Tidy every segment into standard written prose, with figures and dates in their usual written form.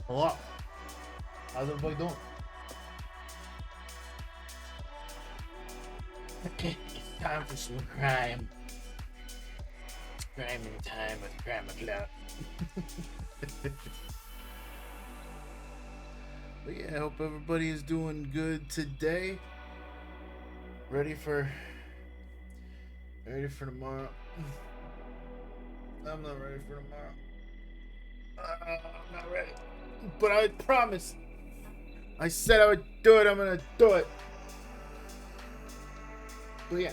Hello. How's everybody doing? It's time for some crime. Crime in time with CrimeO'Clock. But yeah, I hope everybody is doing good today. Ready for tomorrow. I'm not ready for tomorrow. I'm not ready. But I promise. I said I would do it. I'm gonna do it. But yeah,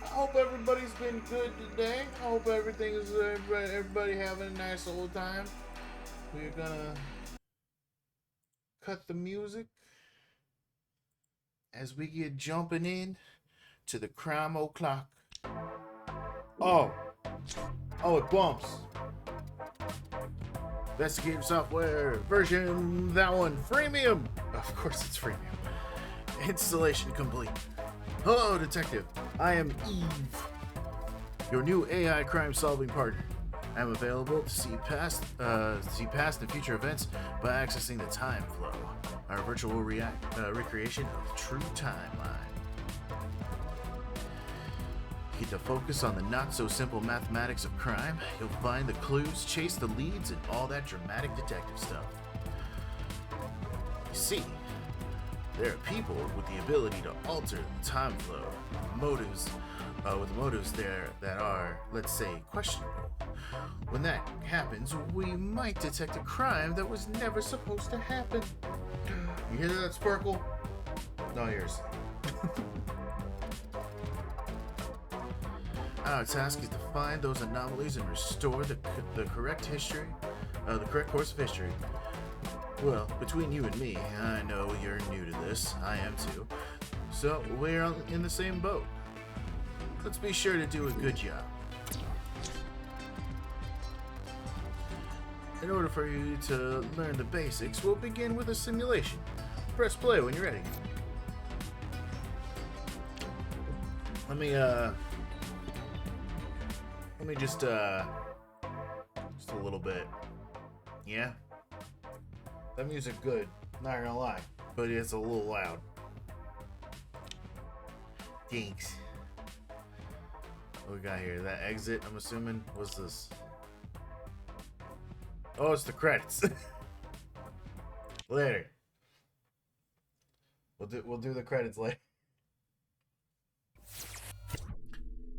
I hope everybody's been good today. I hope everything is everybody having a nice old time. We're gonna cut the music as we get jumping in to the CrimeO'Clock. Oh, it bumps. Investigative software version, that one, freemium. Of course it's freemium. Installation complete. Hello, detective. I am Eve, your new AI crime-solving partner. I am available to see past and future events by accessing the time flow, our virtual recreation of true timeline. Get to focus on the not-so-simple mathematics of crime. You'll find the clues, chase the leads, and all that dramatic detective stuff. You see, there are people with the ability to alter the time flow, with motives there that are, let's say, questionable. When that happens, we might detect a crime that was never supposed to happen. You hear that, Sparkle? No ears. Our task is to find those anomalies and restore the correct course of history. Well, between you and me, I know you're new to this. I am too. So we're in the same boat. Let's be sure to do a good job. In order for you to learn the basics, we'll begin with a simulation. Press play when you're ready. Let me just a little bit. Yeah? That music good, not gonna lie, but it's a little loud. Thanks. What we got here? That exit, I'm assuming, what's this? Oh, it's the credits. Later. We'll do the credits later.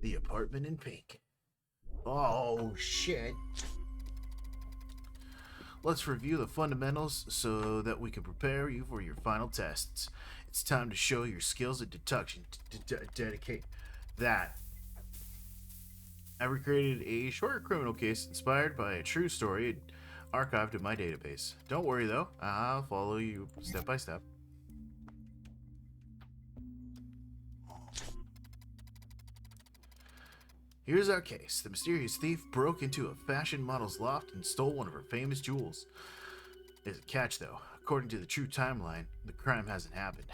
The apartment in pink. Oh shit. Let's review the fundamentals so that we can prepare you for your final tests. It's time to show your skills at deduction. Dedicate that. I recreated a short criminal case inspired by a true story archived in my database. Don't worry though, I'll follow you step by step. Here's our case. The mysterious thief broke into a fashion model's loft and stole one of her famous jewels. There's a catch though. According to the true timeline, the crime hasn't happened.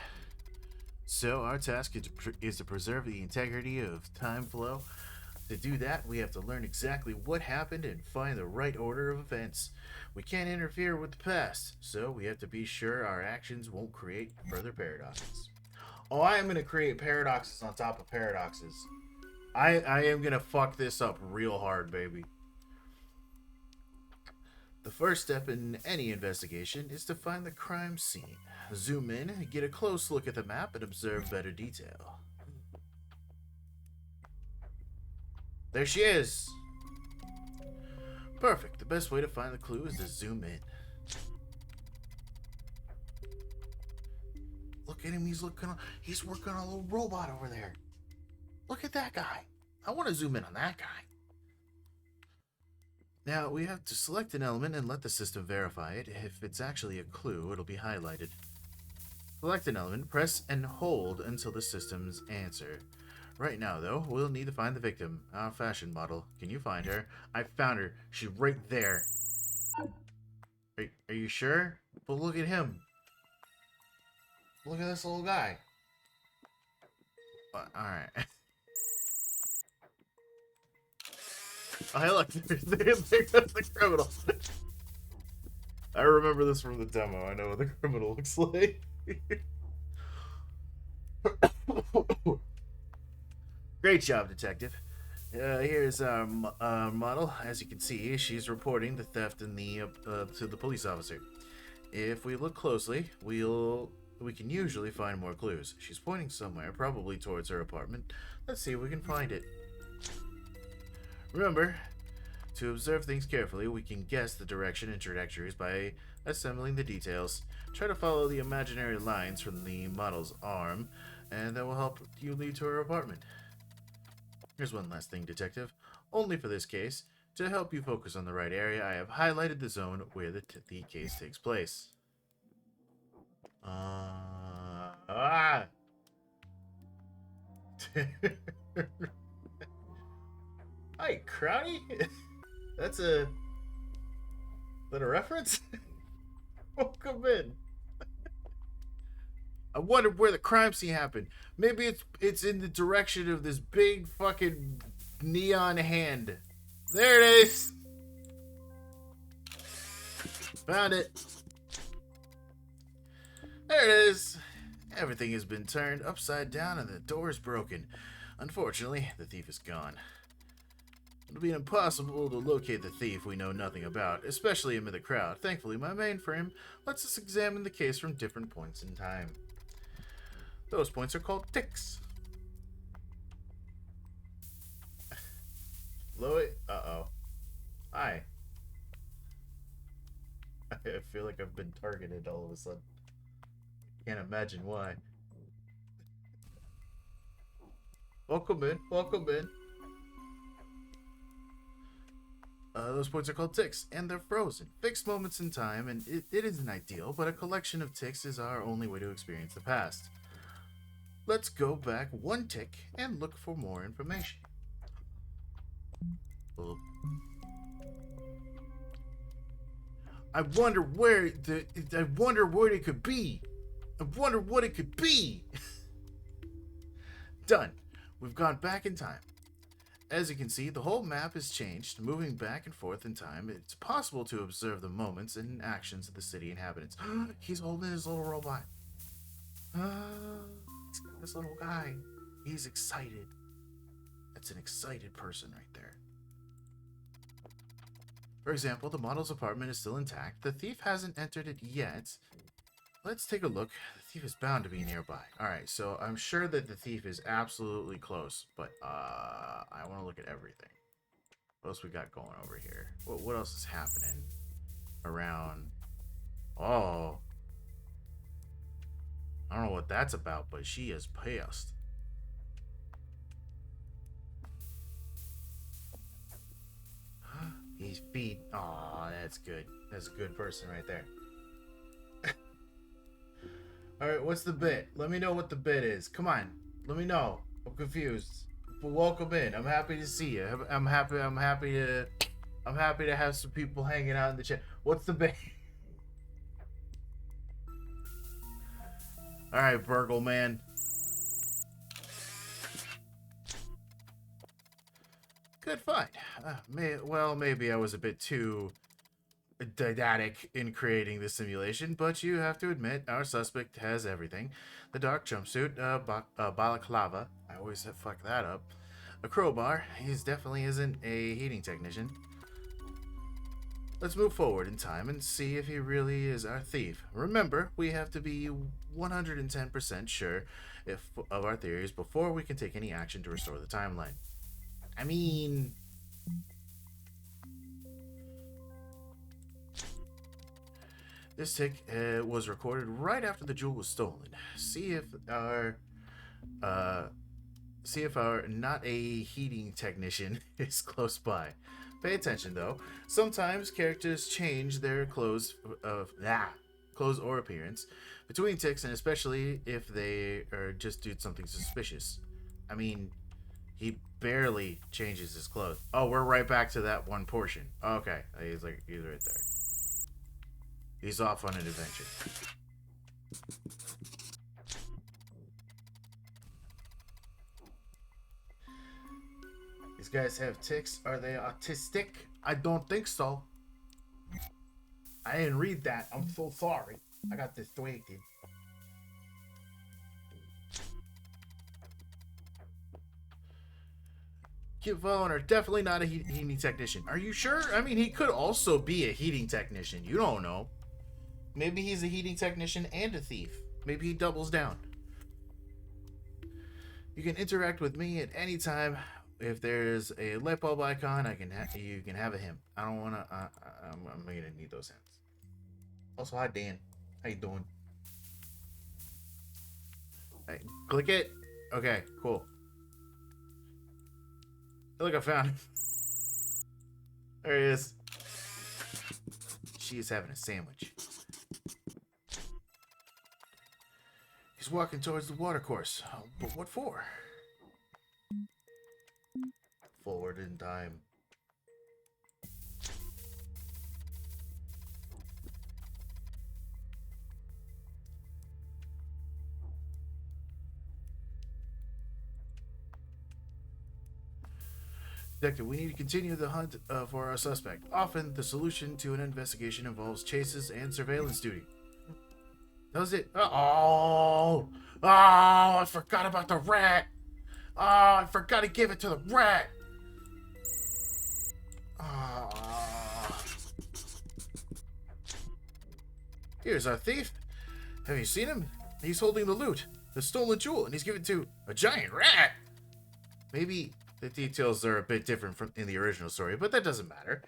So our task is to preserve the integrity of time flow. To do that, we have to learn exactly what happened and find the right order of events. We can't interfere with the past, so we have to be sure our actions won't create further paradoxes. Oh, I am going to create paradoxes on top of paradoxes. I am going to fuck this up real hard, baby. The first step in any investigation is to find the crime scene. Zoom in, get a close look at the map, and observe better detail. There she is! Perfect. The best way to find the clue is to zoom in. Look at him, he's working on a little robot over there. Look at that guy. I want to zoom in on that guy. Now, we have to select an element and let the system verify it. If it's actually a clue, it'll be highlighted. Select an element, press and hold until the system's answer. Right now, though, we'll need to find the victim, our fashion model. Can you find her? I found her. She's right there. Are you sure? But look at him. Look at this little guy. Alright. Oh, hey, look. There goes the criminal. I remember this from the demo. I know what the criminal looks like. Great job, detective. Here's our model. As you can see, she's reporting the theft in the to the police officer. If we look closely, we can usually find more clues. She's pointing somewhere, probably towards her apartment. Let's see if we can find it. Remember, to observe things carefully, we can guess the direction and trajectories by assembling the details. Try to follow the imaginary lines from the model's arm, and that will help you lead to her apartment. Here's one last thing, detective. Only for this case, to help you focus on the right area, I have highlighted the zone where the case takes place. Hi, Crowdy? That's a... Is that a reference? Welcome in. I wondered where the crime scene happened. Maybe it's in the direction of this big fucking neon hand. There it is. Found it. There it is. Everything has been turned upside down and the door is broken. Unfortunately, the thief is gone. It'll be impossible to locate the thief we know nothing about, especially amid the crowd. Thankfully, my mainframe lets us examine the case from different points in time. Those points are called ticks. Louis? Uh-oh. Hi. I feel like I've been targeted all of a sudden. Can't imagine why. Welcome in. Welcome in. Those points are called ticks, and they're frozen. Fixed moments in time, and it isn't ideal, but a collection of ticks is our only way to experience the past. Let's go back one tick and look for more information. I wonder where it could be. I wonder what it could be. Done. We've gone back in time. As you can see, the whole map has changed, moving back and forth in time. It's possible to observe the moments and actions of the city inhabitants. He's holding his little robot. He's got this little guy. He's excited. That's an excited person right there. For example, the model's apartment is still intact. The thief hasn't entered it yet. Let's take a look. The thief is bound to be nearby. Alright, so I'm sure that the thief is absolutely close, but I want to look at everything. What else we got going over here? What else is happening around? Oh. I don't know what that's about, but she is pissed. His feet. Oh, that's good. That's a good person right there. Alright, what's the bit? Let me know what the bit is. Come on. Let me know. I'm confused. But welcome in. I'm happy to see you. I'm happy to have some people hanging out in the chat. What's the bit? Alright, Burgle man. Good find. Maybe I was a bit too didactic in creating this simulation, but you have to admit our suspect has everything. The dark jumpsuit, balaclava, I always fuck that up, a crowbar. He definitely isn't a heating technician. Let's move forward in time and see if he really is our thief. Remember, we have to be 110% sure of our theories before we can take any action to restore the timeline. I mean... This tick was recorded right after the jewel was stolen. See if our not a heating technician is close by. Pay attention though. Sometimes characters change their clothes or appearance between ticks, and especially if they are just do something suspicious. I mean, he barely changes his clothes. Oh, we're right back to that one portion. Okay, he's right there. He's off on an adventure. These guys have ticks. Are they autistic? I don't think so. I didn't read that. I'm so sorry. I got distracted. Keep following her. Definitely not a heating technician. Are you sure? I mean, he could also be a heating technician. You don't know. Maybe he's a heating technician and a thief. Maybe he doubles down. You can interact with me at any time. If there's a light bulb icon, you can have a him. I don't wanna. I'm gonna need those hands. Also, hi Dan. How you doing? Hey, click it. Okay, cool. Look, I found him. There he is. She is having a sandwich. He's walking towards the watercourse. But what for? Forward in time. Detective, we need to continue the hunt for our suspect. Often, the solution to an investigation involves chases and surveillance duty. That was it. I forgot about the rat. Oh, I forgot to give it to the rat. Here's our thief. Have you seen him? He's holding the loot, the stolen jewel, and he's given it to a giant rat. Maybe the details are a bit different from in the original story, but that doesn't matter.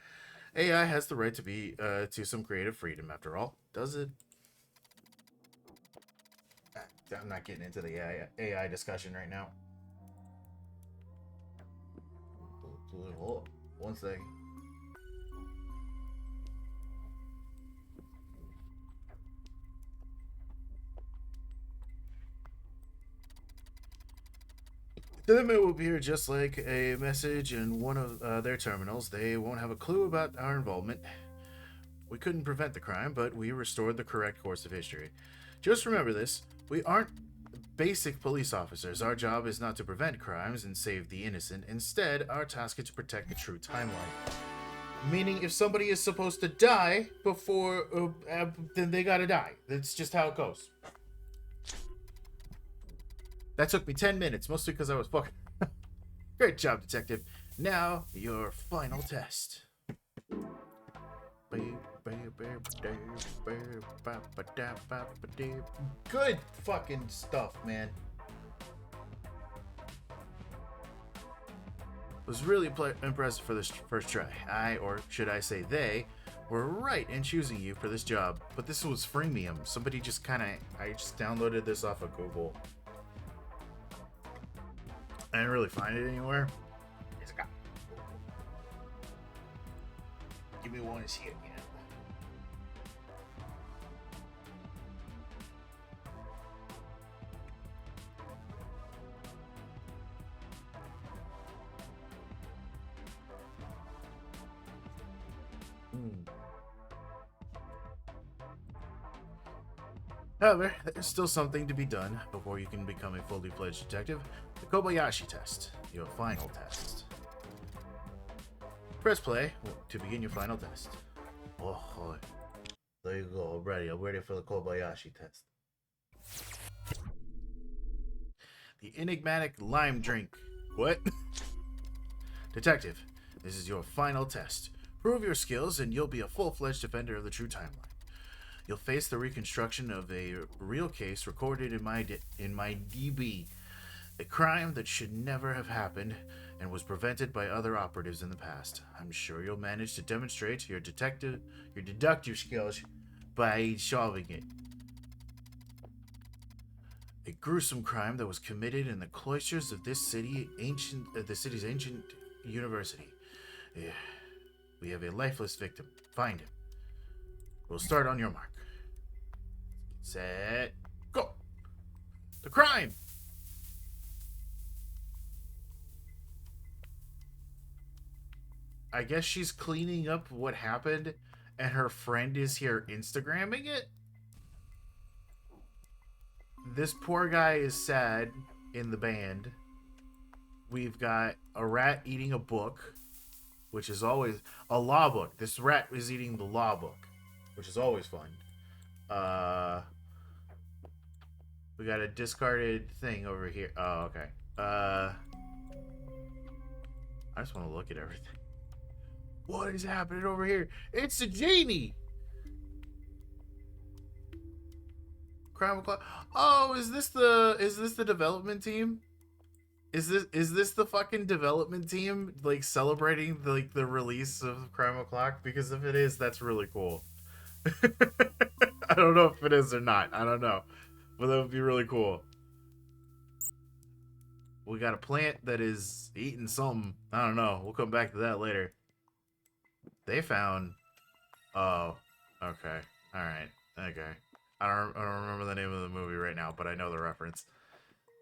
AI has the right to be to some creative freedom, after all. Does it? I'm not getting into the AI discussion right now. Hold on. One second. The limit will appear just like a message in one of their terminals. They won't have a clue about our involvement. We couldn't prevent the crime, but we restored the correct course of history. Just remember this. We aren't basic police officers. Our job is not to prevent crimes and save the innocent. Instead, our task is to protect the true timeline. Meaning, if somebody is supposed to die before, then they gotta die. That's just how it goes. That took me 10 minutes, mostly because I was fucking... Great job, detective. Now, your final test. Good fucking stuff, man. Was really impressive for this first try. I, or should I say they, were right in choosing you for this job. But this was freemium. Somebody just I just downloaded this off of Google. I didn't really find it anywhere. Give me one to see it again. However, there's still something to be done before you can become a fully fledged detective. The Kobayashi test, your final test. Press play to begin your final test. Oh, there you go. I'm ready. I'm ready for the Kobayashi test. The enigmatic lime drink. What? Detective, this is your final test. Prove your skills and you'll be a full-fledged defender of the true timeline. You'll face the reconstruction of a real case recorded in my DB. A crime that should never have happened and was prevented by other operatives in the past. I'm sure you'll manage to demonstrate your deductive skills by solving it. A gruesome crime that was committed in the cloisters of this city's ancient university. Yeah. We have a lifeless victim. Find him. We'll start on your mark. Set, go. The crime. I guess she's cleaning up what happened and her friend is here Instagramming it. This poor guy is sad in the band. We've got a rat eating a book, which is always a law book. This rat is eating the law book. which is always fun. Uh, we got a discarded thing over here. Oh, okay. I just want to look at everything. What is happening over here? It's a genie. CrimeO'Clock. Oh, is this the development team? Is this the fucking development team like celebrating the release of CrimeO'Clock? Because if it is, that's really cool. I don't know if it is or not. I don't know, but that would be really cool. We got a plant that is eating something. I don't know. We'll come back to that later. They found. Oh, okay. All right. Okay. I don't remember the name of the movie right now, but I know the reference.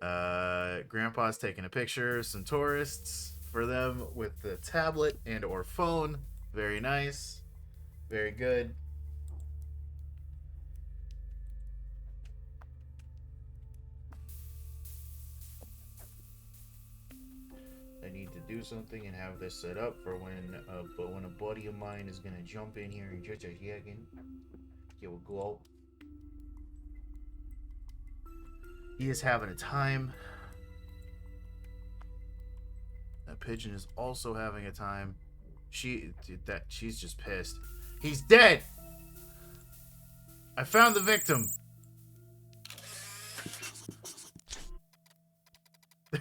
Grandpa's taking a picture of some tourists for them with the tablet and or phone. Very nice. Very good. I need to do something and have this set up for when a buddy of mine is gonna jump in here in just a second. Give a glow. He is having a time. That pigeon is also having a time. She's just pissed. He's dead. I found the victim.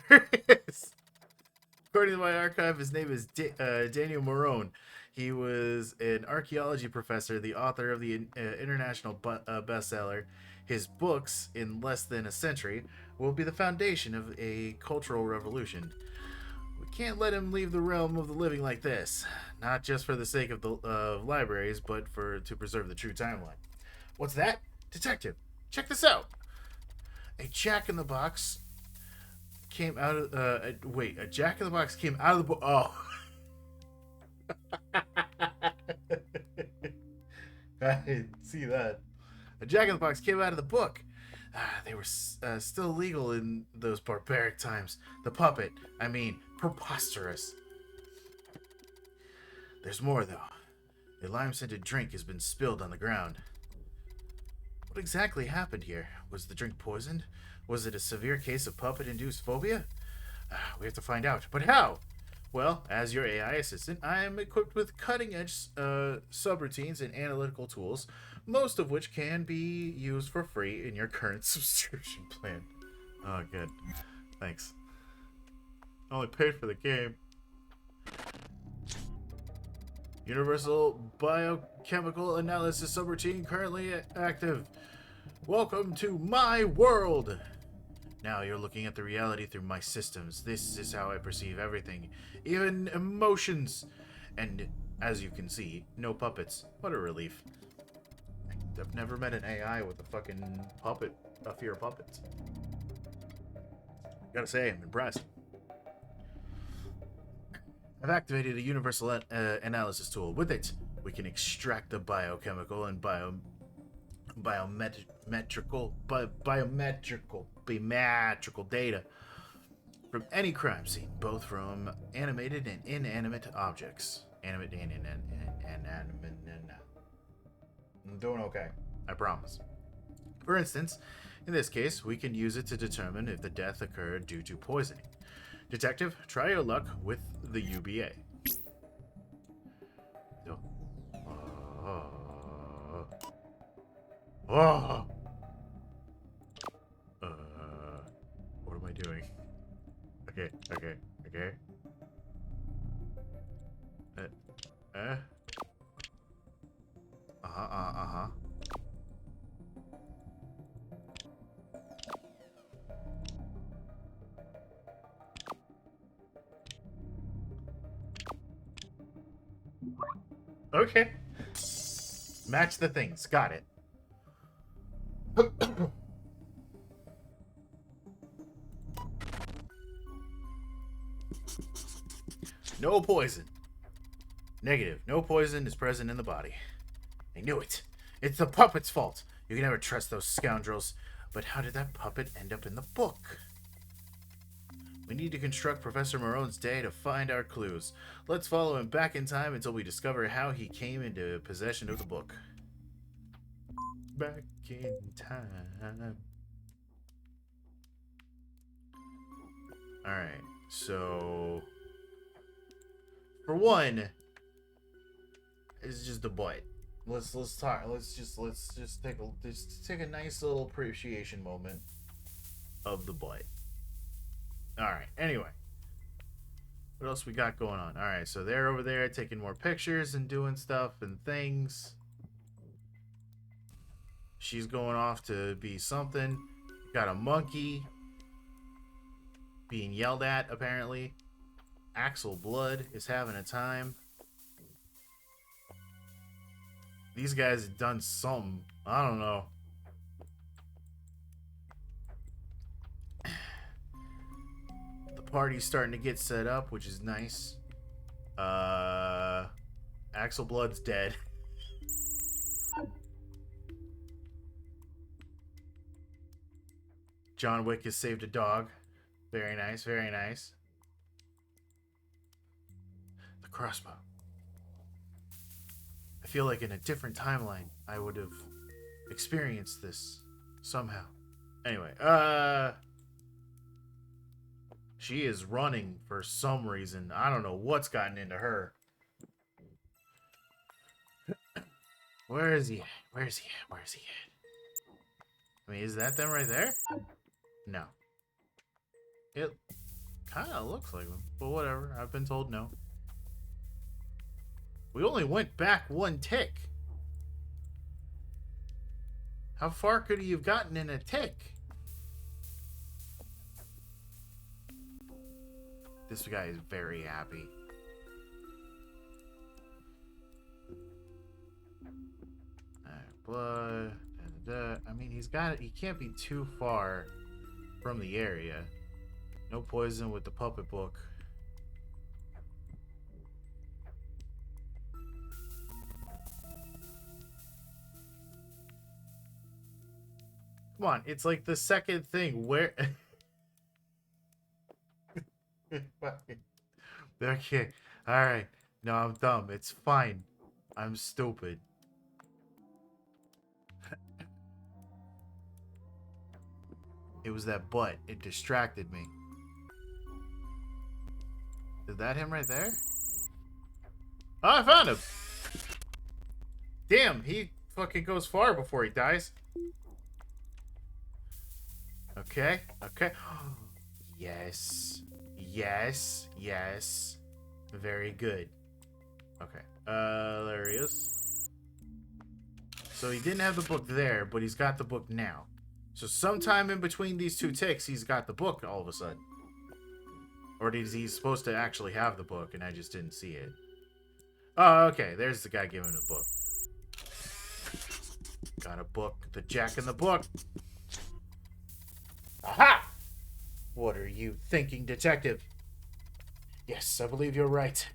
There it is. According to my archive, his name is Daniel Morone. He was an archaeology professor, the author of the international bestseller. His books, in less than a century, will be the foundation of a cultural revolution. We can't let him leave the realm of the living like this. Not just for the sake of the libraries, but to preserve the true timeline. What's that? Detective, check this out. A Jack in the Box came out of a Jack in the Box came out of the book. Oh. I didn't see that. A Jack in the Box came out of the book. They were still legal in those barbaric times. The puppet, I mean, preposterous. There's more, though. A lime-scented drink has been spilled on the ground. What exactly happened here? Was the drink poisoned? Was it a severe case of puppet-induced phobia? We have to find out. But how? Well, as your AI assistant, I am equipped with cutting-edge subroutines and analytical tools, most of which can be used for free in your current subscription plan. Oh, good. Thanks. I only paid for the game. Universal biochemical analysis subroutine currently active. Welcome to my world! Now you're looking at the reality through my systems. This is how I perceive everything, even emotions. And as you can see, no puppets. What a relief. I've never met an AI with a fucking puppet, a fear of puppets. Gotta say, I'm impressed. I've activated a universal analysis tool. With it, we can extract the biochemical and biometrical data from any crime scene, both from animated and inanimate objects. Animate and inanimate. I'm doing okay, I promise. For instance, in this case, we can use it to determine if the death occurred due to poisoning. Detective, try your luck with the UBA. Oh. What am I doing? Okay. Uh-huh. Okay. Match the things. Got it. No poison. Negative. No poison is present in the body. I knew it. It's the puppet's fault. You can never trust those scoundrels. But how did that puppet end up in the book? We need to construct Professor Morone's day to find our clues. Let's follow him back in time until we discover how he came into possession of the book. back in time. Alright, so for one, it's just the butt. Let's talk. Let's just take a nice little appreciation moment of the butt. All right. Anyway, what else we got going on? All right. So they're over there taking more pictures and doing stuff and things. She's going off to be something. Got a monkey being yelled at apparently. Axel Blood is having a time. These guys have done something. I don't know. The party's starting to get set up, which is nice. Axel Blood's dead. John Wick has saved a dog. Very nice, very nice. The crossbow. I feel like in a different timeline, I would have experienced this somehow. Anyway, she is running for some reason. I don't know what's gotten into her. Where is he at? Where is he at? Where is he at? I mean, is that them right there? No. It kind of looks like them, but whatever. I've been told no. We only went back one tick. How far could he have gotten in a tick? This guy is very happy. Alright, blood. I mean, he can't be too far from the area. No poison with the puppet book. Come on, it's like the second thing. Where? Okay, alright. No, I'm dumb. It's fine. I'm stupid. It was that butt. It distracted me. Is that him right there? Oh, I found him! Damn, he fucking goes far before he dies. Okay, okay. Yes. Yes, yes. Very good. Okay. There he is. So he didn't have the book there, but he's got the book now. So sometime in between these two ticks, he's got the book all of a sudden. Or is he supposed to actually have the book and I just didn't see it? Oh, okay. There's the guy giving the book. Got a book. The jack in the book. Aha! What are you thinking, detective? Yes, I believe you're right.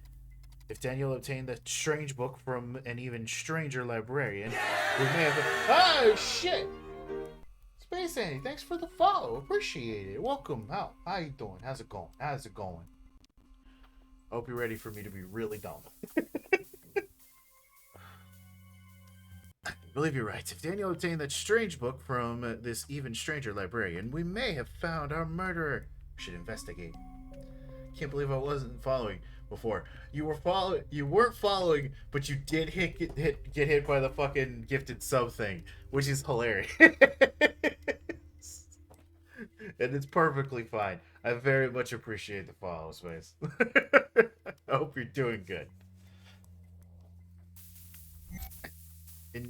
If Daniel obtained the strange book from an even stranger librarian, we may have... Oh, shit! Space Annie, thanks for the follow. Appreciate it. Welcome. How you doing? How's it going? How's it going? I hope you're ready for me to be really dumb. I believe you're right. If Daniel obtained that strange book from this even stranger librarian, we may have found our murderer. We should investigate. Can't believe I wasn't following before. You weren't following, but you did get hit by the fucking gifted sub thing, which is hilarious. And it's perfectly fine. I very much appreciate the follow, Space. I hope you're doing good.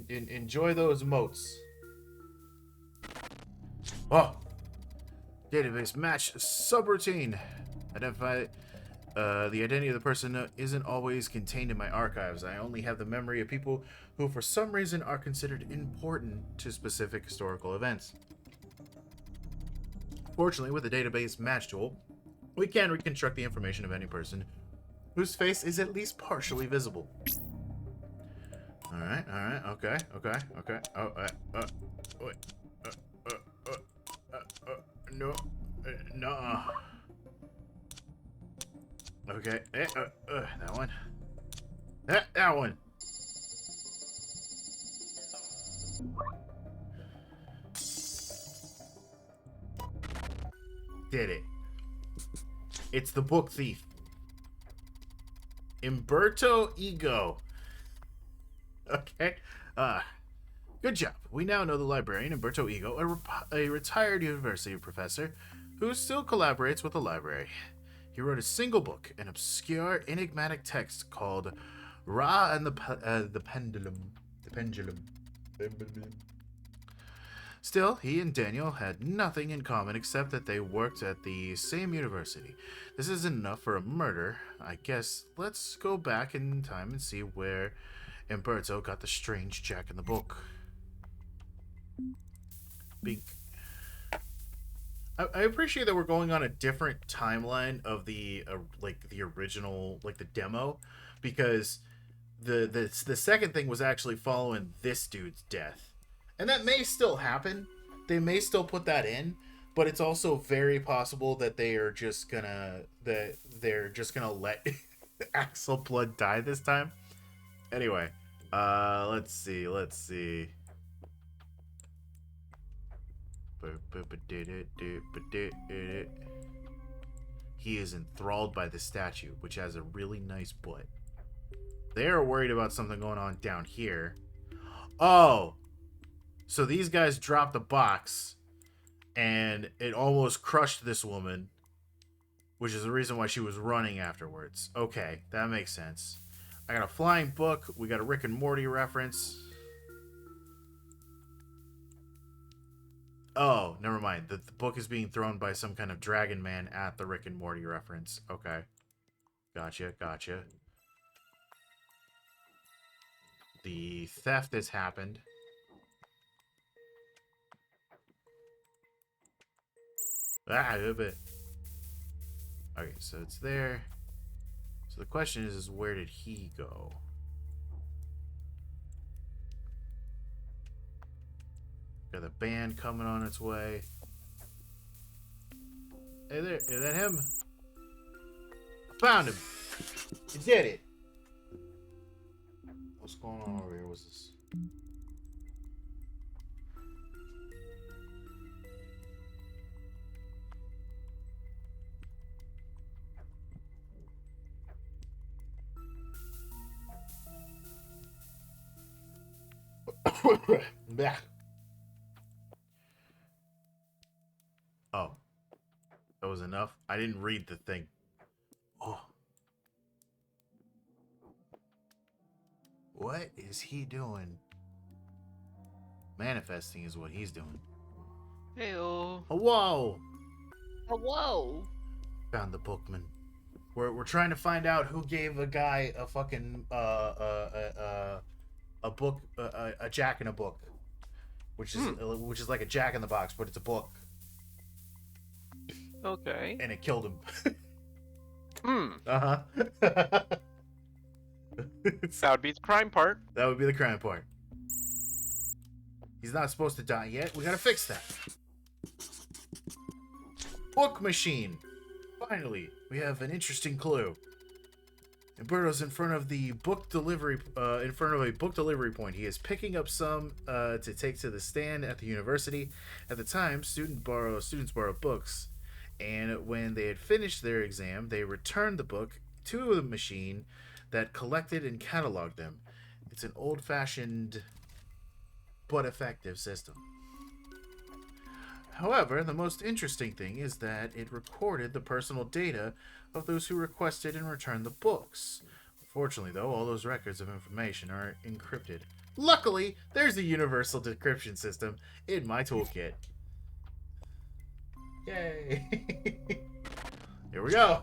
Enjoy those motes. Oh! Database match subroutine. Identify the identity of the person isn't always contained in my archives. I only have the memory of people who for some reason are considered important to specific historical events. Fortunately, with the database match tool, we can reconstruct the information of any person whose face is at least partially visible. Alright, okay. Oh, wait. No. No. Okay. That one. That one. did it. It's the book thief. Umberto Ego. Okay. Good job. We now know the librarian, Umberto Ego, a retired university professor who still collaborates with the library. He wrote a single book, an obscure, enigmatic text called Ra and the Pendulum. The Pendulum. Still, he and Daniel had nothing in common except that they worked at the same university. This isn't enough for a murder. I guess let's go back in time and see where Umberto got the strange jack in the book. Bink. I appreciate that we're going on a different timeline of the the original, like the demo, because the second thing was actually following this dude's death. And that may still happen. They may still put that in, but it's also very possible that they're just gonna let Axel Blood die this time. Anyway, let's see. He is enthralled by the statue, which has a really nice butt. They're worried about something going on down here. Oh! So these guys dropped a box, and it almost crushed this woman, which is the reason why she was running afterwards. Okay, that makes sense. I got a flying book. We got a Rick and Morty reference. Oh, never mind. The book is being thrown by some kind of dragon man at the Rick and Morty reference. Okay. Gotcha. The theft has happened. A bit. Okay, so it's there. So the question is where did he go? Got the band coming on its way. Hey there, is that him? I found him. You did it. What's going on over here? What's this? Oh, that was enough. I didn't read the thing. Oh, what is he doing? Manifesting is what he's doing. Heyo. Oh, whoa! Hello. Found the bookman. We're trying to find out who gave a guy a fucking a book, a jack in a book, which is like a Jack in the Box, but it's a book. Okay. And it killed him. That would be the crime part. That would be the crime part. He's not supposed to die yet. We gotta fix that. Book machine. Finally, we have an interesting clue. Umberto's in front of the book delivery, in front of a book delivery point. He is picking up some to take to the stand at the university. At the time, students borrow books, and when they had finished their exam, they returned the book to the machine that collected and cataloged them. It's an old-fashioned but effective system. However, the most interesting thing is that it recorded the personal data of those who requested and returned the books. Unfortunately, though, all those records of information are encrypted. Luckily, there's a universal decryption system in my toolkit. Yay! Here we go!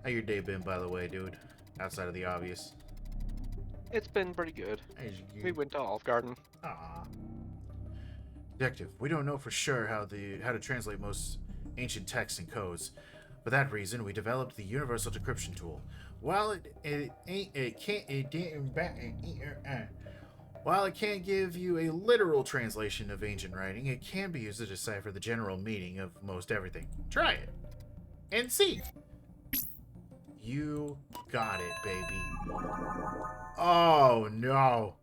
How your day been, by the way, dude? Outside of the obvious. It's been pretty good. We went to Olive Garden. Ah. Detective, we don't know for sure how to translate most ancient texts and codes. For that reason, we developed the universal decryption tool. While it can't give you a literal translation of ancient writing, it can be used to decipher the general meaning of most everything. Try it and see. You got it, baby. Oh no.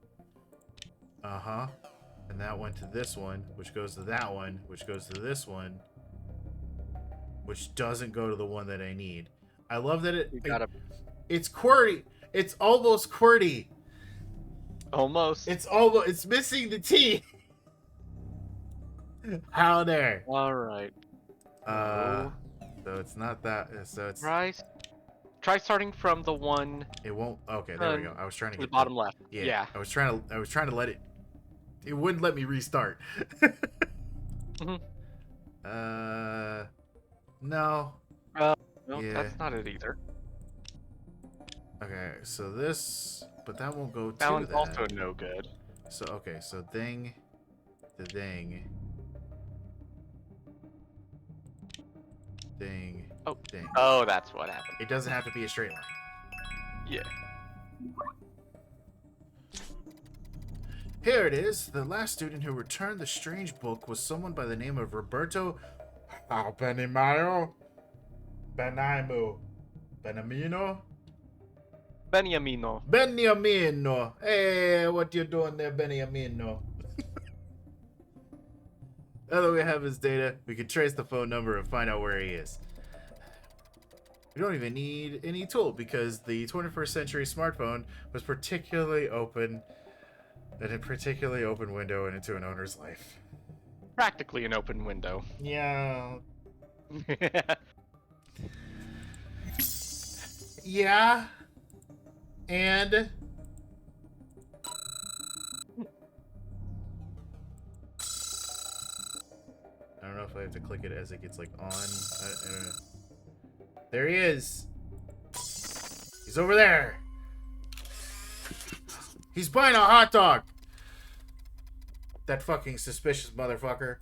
Uh-huh. And that went to this one, which goes to that one, which goes to this one, which doesn't go to the one that I need. I love that it's QWERTY. It's almost QWERTY. Almost. It's missing the T. How there? All right. So it's not that. So it's. Try starting from the one. It won't. Okay, there we go. I was trying to get the bottom left. Yeah. Yeah. I was trying to let it. It wouldn't let me restart. Mm-hmm. No. No, yeah. that's not it either. Okay, so this, but that won't go to that one's that. Also no good. So okay, so thing, the thing, thing. Oh, thing. Oh, that's what happened. It doesn't have to be a straight line. Yeah. Here it is. The last student who returned the strange book was someone by the name of Roberto Benimino? Benamino? Beniamino. Hey, what you doing there, Beniamino? Now that we have his data, we can trace the phone number and find out where he is. We don't even need any tool because the 21st century smartphone was particularly open, and a particularly open window into an owner's life. Practically an open window. Yeah. Yeah. And I don't know if I have to click it as it gets like on. I don't know. There he is. He's over there. He's buying a hot dog. That fucking suspicious motherfucker.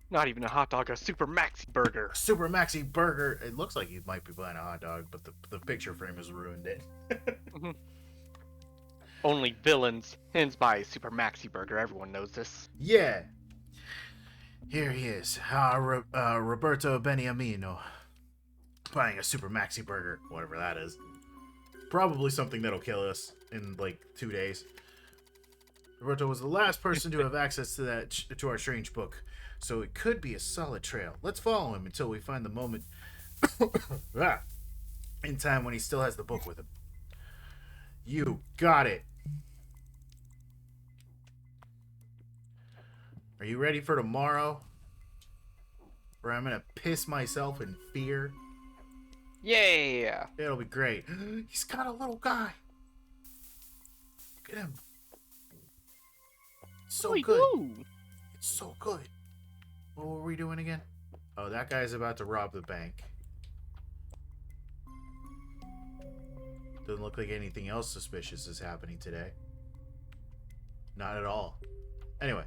Not even a hot dog, a super maxi burger. Super maxi burger. It looks like he might be buying a hot dog, but the picture frame has ruined it. Only villains hence buy a super maxi burger. Everyone knows this. Yeah. Here he is, Roberto Beniamino, buying a super maxi burger, whatever that is. Probably something that'll kill us in like 2 days. Roberto was the last person to have access to to our strange book, so it could be a solid trail. Let's follow him until we find the moment in time when he still has the book with him. You got it. Are you ready for tomorrow? Where I'm gonna piss myself in fear? Yeah. It'll be great. He's got a little guy. Look at him. It's so good. It's so good. What were we doing again? Oh, that guy's about to rob the bank. Doesn't look like anything else suspicious is happening today. Not at all. Anyway,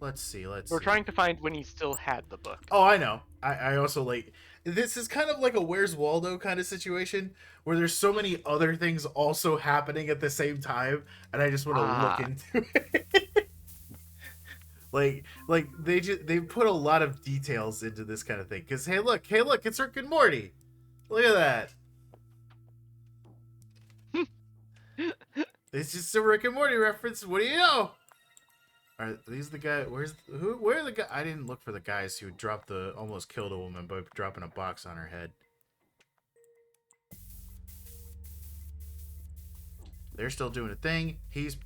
let's see. We're trying to find when he still had the book. Oh, I know. I also like... This is kind of like a Where's Waldo kind of situation, where there's so many other things also happening at the same time, and I just want to look into it. like they put a lot of details into this kind of thing. Because, hey, look, it's Rick and Morty. Look at that. It's just a Rick and Morty reference. What do you know? Are these the guy? Where are the guy? I didn't look for the guys who almost killed a woman by dropping a box on her head. They're still doing a thing. She's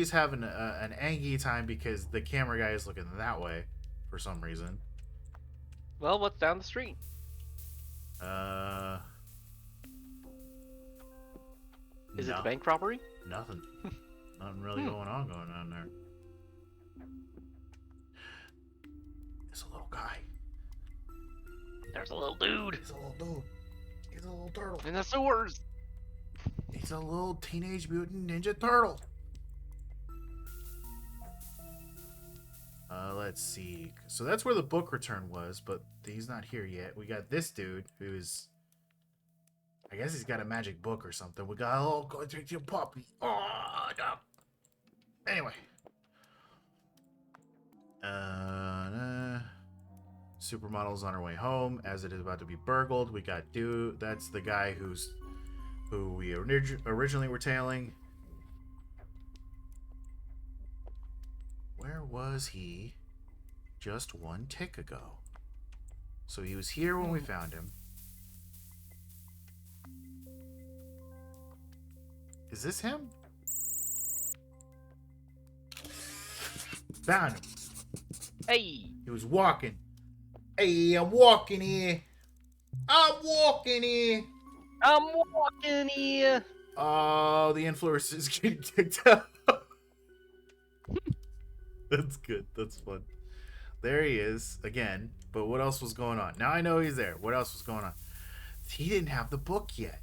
having an angry time because the camera guy is looking that way for some reason. Well, what's down the street? Is it the bank robbery? Nothing. Nothing really going on there. There's a little guy. There's a little dude. He's a little dude. He's a little turtle. In the sewers. He's a little Teenage Mutant Ninja Turtle. Let's see. So that's where the book return was, but he's not here yet. We got this dude who's... I guess he's got a magic book or something. We got a little go to your puppy. Oh, no. Anyway. Supermodel's on her way home as it is about to be burgled. We got dude. That's the guy who we originally were tailing. Where was he just one tick ago? So he was here when we found him. Is this him? Found him. Hey! He was walking. Hey, I'm walking here. I'm walking here. I'm walking here. Oh, the influencer's getting kicked out. That's good. That's fun. There he is again. But what else was going on? Now I know he's there. What else was going on? He didn't have the book yet.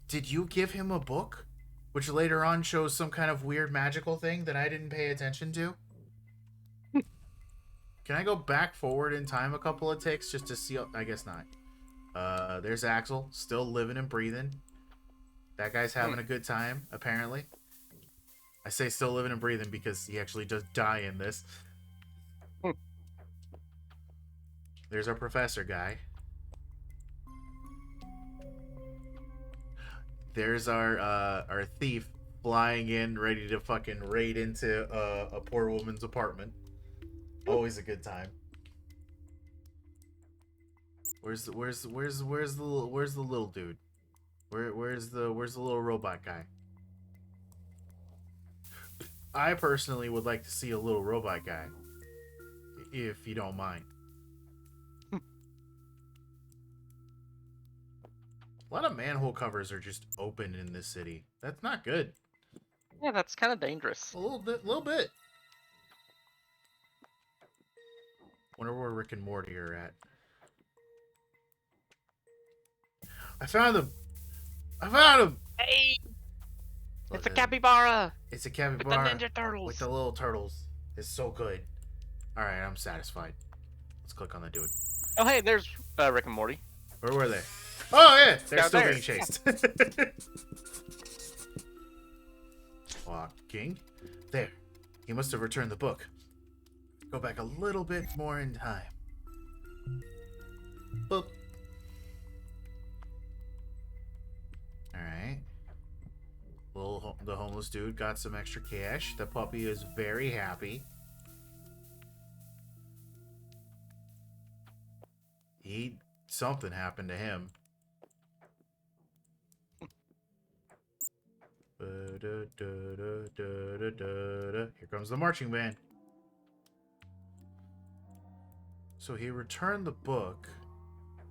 Did you give him a book? Which later on shows some kind of weird magical thing that I didn't pay attention to? Can I go back forward in time a couple of ticks just to see? I guess not. There's Axel, still living and breathing. That guy's having a good time, apparently. I say still living and breathing because he actually does die in this. There's our professor guy. There's our thief flying in, ready to fucking raid into a poor woman's apartment. Always a good time. Where's the little dude? Where's the little robot guy? I personally would like to see a little robot guy, if you don't mind. A lot of manhole covers are just open in this city. That's not good. Yeah, that's kind of dangerous. A little bit. Wonder where Rick and Morty are at. I found him. Hey! It's a capybara! It's a capybara. With the Ninja Turtles! With the little turtles. It's so good. Alright, I'm satisfied. Let's click on the dude. Oh, hey, there's Rick and Morty. Where were they? Oh, yeah! They're Down still there. being chased. Walking. There. He must have returned the book. Go back a little bit more in time. Boop. Alright. The homeless dude got some extra cash. The puppy is very happy. Something happened to him. Here comes the marching band. So he returned the book,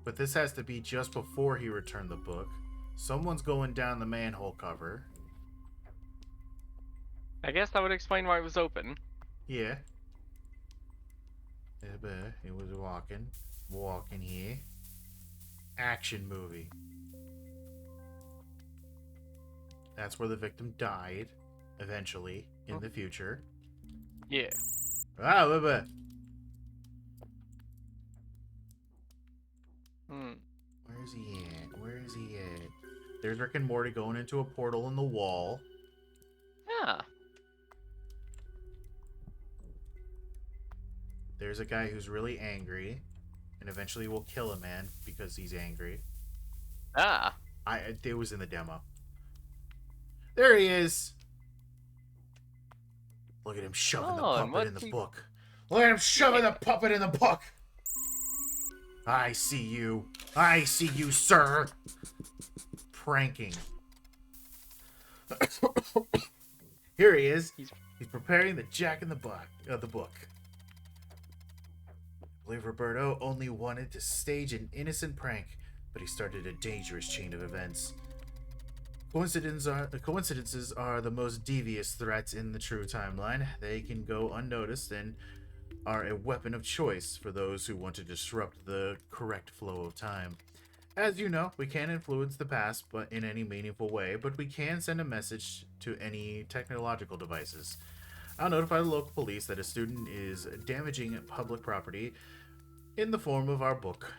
but this has to be just before he returned the book. Someone's going down the manhole cover. I guess that would explain why it was open. Yeah. He was walking here. Action movie. That's where the victim died, eventually, in the future. Yeah. Ah, blah. Where's he at? There's Rick and Morty going into a portal in the wall. Yeah. There's a guy who's really angry, and eventually will kill a man because he's angry. Ah. It was in the demo. There he is. Look at him shoving the puppet in the book. Look at him shoving the puppet in the book. I see you. I see you, sir. Pranking. Here he is. He's preparing the jack in the book. I believe Roberto only wanted to stage an innocent prank, but he started a dangerous chain of events. Coincidences are the most devious threats in the true timeline. They can go unnoticed and are a weapon of choice for those who want to disrupt the correct flow of time. As you know, we can't influence the past but in any meaningful way, but we can send a message to any technological devices. I'll notify the local police that a student is damaging public property in the form of our book.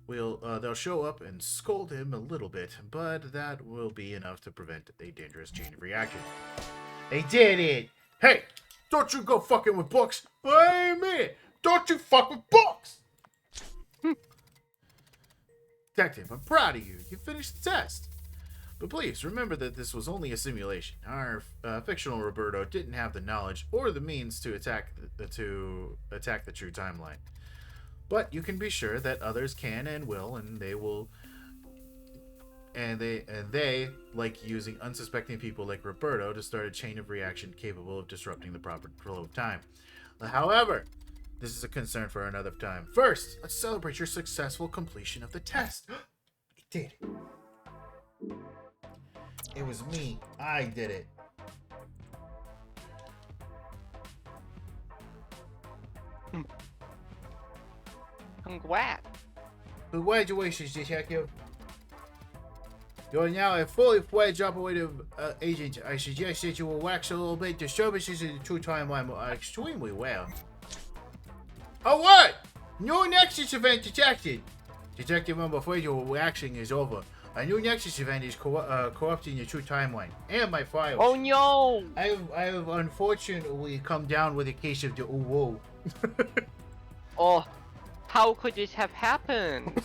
They'll show up and scold him a little bit, but that will be enough to prevent a dangerous chain of reaction. They did it! Hey! Don't you go fucking with books! Amen! Don't you fuck with books! Detective, I'm proud of you. You finished the test. But please remember that this was only a simulation. Our fictional Roberto didn't have the knowledge or the means to attack the true timeline. But you can be sure that others can and will, and they will, and they like using unsuspecting people like Roberto to start a chain of reaction capable of disrupting the proper flow of time. However, this is a concern for another time. First, let's celebrate your successful completion of the test. It did. It was me. I did it. Congrats. Congratulations, Detective. You're now a fully fledged operative agent. I suggest that you will wax a little bit. The services in the true timeline are extremely well. Oh, what? New Nexus event detected. Detective, I'm afraid your waxing is over. A new Nexus event is corrupting the true timeline and my files. Oh no! I have unfortunately come down with a case of the uwo. Oh, how could this have happened?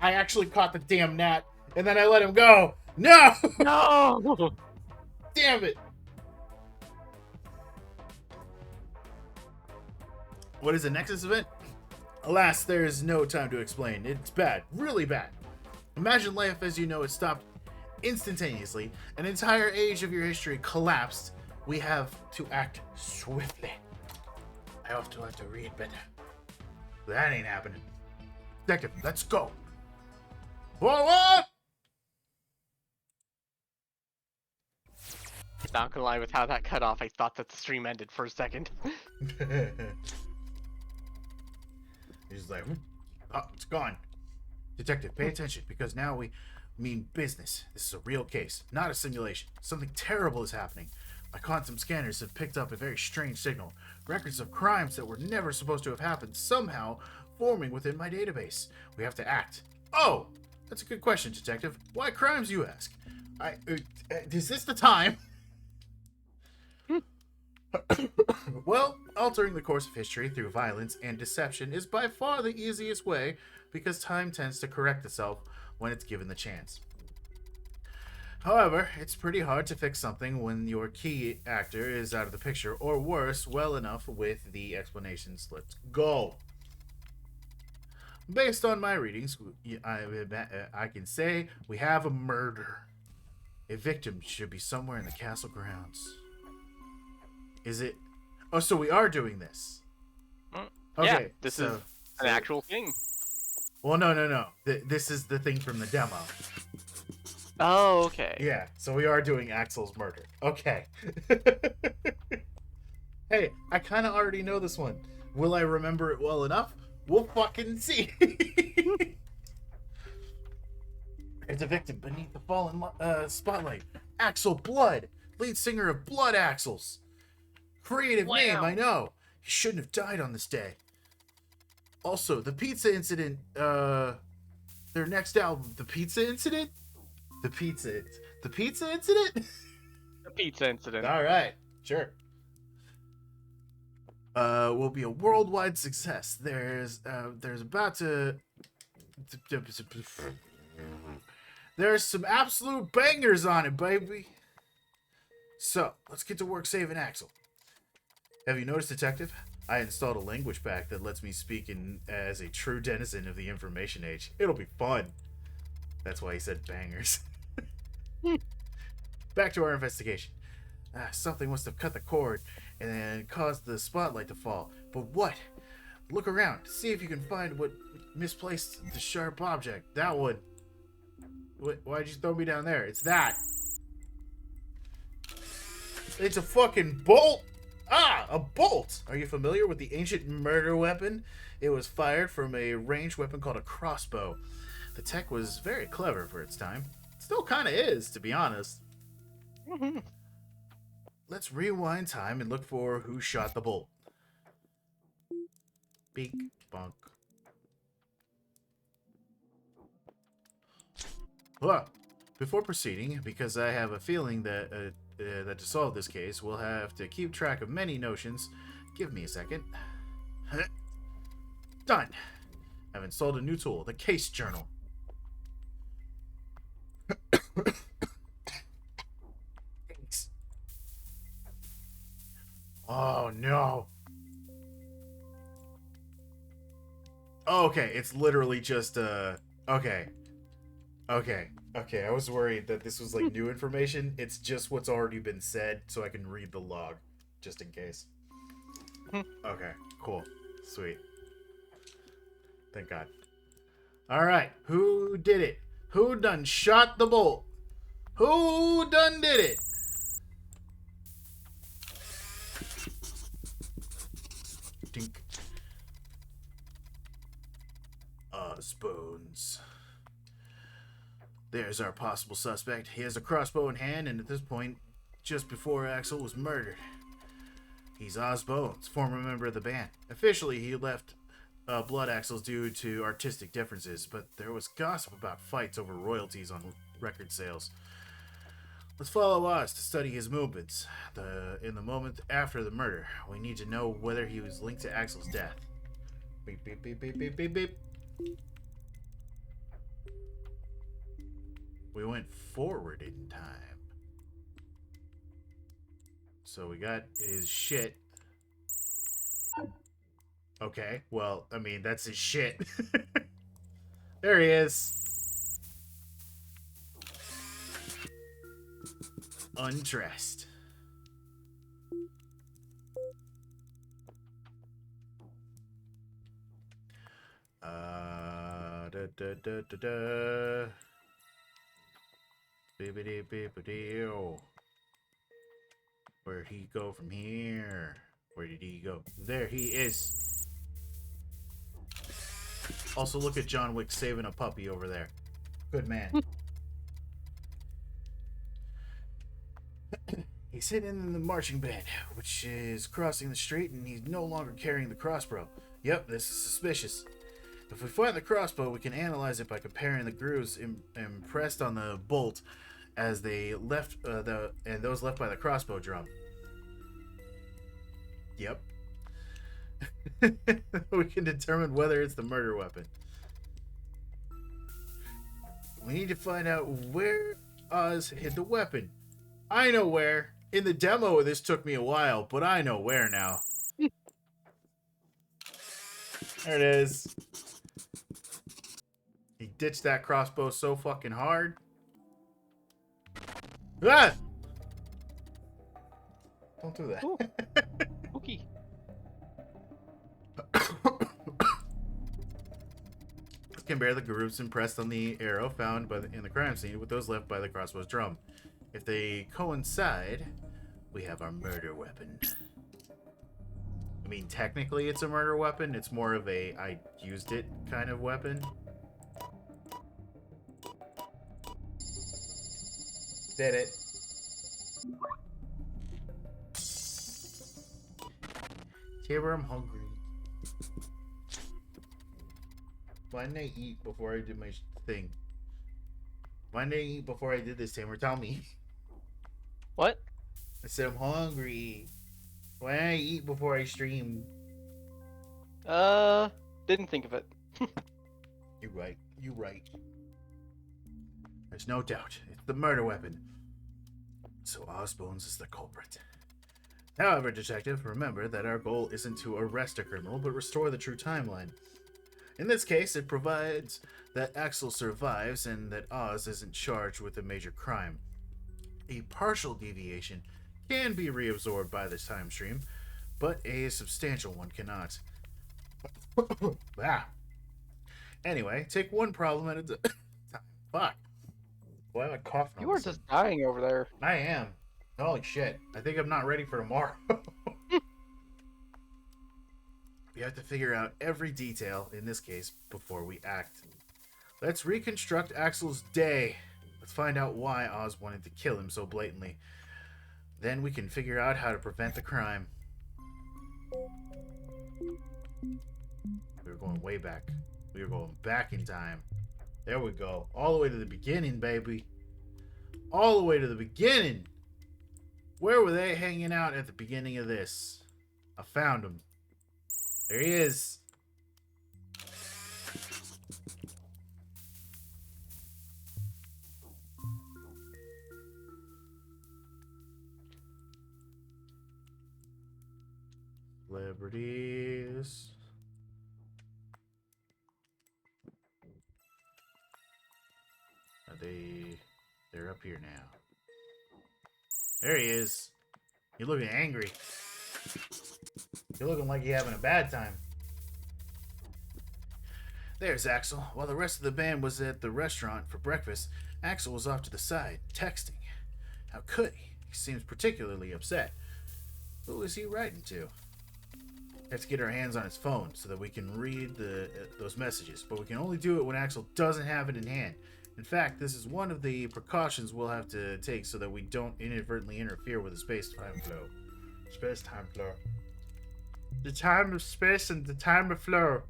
I actually caught the damn gnat, and then I let him go. No! No! Damn it! What is a Nexus event? Alas, there is no time to explain. It's bad. Really bad. Imagine life as you know it stopped instantaneously. An entire age of your history collapsed. We have to act swiftly. I have to learn to read better. That ain't happening. Detective, let's go. Forward! Not gonna lie, with how that cut off, I thought that the stream ended for a second. He's like, oh, it's gone. Detective, pay attention, because now we mean business. This is a real case, not a simulation. Something terrible is happening. My quantum scanners have picked up a very strange signal. Records of crimes that were never supposed to have happened somehow forming within my database. We have to act. Oh, that's a good question, Detective. Why crimes, you ask? Is this the time? Well, altering the course of history through violence and deception is by far the easiest way because time tends to correct itself when it's given the chance. However, it's pretty hard to fix something when your key actor is out of the picture, or worse, well enough with the explanations. Let's go. Based on my readings, I can say we have a murder. A victim should be somewhere in the castle grounds. Is it? Oh, so we are doing this. Okay, yeah, this is an actual thing. Well, no. This is the thing from the demo. Oh, okay. Yeah, so we are doing Axel's murder. Okay. Hey, I kind of already know this one. Will I remember it well enough? We'll fucking see. There's a victim beneath the fallen spotlight. Axel Blood, lead singer of Blood Axels. Creative name, I know. He shouldn't have died on this day. Also, the pizza incident, their next album, The Pizza Incident? The pizza incident? The pizza incident. All right, sure. Will be a worldwide success. There's about to there's some absolute bangers on it, baby. So let's get to work saving Axel. Have you noticed, Detective? I installed a language pack that lets me speak as a true denizen of the information age. It'll be fun. That's why he said bangers. Back to our investigation. Something must have cut the cord and caused the spotlight to fall. But what? Look around. See if you can find what misplaced the sharp object. That one. Why'd you throw me down there? It's that. It's a fucking bolt. A bolt! Are you familiar with the ancient murder weapon? It was fired from a ranged weapon called a crossbow. The tech was very clever for its time. Still kind of is, to be honest. Mm-hmm. Let's rewind time and look for who shot the bolt. Beak, bonk. Well, before proceeding, because I have a feeling that that to solve this case, we'll have to keep track of many notions. Give me a second. Done. I've installed a new tool, the Case Journal. Thanks. Oh no. Oh, okay, it's literally just okay. Okay. Okay, I was worried that this was like new information. It's just what's already been said so I can read the log just in case. Okay, cool. Sweet. Thank God. All right, who did it? Who done shot the bolt? Who done did it? Dink. Spoons. There's our possible suspect. He has a crossbow in hand, and at this point, just before Axel was murdered. He's Oz Bones, former member of the band. Officially, he left Blood Axles due to artistic differences, but there was gossip about fights over royalties on record sales. Let's follow Oz to study his movements. In the moment after the murder, we need to know whether he was linked to Axel's death. Beep, beep, beep, beep, beep, beep, beep. We went forward in time. So we got his shit. Okay, well, I mean, that's his shit. There he is. Undressed. Da da da da da. Bibbidi bibbidi. Where'd he go from here? Where did he go? There he is. Also, look at John Wick saving a puppy over there. Good man. He's hidden in the marching band, which is crossing the street, and he's no longer carrying the crossbow. Yep, this is suspicious. If we find the crossbow, we can analyze it by comparing the grooves impressed on the bolt as they left and those left by the crossbow drum. Yep. We can determine whether it's the murder weapon. We need to find out where Oz hid the weapon. I know where. In the demo, this took me a while, but I know where now. There it is. He ditched that crossbow so fucking hard. Ah! Don't do that. Okay. Compare the grooves impressed on the arrow found in the crime scene with those left by the crossbow's drum. If they coincide, we have our murder weapon. I mean, technically it's a murder weapon. It's more of a I used it kind of weapon. Did it. Tabor, I'm hungry. Why didn't I eat before I did my thing? Why didn't I eat before I did this, Tamer? Tell me. What? I said I'm hungry. Why didn't I eat before I streamed? Didn't think of it. You're right. You're right. There's no doubt. It's the murder weapon. So Osbones is the culprit. However, Detective, remember that our goal isn't to arrest a criminal, but restore the true timeline. In this case, it provides that Axel survives and that Oz isn't charged with a major crime. A partial deviation can be reabsorbed by this time stream, but a substantial one cannot. Ah. Anyway, take one problem at a time. Fuck. Why am I coughing? You are just dying over there. I am. Holy shit. I think I'm not ready for tomorrow. We have to figure out every detail, in this case, before we act. Let's reconstruct Axel's day. Let's find out why Oz wanted to kill him so blatantly. Then we can figure out how to prevent the crime. We were going way back. We were going back in time. There we go. All the way to the beginning, baby. All the way to the beginning. Where were they hanging out at the beginning of this? I found him. There he is. this. Are they... They're up here now. There he is. You're looking angry. You're looking like you're having a bad time. There's Axel. While the rest of the band was at the restaurant for breakfast, Axel was off to the side, texting. How could he? He seems particularly upset. Who is he writing to? Let's get our hands on his phone so that we can read those messages, but we can only do it when Axel doesn't have it in hand. In fact, this is one of the precautions we'll have to take so that we don't inadvertently interfere with the space-time flow. Space-time flow. The time of space and the time of flow.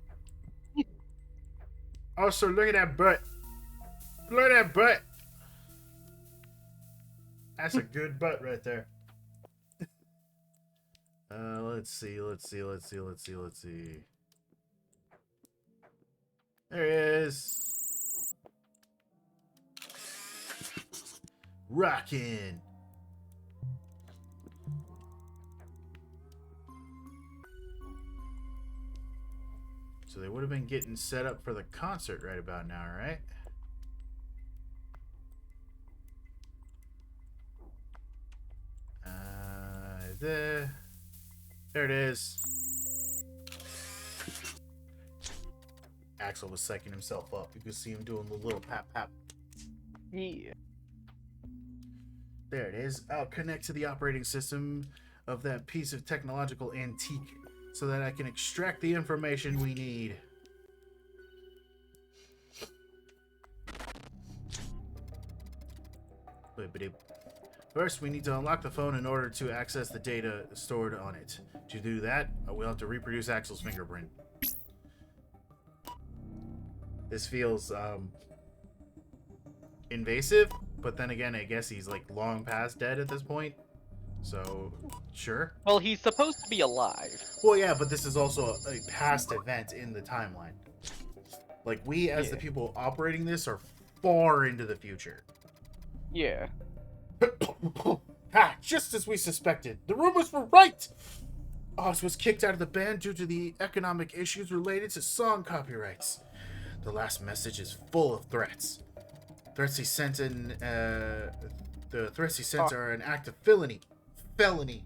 Also, look at that butt. Look at that butt. That's a good butt right there. Let's see. There he is. Rockin'. So they would have been getting set up for the concert right about now, right? There it is. Axel was psyching himself up. You could see him doing the little pap pap. Yeah. There it is. I'll connect to the operating system of that piece of technological antique so that I can extract the information we need. First, we need to unlock the phone in order to access the data stored on it. To do that, we'll have to reproduce Axel's fingerprint. This feels invasive, but then again, I guess he's like long past dead at this point. So, sure. Well, he's supposed to be alive. Well, yeah, but this is also a past event in the timeline. Like, we as the people operating this are far into the future. Yeah. Just as we suspected. The rumors were right! Oz was kicked out of the band due to the economic issues related to song copyrights. The last message is full of threats. Threats he sent the threats he sent are an act of felony. Felony!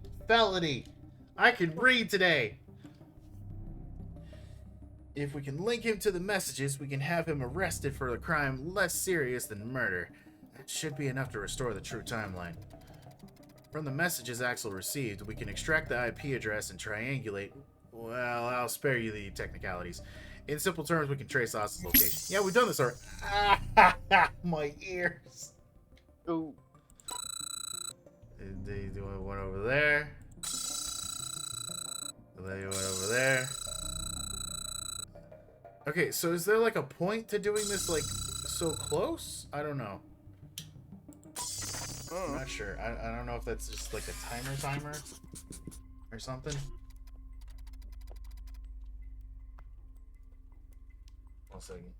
I can read today! If we can link him to the messages, we can have him arrested for a crime less serious than murder. That should be enough to restore the true timeline. From the messages Axel received, we can extract the IP address and triangulate. Well, I'll spare you the technicalities. In simple terms, we can trace Oz's location. Yeah, we've done this already. My ears. Ooh. They do one over there. They went over there. Okay, so is there like a point to doing this like so close? I don't know. I'm not sure. I don't know if that's just like a timer or something. One second.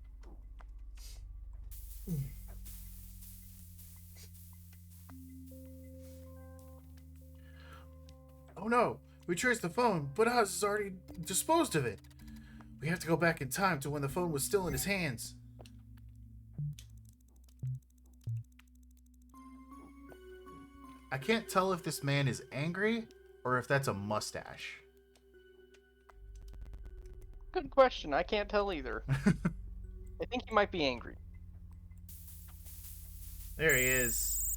Oh no! We traced the phone, but Oz has already disposed of it. We have to go back in time to when the phone was still in his hands. I can't tell if this man is angry or if that's a mustache. Good question. I can't tell either. I think he might be angry. There he is.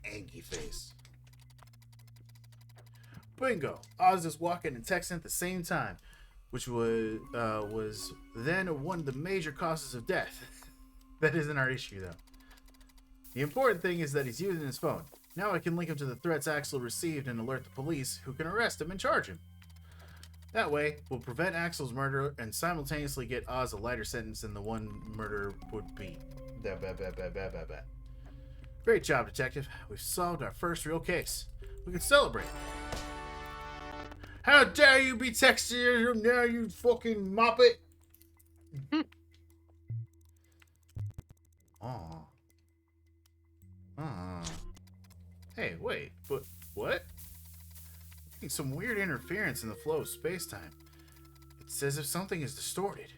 Angry face. Bingo! Oz is walking and texting at the same time, which was then one of the major causes of death. That isn't our issue, though. The important thing is that he's using his phone. Now I can link him to the threats Axel received and alert the police, who can arrest him and charge him. That way, we'll prevent Axel's murder and simultaneously get Oz a lighter sentence than the one murder would be. Great job, Detective. We've solved our first real case. We can celebrate. How dare you be texting him now, you fucking moppet! Aw. Hey, wait, but what? some weird interference in the flow of space-time. It's as if something is distorted.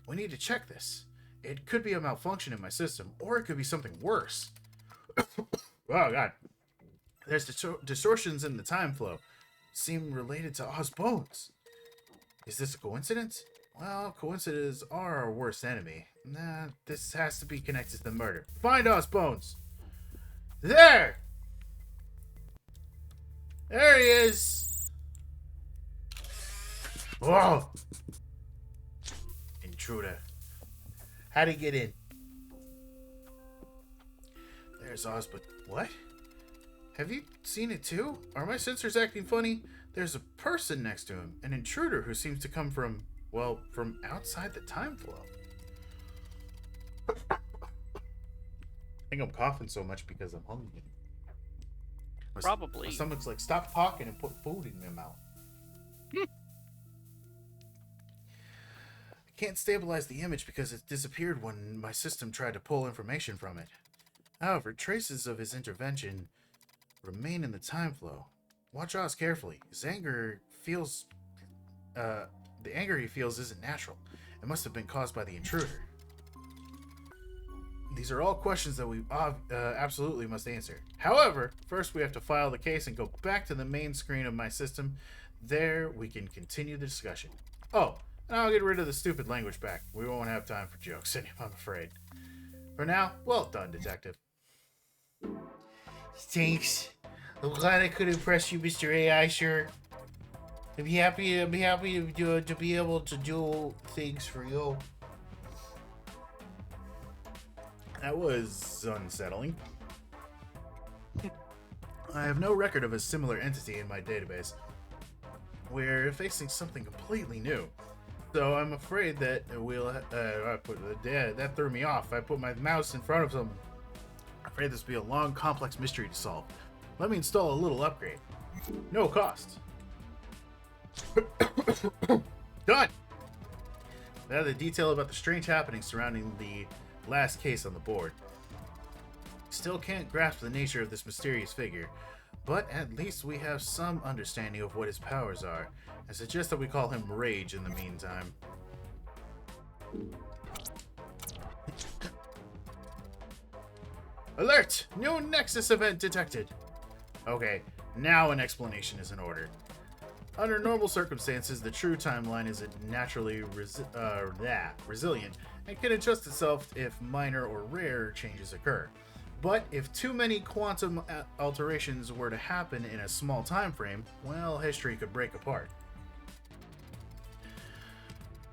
We need to check this. It could be a malfunction in my system, or it could be something worse. Oh, God. There's distortions in the time flow. Seem related to Oz bones. Is this a coincidence? Well, coincidences are our worst enemy. Nah, this has to be connected to the murder. Find Oz bones! There! There he is! Whoa! Intruder. How'd he get in? There's Oz, but what? Have you seen it too? Are my sensors acting funny? There's a person next to him, an intruder who seems to come from, well, from outside the time flow. I think I'm coughing so much because I'm hungry. Probably. My stomach's like, stop talking and put food in your mouth. I can't stabilize the image because it disappeared when my system tried to pull information from it. However, traces of his intervention remain in the time flow. Watch Oz carefully. His anger feels... the anger he feels isn't natural. It must have been caused by the intruder. These are all questions that we absolutely must answer. However, first we have to file the case and go back to the main screen of my system. There we can continue the discussion. Oh, and I'll get rid of the stupid language back. We won't have time for jokes, I'm afraid. For now, well done, Detective. Thanks. I'm glad I could impress you, Mr. AI, sure. I'd be happy to be able to do things for you. That was unsettling. I have no record of a similar entity in my database. We're facing something completely new. So I'm afraid that that threw me off. I put my mouse in front of something. I'm afraid this will be a long, complex mystery to solve. Let me install a little upgrade. No cost. Done! Now the detail about the strange happenings surrounding the last case on the board. Still can't grasp the nature of this mysterious figure, but at least we have some understanding of what his powers are. I suggest that we call him Rage in the meantime. Alert! New Nexus event detected! Okay, now an explanation is in order. Under normal circumstances, the true timeline is naturally resilient and can adjust itself if minor or rare changes occur. But if too many quantum alterations were to happen in a small time frame, well, history could break apart.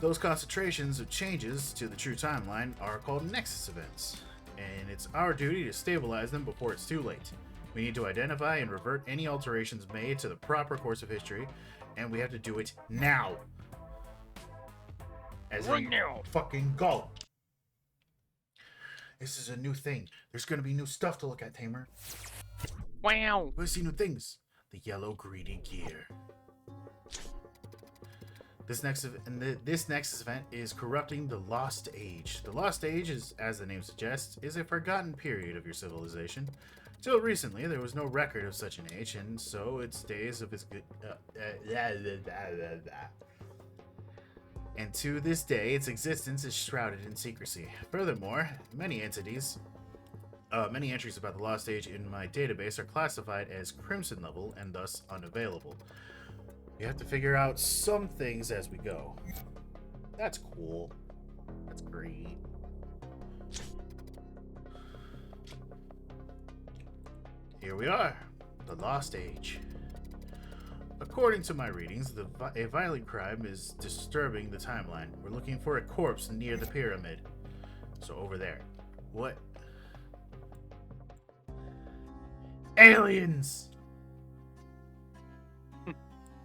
Those concentrations of changes to the true timeline are called Nexus events, and it's our duty to stabilize them before it's too late. We need to identify and revert any alterations made to the proper course of history, and we have to do it now. As right now. Fucking go. This is a new thing. There's gonna be new stuff to look at, Tamer. Wow. We see new things. The yellow greedy gear. This next event is corrupting the Lost Age. The Lost Age, is, as the name suggests, is a forgotten period of your civilization. Till recently, there was no record of such an age, and so its days of its good... and to this day, its existence is shrouded in secrecy. Furthermore, many entries about the Lost Age in my database are classified as Crimson level and thus unavailable. We have to figure out some things as we go. That's cool. That's great. Here we are, the Lost Age. According to my readings, a violent crime is disturbing the timeline. We're looking for a corpse near the pyramid. So over there. What? Aliens!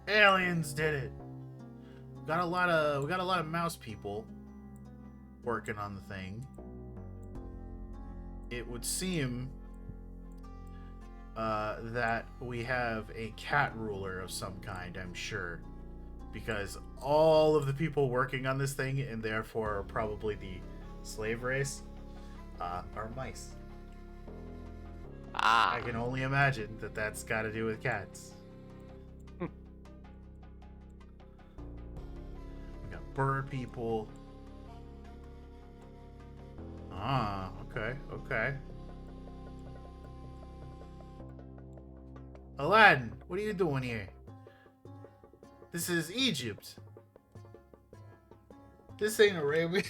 Aliens did it. We got a lot of mouse people working on the thing. It would seem that we have a cat ruler of some kind, I'm sure, because all of the people working on this thing, and therefore probably the slave race, are mice. I can only imagine that that's got to do with cats. bird people. Ah, okay, okay. Aladdin, what are you doing here? This is Egypt. This ain't Arabia.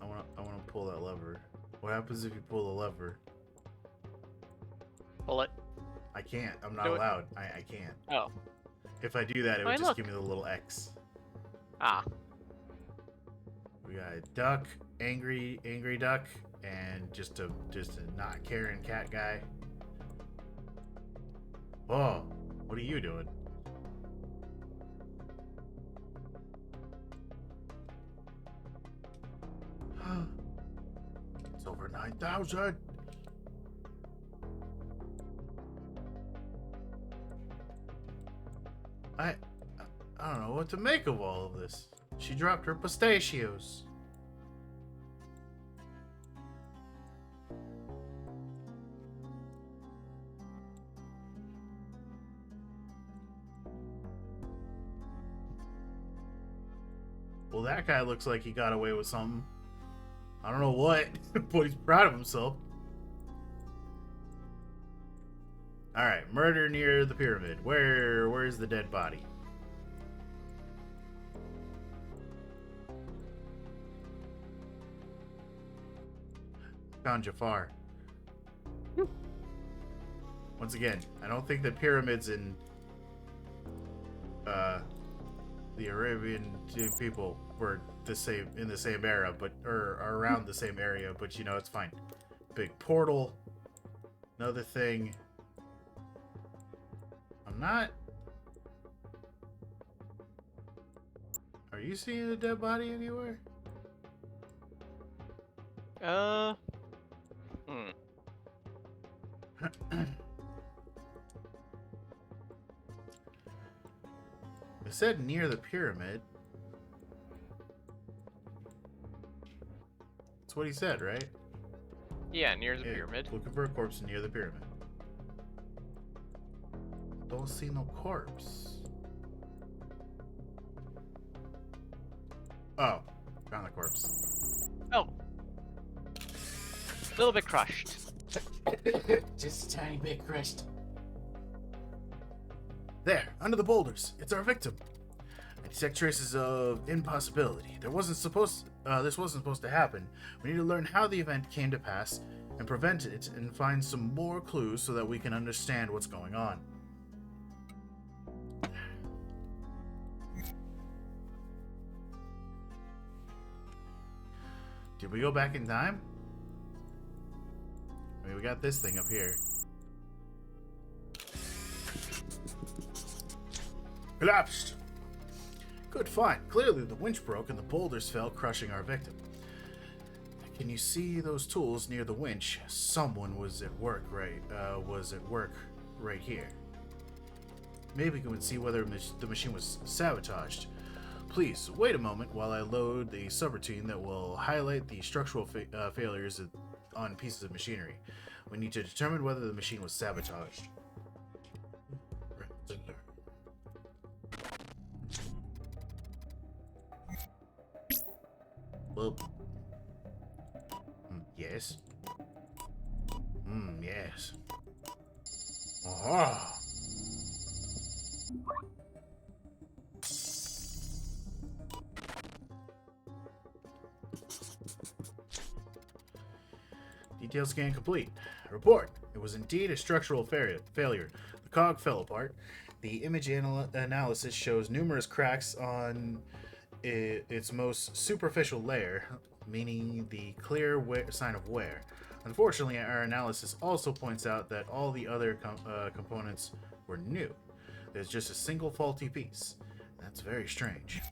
I wanna pull that lever. What happens if you pull the lever? Pull it. I can't. I'm not Do it. allowed. I can't. Oh. If I do that, it would Why, just look. give me the little X. Ah. We got a duck, angry duck, and just a not caring cat guy. Whoa, what are you doing? It's over 9,000. I don't know what to make of all of this. She dropped her pistachios. Well, that guy looks like he got away with something. I don't know what, but he's proud of himself. Alright, murder near the pyramid. Where's the dead body? Found Jafar. Once again, I don't think the pyramids in the Arabian people were in the same era, but or around the same area, but you know, it's fine. Big portal. Another thing. I'm not. Are you seeing a dead body anywhere? It said near the pyramid. That's what he said, right? Yeah, near the Yeah, pyramid. looking for a corpse near the pyramid. Don't see no corpse. Oh, found the corpse. Oh. A little bit crushed. Just a tiny bit crushed. There, under the boulders. It's our victim. I detect traces of impossibility. This wasn't supposed to happen. We need to learn how the event came to pass and prevent it and find some more clues so that we can understand what's going on. Did we go back in time? I mean, we got this thing up here. Collapsed! Good find. Clearly the winch broke and the boulders fell, crushing our victim. Can you see those tools near the winch? Someone was at work right here. Maybe we can see whether the machine was sabotaged. Please, wait a moment while I load the subroutine that will highlight the structural failures on pieces of machinery. We need to determine whether the machine was sabotaged. Well, yes. Yes. Oh. Detail scan complete. Report. It was indeed a structural failure. The cog fell apart. The image analysis shows numerous cracks on its most superficial layer, meaning the clear sign of wear. Unfortunately, our analysis also points out that all the other components were new. There's just a single faulty piece. That's very strange.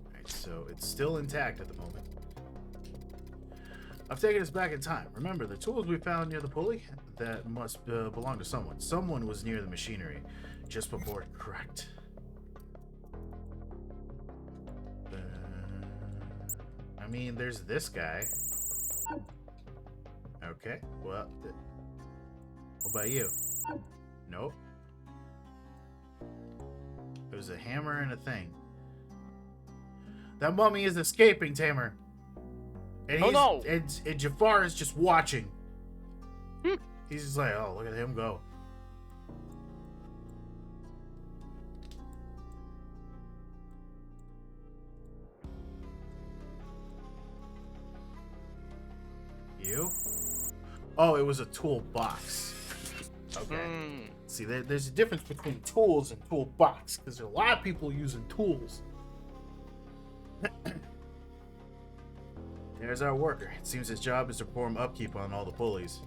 Alright, so it's still intact at the moment. I've taken us back in time. Remember, the tools we found near the pulley? That must belong to someone. Someone was near the machinery just before it cracked. I mean, there's this guy. Okay, well, what about you? Nope. There's a hammer and a thing. That mummy is escaping, Tamer. And Oh, no! And Jafar is just watching. Hmm. He's just like, oh, look at him go. You? Oh, it was a toolbox. Okay. See, there's a difference between tools and toolbox, because there are a lot of people using tools. There's our worker. It seems his job is to perform upkeep on all the pulleys.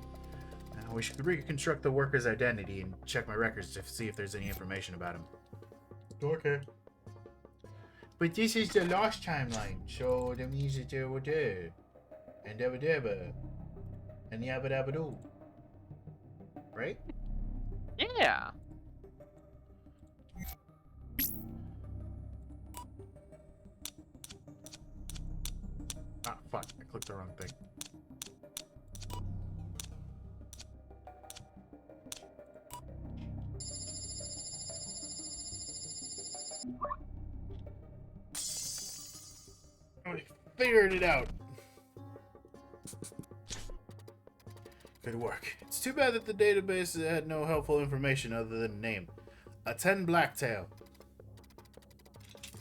Now, we should reconstruct the worker's identity and check my records to see if there's any information about him. Okay. But this is the lost timeline, so that means that they were there. And dabba dabba. And yabba dabba doo. Right? Yeah. Ah, fuck. I clicked the wrong thing. I figured it out. Good work. It's too bad that the database had no helpful information other than name. Attend Blacktail.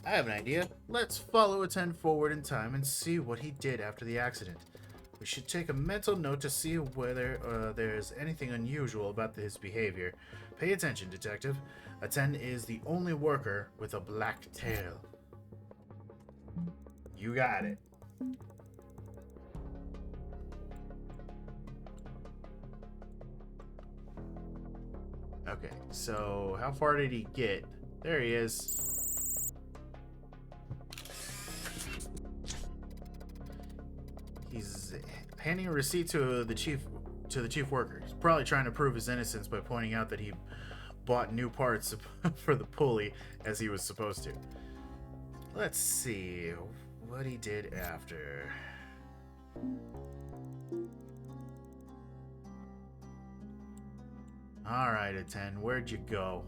I have an idea. Let's follow Attend forward in time and see what he did after the accident. We should take a mental note to see whether there's anything unusual about his behavior. Pay attention, detective. Attend is the only worker with a black tail. You got it. Okay, so how far did he get? There he is. He's handing a receipt to the chief worker. He's probably trying to prove his innocence by pointing out that he bought new parts for the pulley as he was supposed to. Let's see what he did after. Alright, Attend, where'd you go?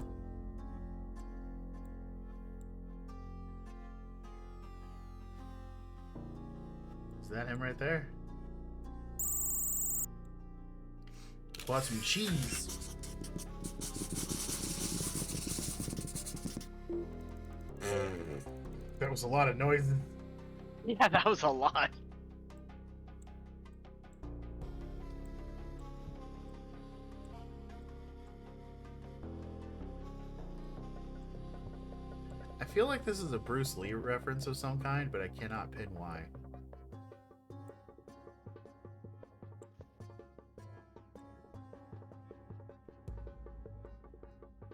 Is that him right there? Bought some cheese. That was a lot of noise. Yeah, that was a lot. I feel like this is a Bruce Lee reference of some kind, but I cannot pin why.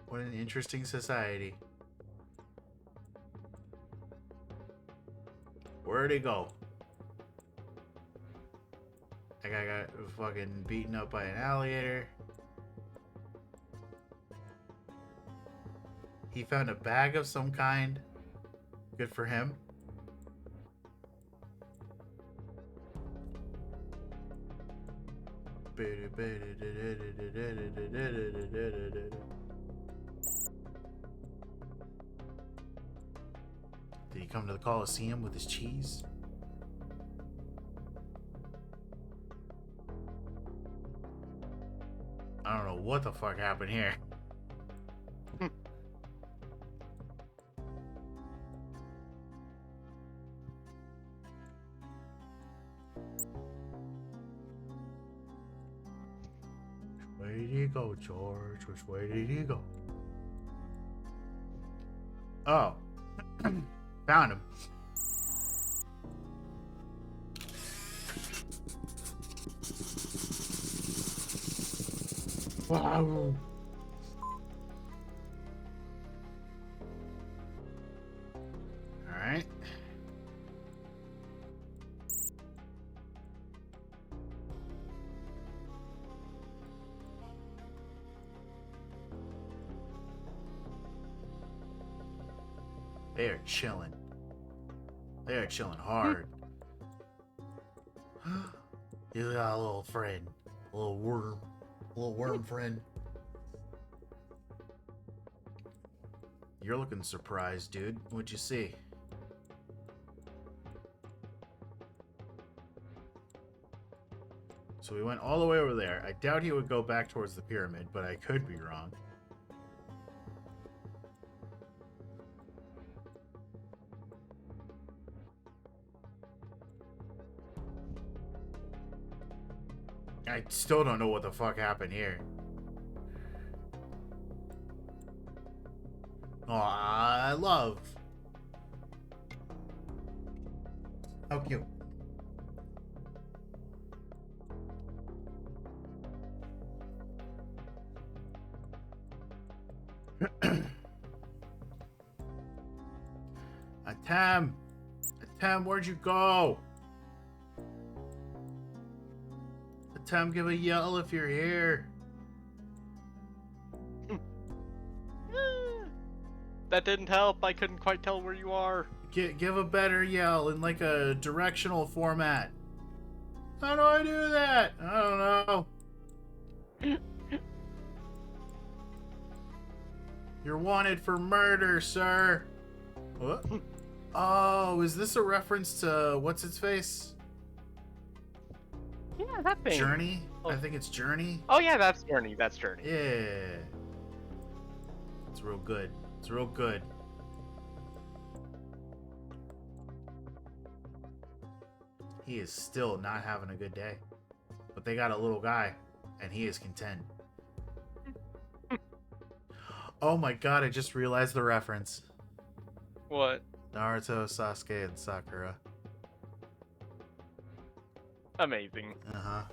What an interesting society. Where'd he go? That guy got fucking beaten up by an alligator. He found a bag of some kind. Good for him. Did he come to the Coliseum with his cheese? I don't know what the fuck happened here. Where did he go, George? Which way did he go? Oh. Found him. Wow. Alright. They are chilling. They are chilling hard. You got a little friend. A little worm. A little worm friend. You're looking surprised, dude. What'd you see? So we went all the way over there. I doubt he would go back towards the pyramid, but I could be wrong. I still don't know what the fuck happened here. Oh, I love. How cute. Atam! Atam, where'd you go? Atam, give a yell if you're here. That didn't help. I couldn't quite tell where you are. Give a better yell in like a directional format. How do I do that? I don't know. You're wanted for murder, sir. What? Oh, is this a reference to what's its face? Yeah, that thing. Journey? Oh. I think it's Journey. Oh yeah, that's Journey. That's Journey. Yeah. It's real good. It's real good. He is still not having a good day. But they got a little guy, and he is content. Oh my god, I just realized the reference. What? Naruto, Sasuke, and Sakura. Amazing. Uh-huh.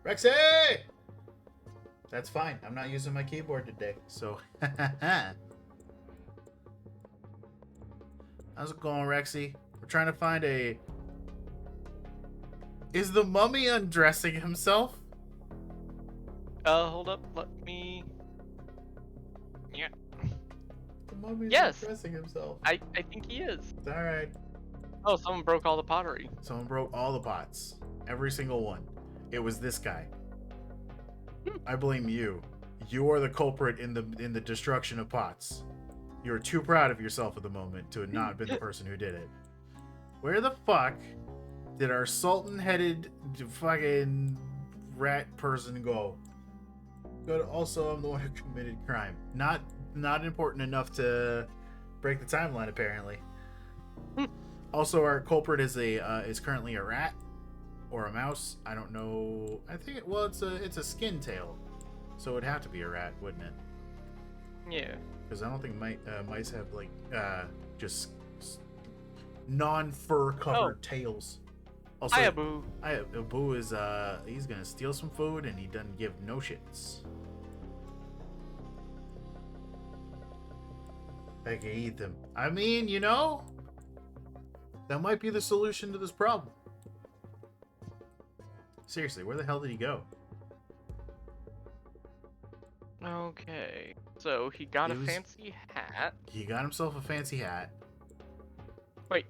Rexy! That's fine. I'm not using my keyboard today, so... How's it going, Rexy? We're trying to find a... Is the mummy undressing himself? Hold up. Let me... Yeah. The mummy's Yes. undressing himself. I think he is. Alright. Oh, someone broke all the pottery. Someone broke all the pots. Every single one. It was this guy. I blame you. You are the culprit in the destruction of pots. You're too proud of yourself at the moment to have not been the person who did it. Where the fuck did our sultan-headed fucking rat person go? But also, I'm the one who committed crime. Not important enough to break the timeline, apparently. Also, our culprit is currently a rat or a mouse. I don't know. I think it's a skin tail, so it'd have to be a rat, wouldn't it? Yeah. Because I don't think mice have like just non-fur covered tails. Also, Hi, Abu. Abu is he's gonna steal some food and he doesn't give no shits. I can eat them. I mean, you know, that might be the solution to this problem. Seriously, where the hell did he go? Okay. So he got a fancy hat. He got himself a fancy hat. Wait.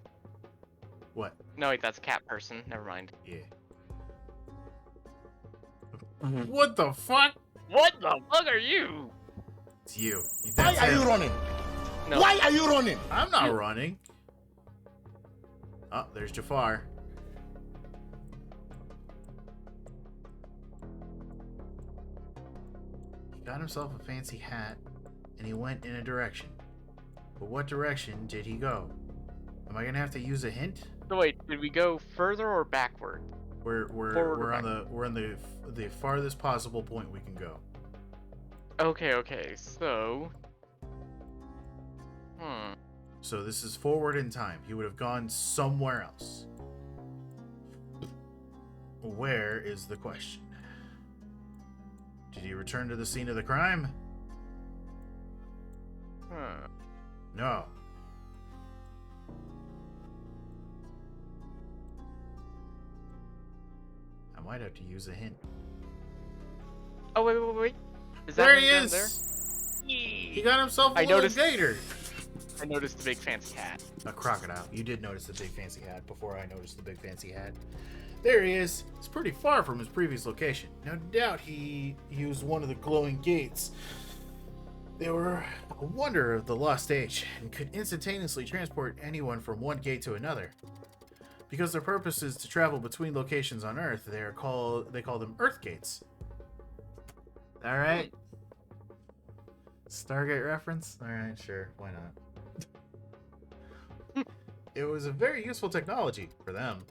What? No, wait, that's a cat person. Never mind. Yeah. What the fuck? What the fuck are you? It's you. Why are you running? No. Why are you running? I'm not running. Oh, there's Jafar. He got himself a fancy hat, and he went in a direction. But what direction did he go? Am I gonna have to use a hint? So wait, did we go further or backward? We're on the farthest possible point we can go. Okay, so... So this is forward in time. He would have gone somewhere else. Where is the question? Did he return to the scene of the crime? No. I might have to use a hint. Oh, wait. Is that There him he down is! there? He got himself a little noticed- gator. I noticed the big fancy hat. A crocodile. You did notice the big fancy hat before I noticed the big fancy hat. There he is. It's pretty far from his previous location. No doubt he used one of the glowing gates. They were a wonder of the lost age and could instantaneously transport anyone from one gate to another. Because their purpose is to travel between locations on Earth, they call them Earth gates. All right. Stargate reference? All right, sure. Why not? It was a very useful technology for them.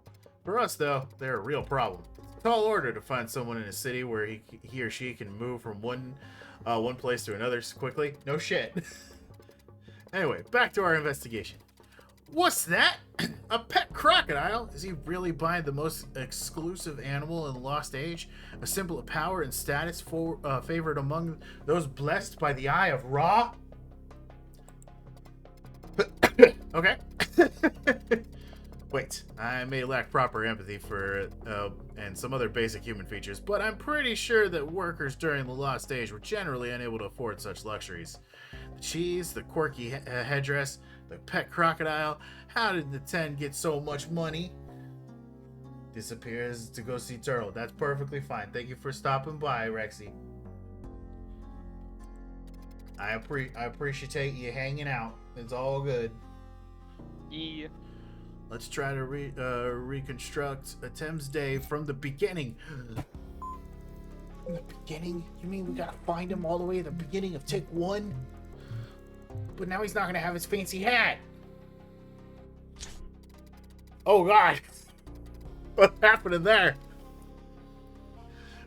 For us, though, they're a real problem. It's a tall order to find someone in a city where he or she can move from one place to another quickly. No shit. Anyway, back to our investigation. What's that? A pet crocodile? Is he really buying the most exclusive animal in the Lost Age? A symbol of power and status favored among those blessed by the eye of Ra? Okay. Wait, I may lack proper empathy for and some other basic human features, but I'm pretty sure that workers during the Lost Age were generally unable to afford such luxuries. The cheese, the quirky headdress, the pet crocodile. How did the 10 get so much money? Disappears to go see Turtle. That's perfectly fine. Thank you for stopping by, Rexy. I appreciate you hanging out. It's all good. Yeah. Let's try to reconstruct Atem's day from the beginning. From the beginning? You mean we gotta find him all the way at the beginning of take 1? But now he's not gonna have his fancy hat. Oh God! What happened there?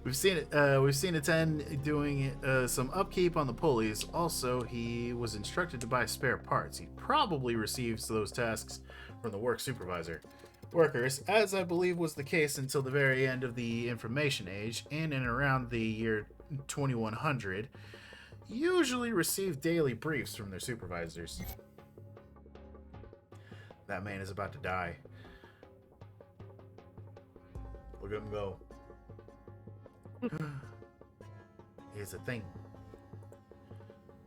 We've seen it. We've seen Aten doing some upkeep on the pulleys. Also, he was instructed to buy spare parts. He probably receives those tasks from the work supervisor. Workers, as I believe was the case until the very end of the information age, in and around the year 2100, usually receive daily briefs from their supervisors. That man is about to die. Look at him go. Here's the thing.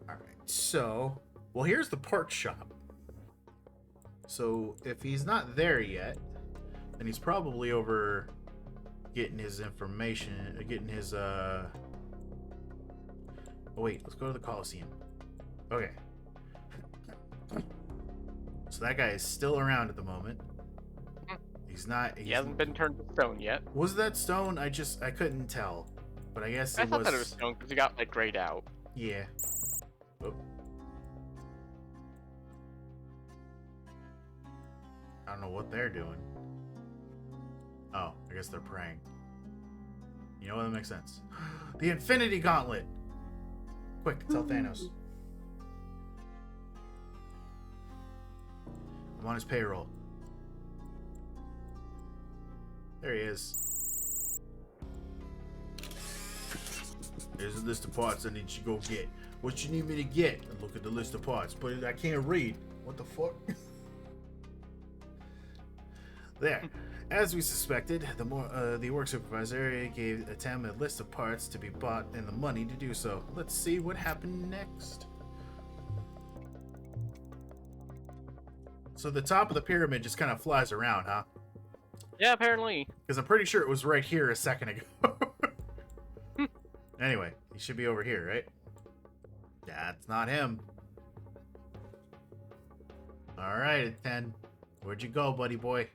Alright, so... Well, here's the parts shop. So, if he's not there yet, then he's probably over getting his information, getting his, Oh, wait, let's go to the Coliseum. Okay. So that guy is still around at the moment. He's not... He hasn't been turned to stone yet. Was that stone? I couldn't tell. But I guess I thought that it was stone because he got, like, grayed out. Yeah. Oh. I don't know what they're doing. Oh, I guess they're praying. You know what? That makes sense. The Infinity Gauntlet! Quick, tell Thanos. I'm on his payroll. There he is. There's a list of parts I need you to go get. What you need me to get? And look at the list of parts, but I can't read. What the fuck? There. As we suspected, the work supervisor gave Atem a list of parts to be bought and the money to do so. Let's see what happened next. So the top of the pyramid just kind of flies around, huh? Yeah, apparently. Because I'm pretty sure it was right here a second ago. Anyway, he should be over here, right? That's not him. Alright, 10. Where'd you go, buddy boy?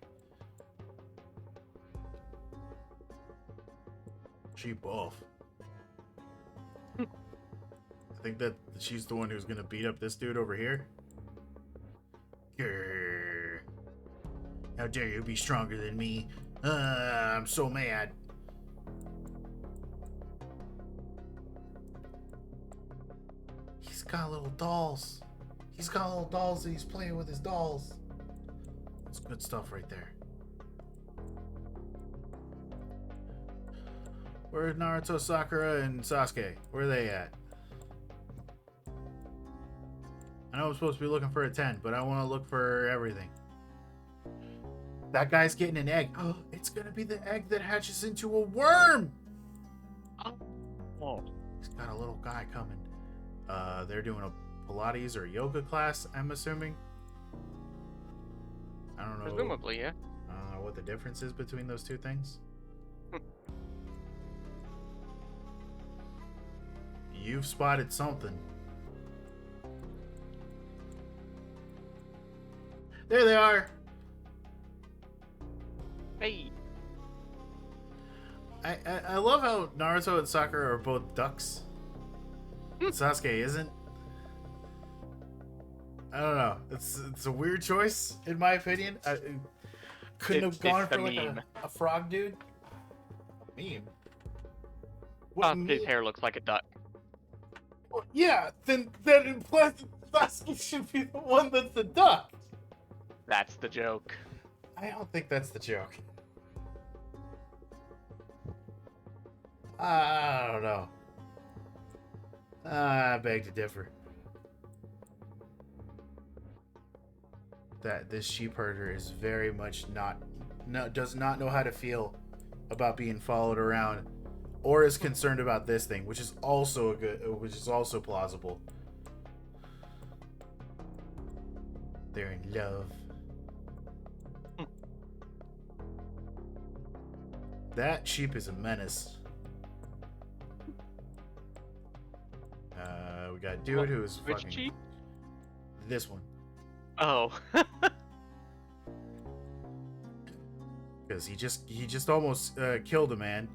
She buff. I think that she's the one who's gonna beat up this dude over here. Grr. How dare you be stronger than me? I'm so mad. He's got little dolls. He's got little dolls and he's playing with his dolls. That's good stuff right there. Where are Naruto, Sakura, and Sasuke? Where are they at? I know I'm supposed to be looking for a 10, but I want to look for everything. That guy's getting an egg. Oh, it's gonna be the egg that hatches into a worm! Oh. He's got a little guy coming. They're doing Pilates or yoga class, I'm assuming. I don't know. Presumably, yeah. I don't know what the difference is between those two things. You've spotted something. There they are. Hey. I love how Naruto and Sakura are both ducks. And Sasuke isn't. I don't know. It's a weird choice in my opinion. Couldn't have gone for like a frog dude. A meme. What His hair looks like a duck. Well, yeah, then that implies that Sasuke should be the one that's the duck. That's the joke. I don't think that's the joke. I don't know. I beg to differ. That this sheep herder is very much does not know how to feel about being followed around, or is concerned about this thing, which is also plausible. They're in love. That sheep is a menace. We got a dude who is Which fucking... sheep? This one. Oh. Because he just almost killed a man.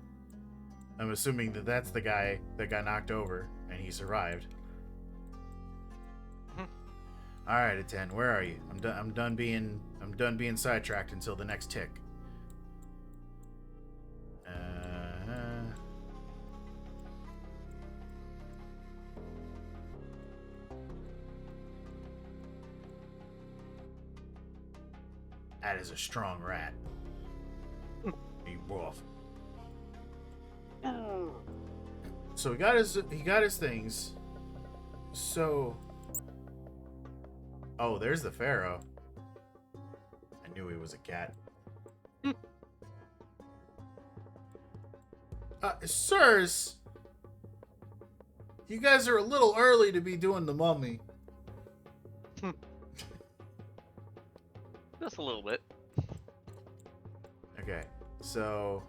I'm assuming that that's the guy that got knocked over and he survived. All right, Aten, where are you? I'm done being sidetracked until the next tick. That is a strong rat. He rough. So he got his things. So, oh, there's the pharaoh. I knew he was a cat. Sirs, you guys are a little early to be doing the mummy. Just a little bit. Okay, so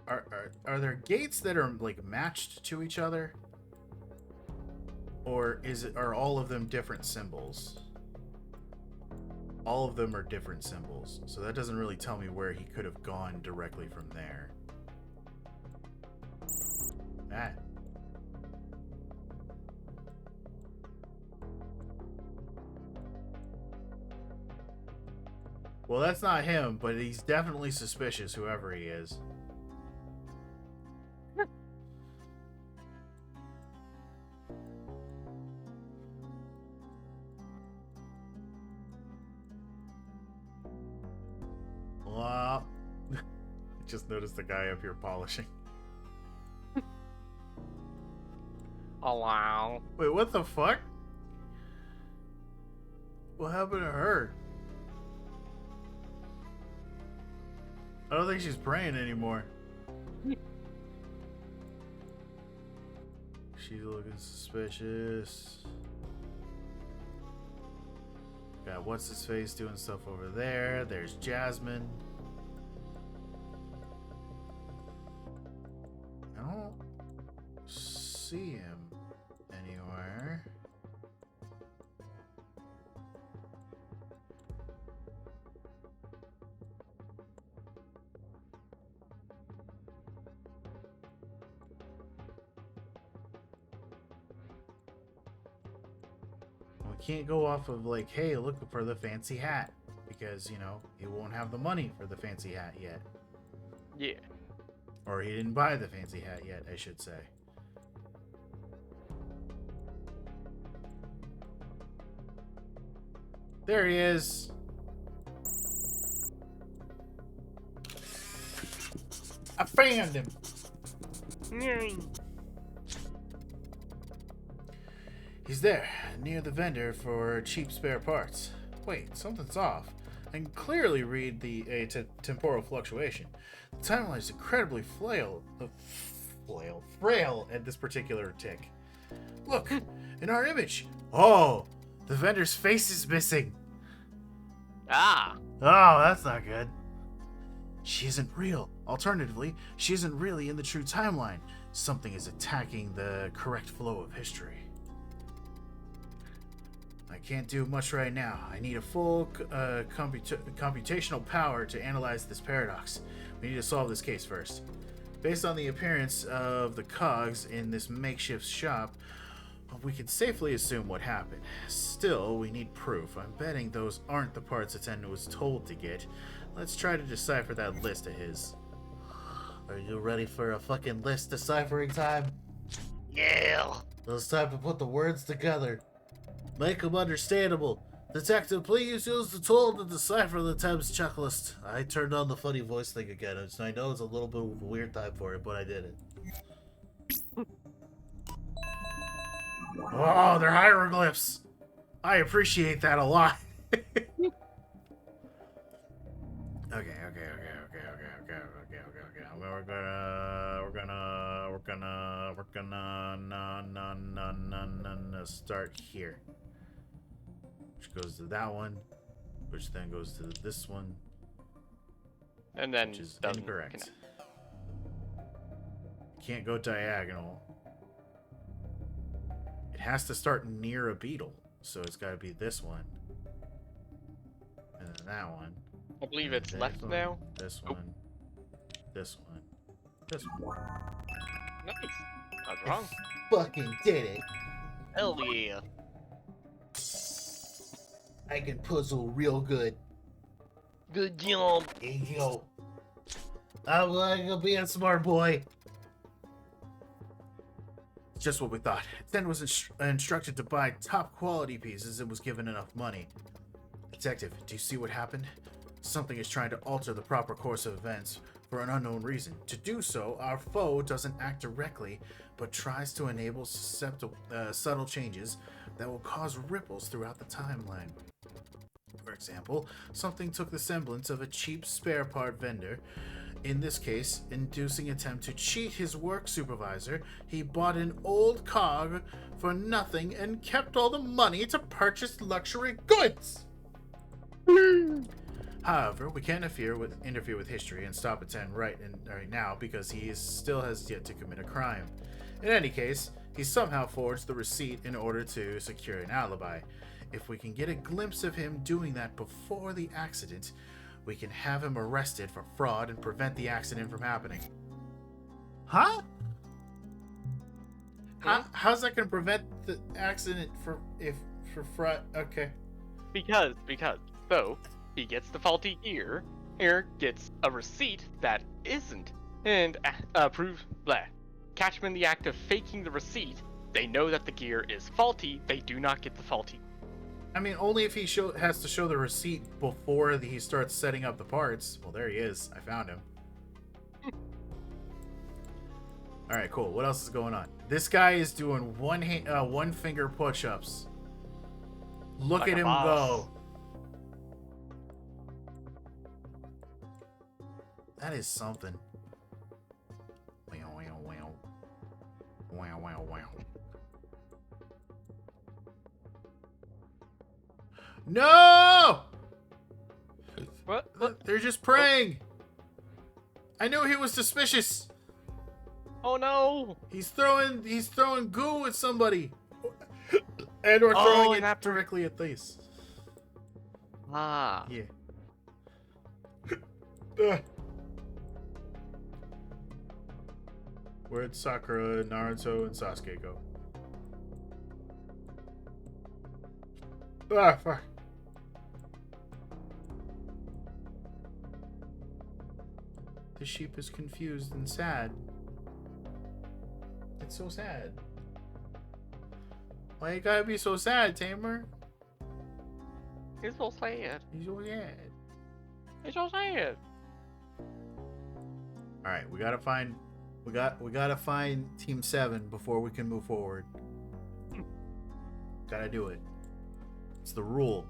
are there gates that are like matched to each other, or are all of them different symbols? All of them are different symbols, so that doesn't really tell me where he could have gone directly from there. That. Well, that's not him, but he's definitely suspicious, whoever he is. Well, just noticed the guy up here polishing. Oh, wow. Wait, what the fuck? What happened to her? I don't think she's praying anymore. She's looking suspicious. Got what's his face doing stuff over there. There's Jasmine. I don't see him anywhere. Can't go off of like, hey, look for the fancy hat, because you know he won't have the money for the fancy hat yet. Yeah. Or he didn't buy the fancy hat yet, I should say. There he is. I found him. He's there, near the vendor for cheap spare parts. Wait, something's off. I can clearly read the temporal fluctuation. The timeline is incredibly frail at this particular tick. Look, in our image. Oh, the vendor's face is missing. Ah. Oh, that's not good. She isn't real. Alternatively, she isn't really in the true timeline. Something is attacking the correct flow of history. I can't do much right now. I need a full computational power to analyze this paradox. We need to solve this case first. Based on the appearance of the cogs in this makeshift shop, we can safely assume what happened. Still, we need proof. I'm betting those aren't the parts attendant was told to get. Let's try to decipher that list of his. Are you ready for a fucking list deciphering time? Yeah. It's time to put the words together. Make them understandable. Detective, please use the tool to decipher the Thames checklist. I turned on the funny voice thing again. I know it's a little bit of a weird time for it, but I did it. Oh, they're hieroglyphs. I appreciate that a lot. Okay. We're gonna start here. Which goes to that one, which then goes to this one, And then which is doesn't incorrect. connect. Can't go diagonal. It has to start near a beetle, so it's got to be this one, and then that one. I believe and it's this left one, now. This Oh. one, this one, this one. Nice. I was wrong. Fucking did it! Hell yeah. I can puzzle real good. Good job. Hey, yo. I'm gonna be a smart boy. Just what we thought. Then was instructed to buy top quality pieces and was given enough money. Detective, do you see what happened? Something is trying to alter the proper course of events for an unknown reason. To do so, our foe doesn't act directly, but tries to enable subtle changes that will cause ripples throughout the timeline. For example, something took the semblance of a cheap spare part vendor. In this case, inducing attempt to cheat his work supervisor, he bought an old cog for nothing and kept all the money to purchase luxury goods. However, we can't interfere with history and stop at 10 right now because he still has yet to commit a crime. In any case, he somehow forged the receipt in order to secure an alibi. If we can get a glimpse of him doing that before the accident, we can have him arrested for fraud and prevent the accident from happening. Huh? How's that gonna prevent the accident for fraud? Okay. Because so he gets the faulty gear. Here gets a receipt that isn't, and proves catch him in the act of faking the receipt. They know that the gear is faulty. They do not get the faulty. I mean, only if he has to show the receipt before he starts setting up the parts. Well, there he is. I found him. All right, cool. What else is going on? This guy is doing one finger push-ups. Look Like at a him boss. go. That is something. Wow, wow, wow. Wow, wow, wow. No! What? They're just praying. I knew he was suspicious. Oh no! He's throwing goo at somebody, and or throwing it directly at these. Ah. Yeah. Where'd Sakura, Naruto, and Sasuke go? Ah, fuck. The sheep is confused and sad. It's so sad. Why you gotta be so sad, Tamer? He's so sad. He's so sad. He's so sad. All right, we gotta find Team 7 before we can move forward. Gotta do it. It's the rule.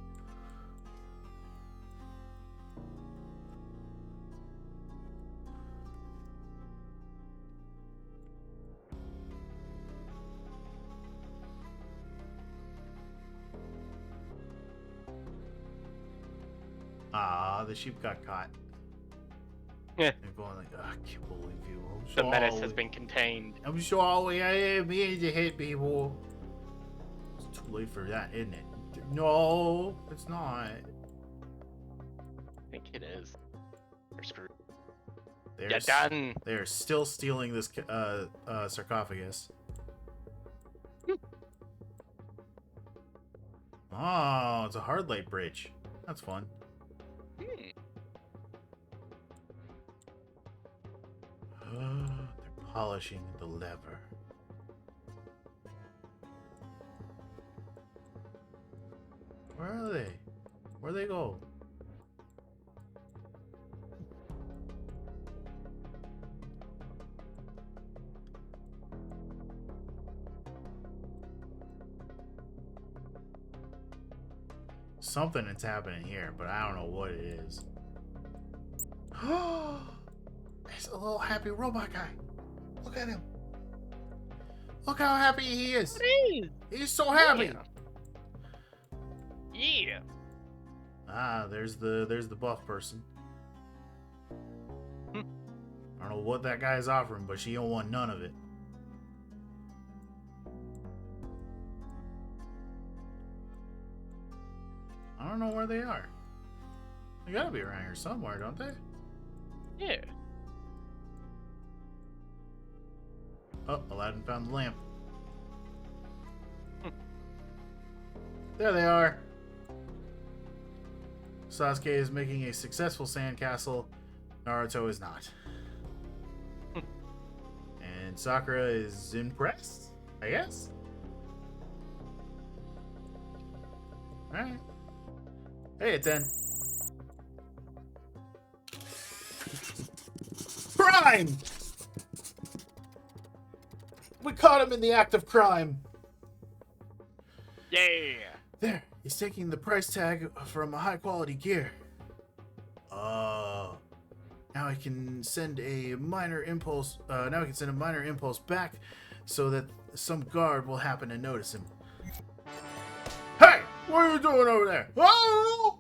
Aw, the sheep got caught. Yeah. They're going like, I can't believe you. I'm The menace sorry. has been contained. I'm sorry, I didn't mean to hit people. It's too late for that, isn't it? No, it's not. I think it is. They're screwed. They're, Get done. they're still stealing this sarcophagus. Oh, it's a hard light bridge. That's fun. They're polishing the lever. Where are they? Where'd they go? Something is happening here, but I don't know what it is. There's a little happy robot guy. Look at him. Look how happy he is. He's so happy. Yeah. Ah, there's the buff person. I don't know what that guy's offering, but she don't want none of it. I don't know where they are. They gotta be around here somewhere, don't they? Yeah. Oh, Aladdin found the lamp. There they are. Sasuke is making a successful sandcastle. Naruto is not. And Sakura is impressed, I guess. Alright. Hey, it's 10. Crime! We caught him in the act of crime. Yeah. There, he's taking the price tag from a high quality gear. Now I can send a minor impulse. Now I can send a minor impulse back, so that some guard will happen to notice him. Hey, what are you doing over there? Oh!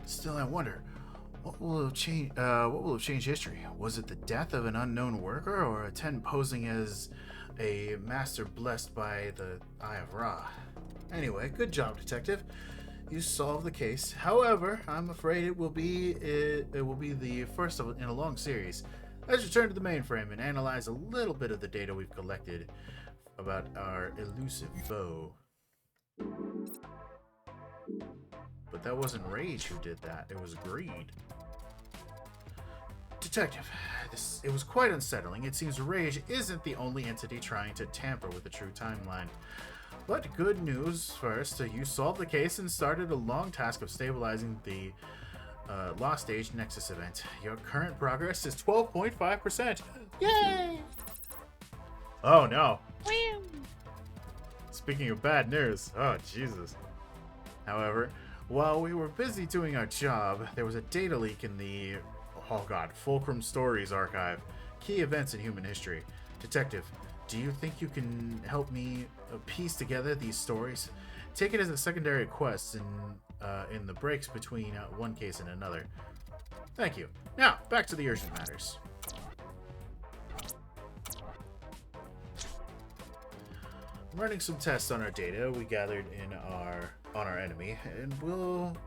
Still, I wonder, what will have changed? What will have changed history? Was it the death of an unknown worker, or a Ten posing as a master blessed by the Eye of Ra? Anyway, good job, detective. You solved the case. However, I'm afraid it will be the first in a long series. Let's return to the mainframe and analyze a little bit of the data we've collected about our elusive foe. But that wasn't rage who did that. It was greed. Detective, it was quite unsettling. It seems Rage isn't the only entity trying to tamper with the true timeline. But good news first, you solved the case and started a long task of stabilizing the Lost Age Nexus event. Your current progress is 12.5%. Yay! Oh no. Speaking of bad news, oh Jesus. However, while we were busy doing our job, there was a data leak in the Fulcrum Stories archive. Key events in human history. Detective, do you think you can help me piece together these stories? Take it as a secondary quest in the breaks between one case and another. Thank you. Now, back to the urgent matters. Running some tests on our data we gathered on our enemy,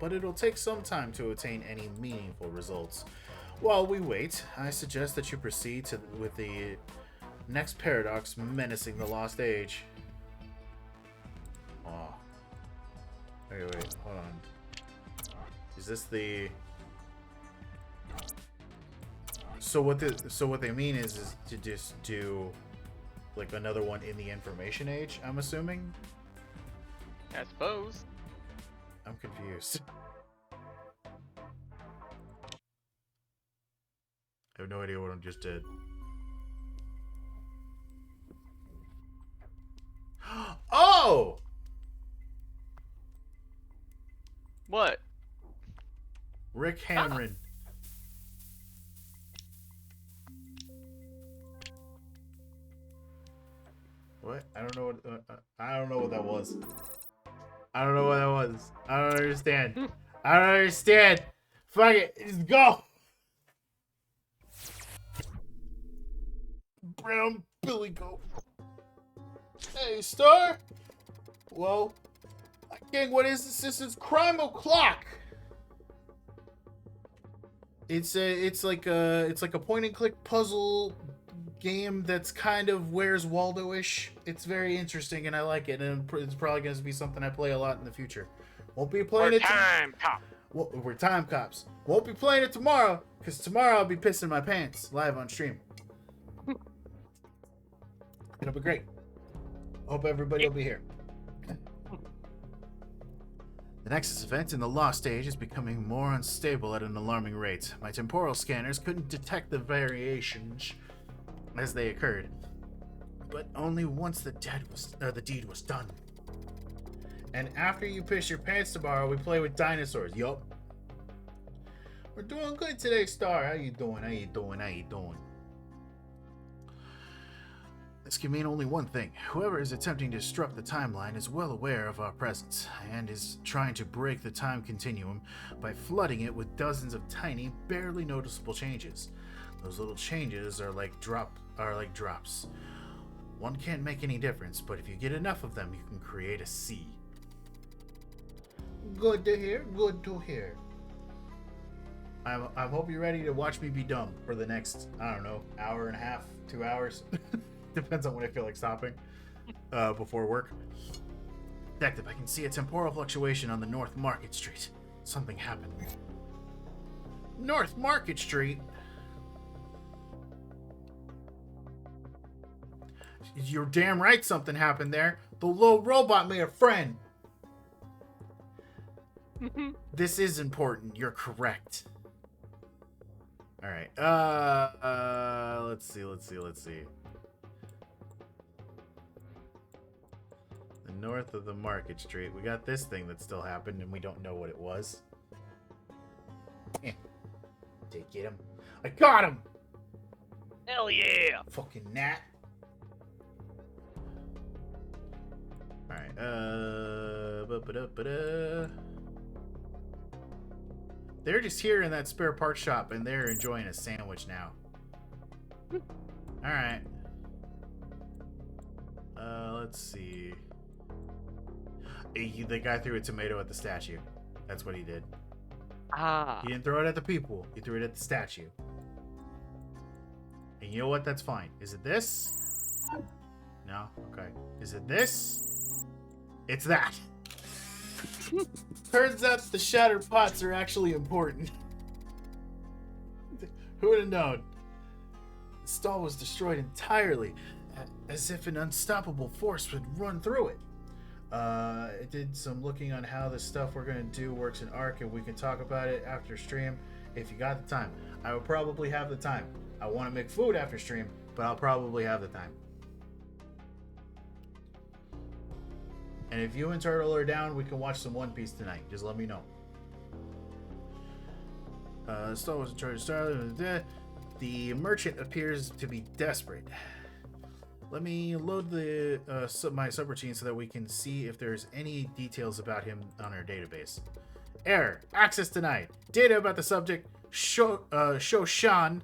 but it'll take some time to attain any meaningful results. While we wait, I suggest that you proceed with the next paradox menacing the Lost Age. Oh. Wait, hold on. Is this the... So what they mean is to just do like another one in the information age, I'm assuming? I suppose. I'm confused. I have no idea what I just did. Oh! What? Rick Hamrin. What? I don't know what that was. I don't know what that was. I don't understand. I don't understand. Fuck it. Just go. Brown Billy Goat. Hey, Star. Well, gang, what is this? This is CrimeO'Clock. It's like a point and click puzzle game that's kind of Where's Waldo-ish. It's very interesting and I like it, and it's probably going to be something I play a lot in the future. Won't be playing We're it. time cop. We're time cops. Won't be playing it tomorrow because tomorrow I'll be pissing my pants live on stream. It'll be great. Hope everybody will be here. The Nexus event in the Lost Age is becoming more unstable at an alarming rate. My temporal scanners couldn't detect the variations as they occurred, but only once the deed was done. And after you piss your pants tomorrow, we play with dinosaurs. Yup. We're doing good today, Star. How you doing? How you doing? How you doing? This can mean only one thing. Whoever is attempting to disrupt the timeline is well aware of our presence and is trying to break the time continuum by flooding it with dozens of tiny, barely noticeable changes. Those little changes are like drops. One can't make any difference, but if you get enough of them, you can create a sea. Good to hear. Good to hear. I hope you're ready to watch me be dumb for the next, I don't know, hour and a half, 2 hours. Depends on when I feel like stopping before work. Detective, I can see a temporal fluctuation on the North Market Street. Something happened. North Market Street? You're damn right something happened there. The little robot made a friend. This is important. You're correct. All right. Let's see. The north of the Market Street. We got this thing that still happened, and we don't know what it was. Did I get him? I got him! Hell yeah! Fucking gnat. Alright, they're just here in that spare parts shop, and they're enjoying a sandwich now. Alright. Let's see. The guy threw a tomato at the statue. That's what he did. Ah. He didn't throw it at the people. He threw it at the statue. And you know what? That's fine. Is it this? No? Okay. Is it this? It's that. Turns out the shattered pots are actually important. Who would have known? The stall was destroyed entirely, as if an unstoppable force would run through it. I did some looking on how the stuff we're going to do works in Ark, and we can talk about it after stream if you got the time. I will probably have the time. I want to make food after stream, but I'll probably have the time. And if you and Turtle are down, we can watch some One Piece tonight. Just let me know. Stall was in charge of Star. The merchant appears to be desperate. Let me load the my subroutine so that we can see if there's any details about him on our database. Error. Access denied. Data about the subject, Shoshan,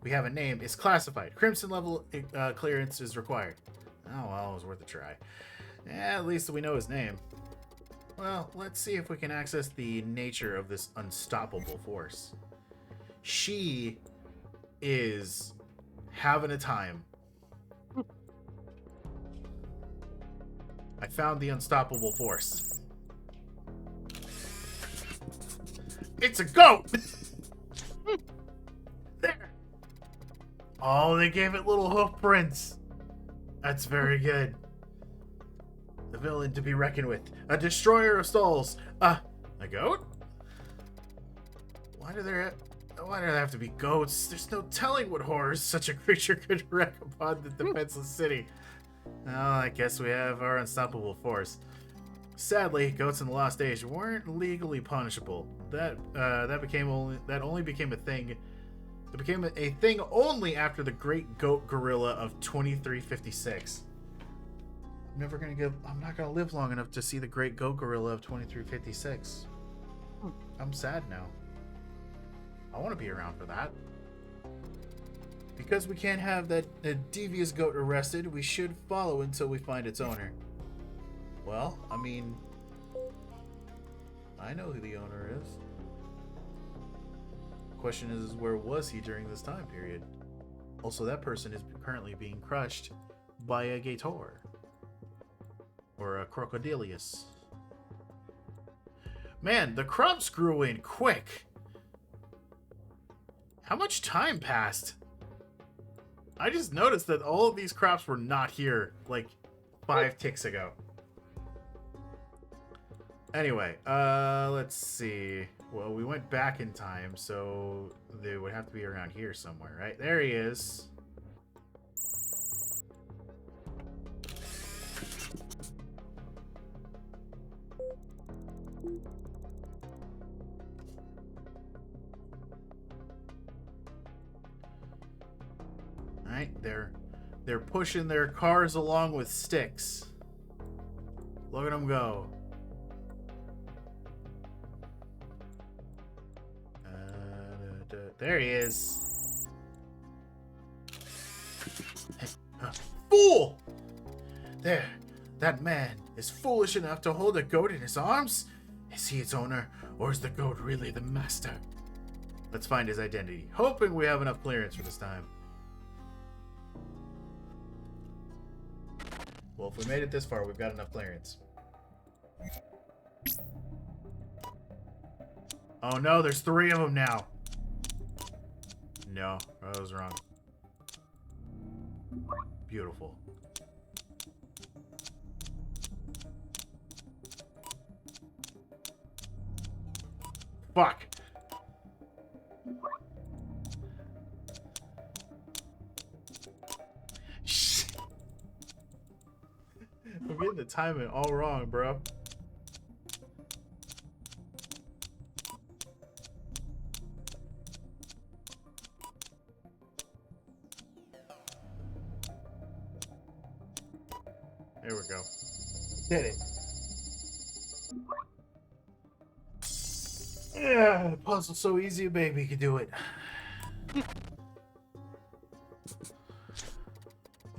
we have a name, is classified. Crimson level clearance is required. Oh, well, it was worth a try. At least we know his name. Well, let's see if we can access the nature of this unstoppable force. She is having a time. I found the unstoppable force. It's a goat! There! Oh, they gave it little hoof prints. That's very good. The villain to be reckoned with. A destroyer of souls. A goat? Why do there have to be goats? There's no telling what horrors such a creature could wreak upon the defenseless city. Oh, I guess we have our unstoppable force. Sadly, goats in the Lost Age weren't legally punishable. That only became a thing. It became a thing only after the Great Goat Gorilla of 2356. I'm not gonna live long enough to see the great goat gorilla of 2356. I'm sad now. I want to be around for that. Because we can't have that devious goat arrested, we should follow until we find its owner. Well, I mean, I know who the owner is. The question is, where was he during this time period? Also, that person is currently being crushed by a gator. Or a crocodilius. Man, the crops grew in quick. How much time passed? I just noticed that all of these crops were not here like 5 ticks ago. Anyway, let's see. Well, we went back in time, so they would have to be around here somewhere, right? There he is. Alright, they're pushing their cars along with sticks. Look at them go. There he is. Fool! There, that man is foolish enough to hold a goat in his arms? Is he its owner, or is the goat really the master? Let's find his identity, hoping we have enough clearance for this time. Well, if we made it this far, we've got enough clearance. Oh no, there's 3 of them now. No, I was wrong. Beautiful. Fuck. Shit. I'm getting the timing all wrong, bro. There we go. Did it. Yeah, the puzzle's so easy a baby could do it.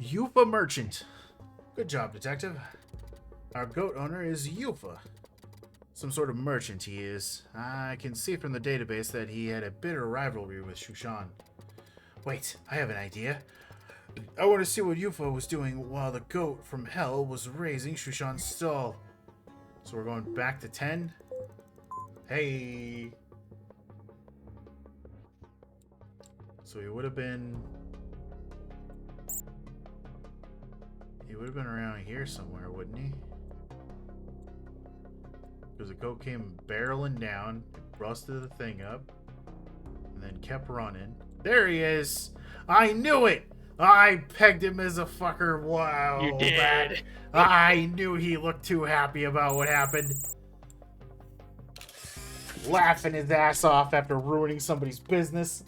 Yufa Merchant. Good job, detective. Our goat owner is Yufa. Some sort of merchant he is. I can see from the database that he had a bitter rivalry with Shushan. Wait, I have an idea. I want to see what Yufa was doing while the goat from hell was raising Shushan's stall. So we're going back to 10. Hey. So he would have been around here somewhere, wouldn't he? Because the goat came barreling down, busted the thing up, and then kept running. There he is! I knew it! I pegged him as a fucker. Wow. You did. I knew he looked too happy about what happened. Laughing his ass off after ruining somebody's business.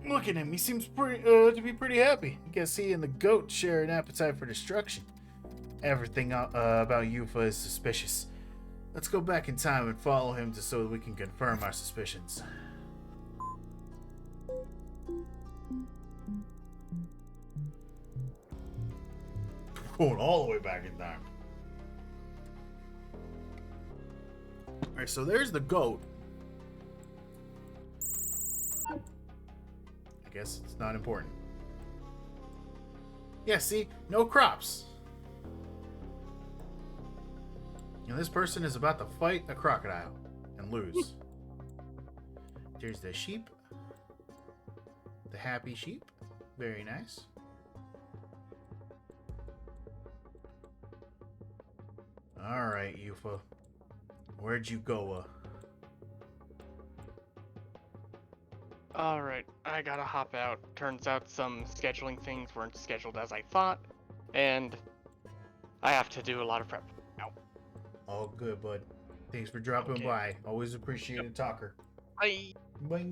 Look at him. He seems to be pretty happy. I guess he and the goat share an appetite for destruction. Everything about Yufa is suspicious. Let's go back in time and follow him so that we can confirm our suspicions. Going all the way back in time. Alright, so there's the goat. I guess it's not important. Yeah, see? No crops. And this person is about to fight a crocodile and lose. There's the sheep. The happy sheep. Very nice. Alright, Yufa. Where'd you go, Alright, I gotta hop out. Turns out some scheduling things weren't scheduled as I thought, and I have to do a lot of prep now. All good, bud. Thanks for dropping by. Always appreciate a talker. Bye! Bye.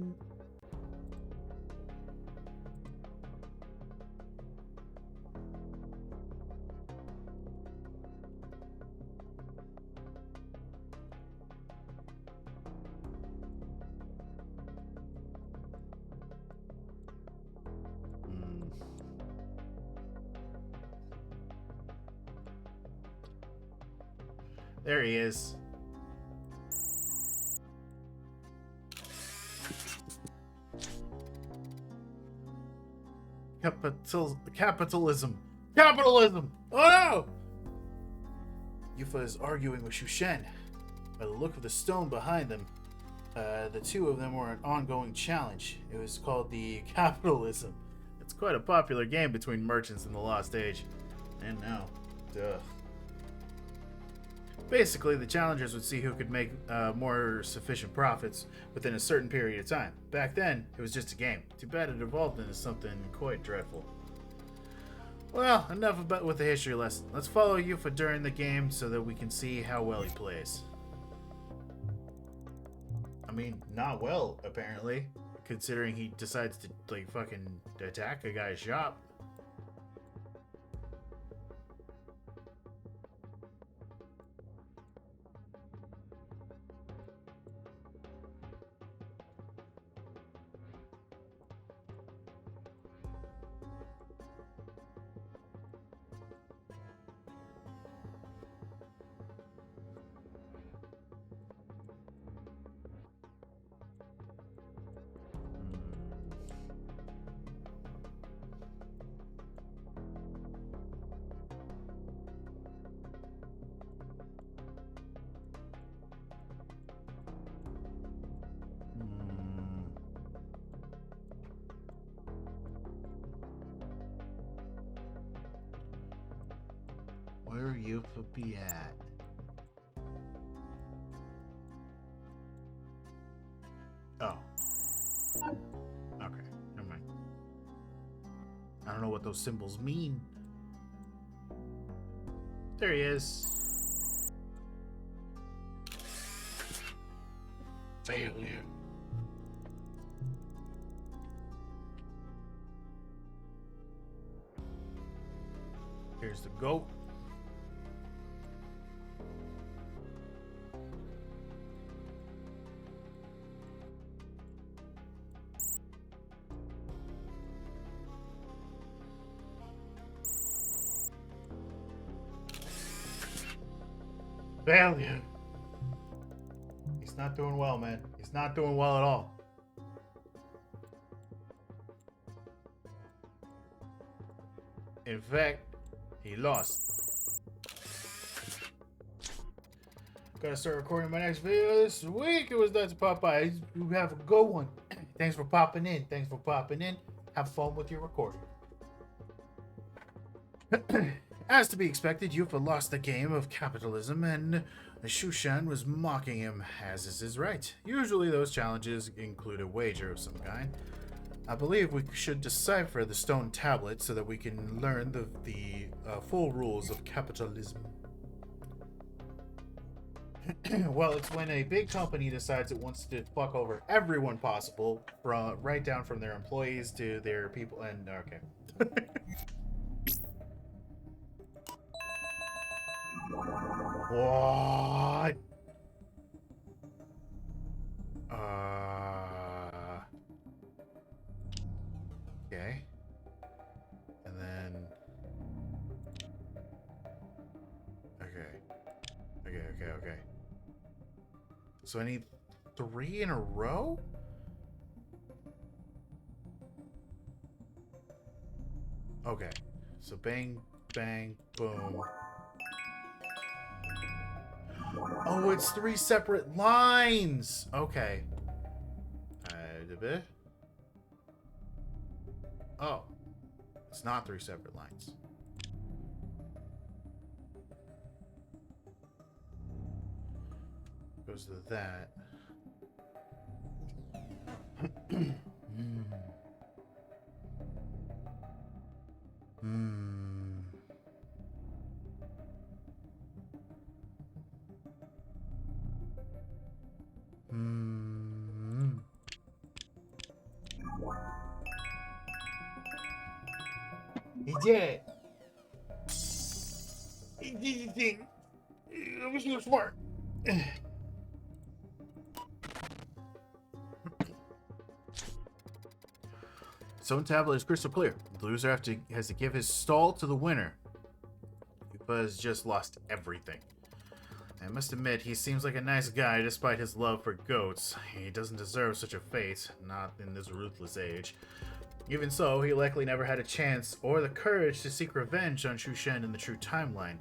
There he is. Capitalism! Capitalism! Oh no! Yufa is arguing with Shushen. By the look of the stone behind them, the two of them were an ongoing challenge. It was called the Capitalism. It's quite a popular game between merchants in the Lost Age. And now, duh. Basically, the challengers would see who could make more sufficient profits within a certain period of time. Back then, it was just a game. Too bad it evolved into something quite dreadful. Well, enough about with the history lesson. Let's follow Yufa during the game so that we can see how well he plays. I mean, not well, apparently, considering he decides to, like, fucking attack a guy's shop. Where Yufa be at? Oh. Okay, never mind. I don't know what those symbols mean. There he is. Failure. Here's the goat. Failure. He's not doing well, man. He's not doing well at all. In fact, he lost. Gotta start recording my next video this week. It was nice to pop by. You have a good one. Thanks for popping in. Thanks for popping in. Have fun with your recording. As to be expected, Yufa lost the game of capitalism, and Shushan was mocking him, as is his right. Usually those challenges include a wager of some kind. I believe we should decipher the stone tablet so that we can learn the full rules of capitalism. Well, it's when a big company decides it wants to fuck over everyone possible, right down from their employees to their people, and okay. What? Okay. And then... Okay. So I need 3 in a row? Okay. So bang, bang, boom. Oh, it's 3 separate lines! Okay. Oh. It's not 3 separate lines. Goes to that. He did it. He did the thing. It was so smart. Stone tablet is crystal clear. The loser has to give his stall to the winner. Yufa has just lost everything. I must admit, he seems like a nice guy despite his love for goats. He doesn't deserve such a fate, not in this ruthless age. Even so, he likely never had a chance or the courage to seek revenge on Shu Shen in the true timeline.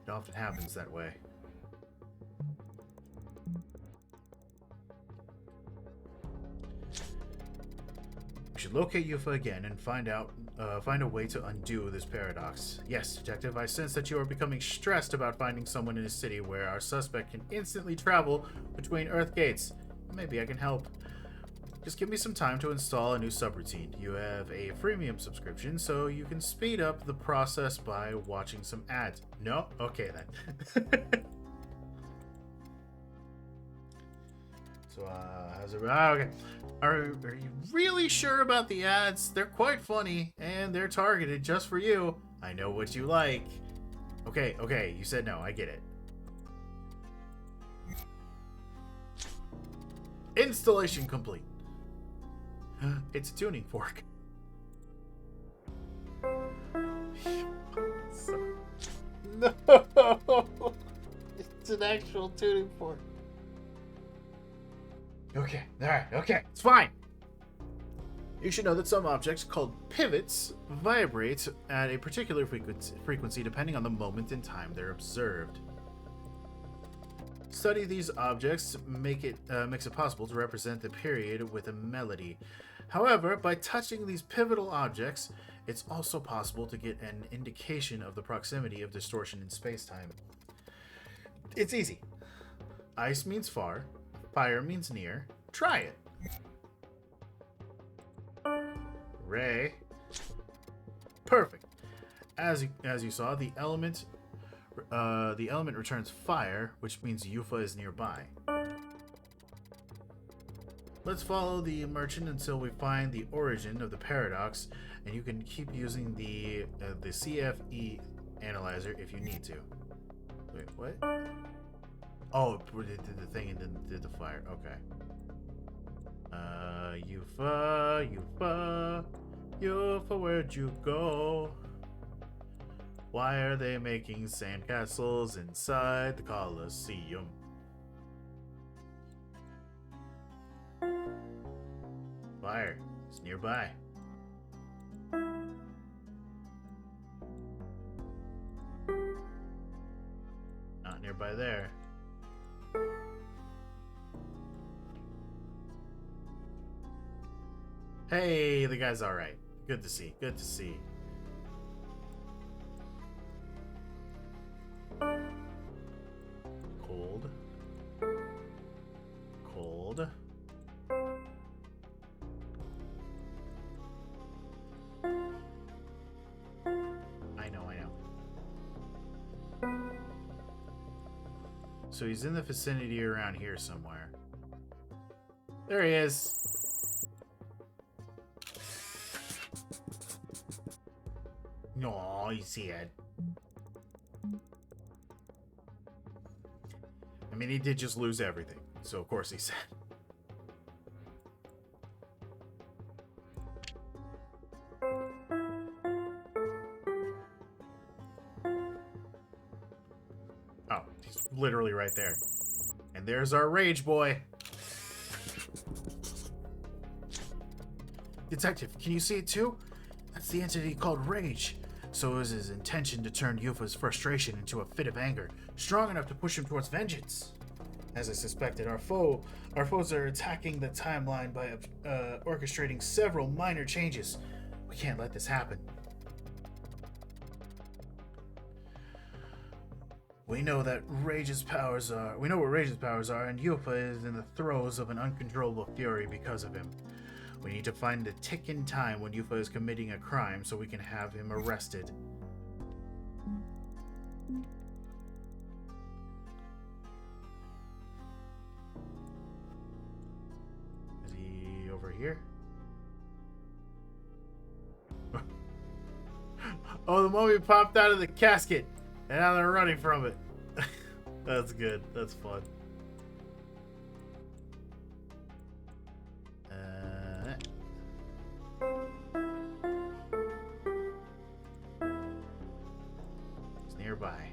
It often happens that way. We should locate Yufa again and find a way to undo this paradox. Yes, Detective, I sense that you are becoming stressed about finding someone in a city where our suspect can instantly travel between Earth gates. Maybe I can help. Just give me some time to install a new subroutine. You have a freemium subscription, so you can speed up the process by watching some ads. No? Okay then. So, how's it? Okay. Are you really sure about the ads? They're quite funny, and they're targeted just for you. I know what you like. Okay, you said no. I get it. Installation complete. It's a tuning fork. No! It's an actual tuning fork. Okay, alright, okay, it's fine. You should know that some objects called pivots vibrate at a particular frequency depending on the moment in time they're observed. Study these objects makes it possible to represent the period with a melody. However, by touching these pivotal objects, it's also possible to get an indication of the proximity of distortion in space-time. It's easy. Ice means far. Fire means near. Try it. Ray. Perfect. As you saw, the element returns fire, which means Yufa is nearby. Let's follow the merchant until we find the origin of the paradox, and you can keep using the CFE analyzer if you need to. Wait, what? Oh, it did the thing and then did the fire. Okay. Yufa, where'd you go? Why are they making sandcastles inside the Colosseum? Fire is nearby. Not nearby there. Hey, the guy's alright. Good to see. Good to see. Cold. Cold. I know. So he's in the vicinity around here somewhere. There he is. No, you see it. I mean, he did just lose everything, so of course he said. Oh, he's literally right there. And there's our rage boy. Detective, can you see it too? That's the entity called Rage. So is his intention to turn Yufa's frustration into a fit of anger, strong enough to push him towards vengeance. As I suspected, our foes are attacking the timeline by orchestrating several minor changes. We can't let this happen. We know what Rage's powers are, and Yufa is in the throes of an uncontrollable fury because of him. We need to find the tick in time when Yufa is committing a crime so we can have him arrested. Is he over here? Oh, the mummy popped out of the casket, and now they're running from it. That's good. That's fun. It's nearby.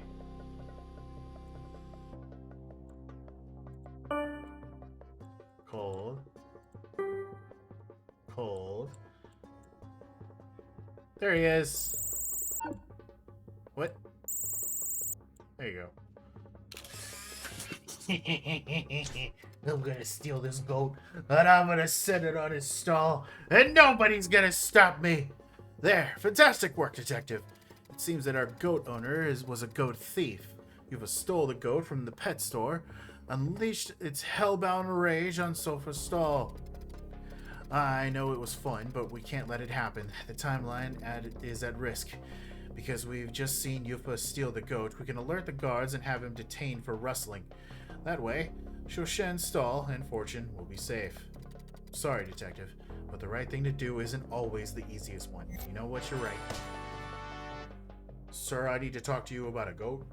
There he is. What? There you go. I'm gonna steal this goat, and I'm gonna set it on his stall, and nobody's gonna stop me. There, fantastic work, detective. It seems that our goat owner was a goat thief. You've stole the goat from the pet store, unleashed its hellbound rage on Sofa's stall. I know it was fun, but we can't let it happen. The timeline is at risk. Because we've just seen Yufa steal the goat, we can alert the guards and have him detained for rustling. That way, Shoshen's stall and fortune will be safe. Sorry, detective, but the right thing to do isn't always the easiest one. You know what? You're right. Sir, I need to talk to you about a goat.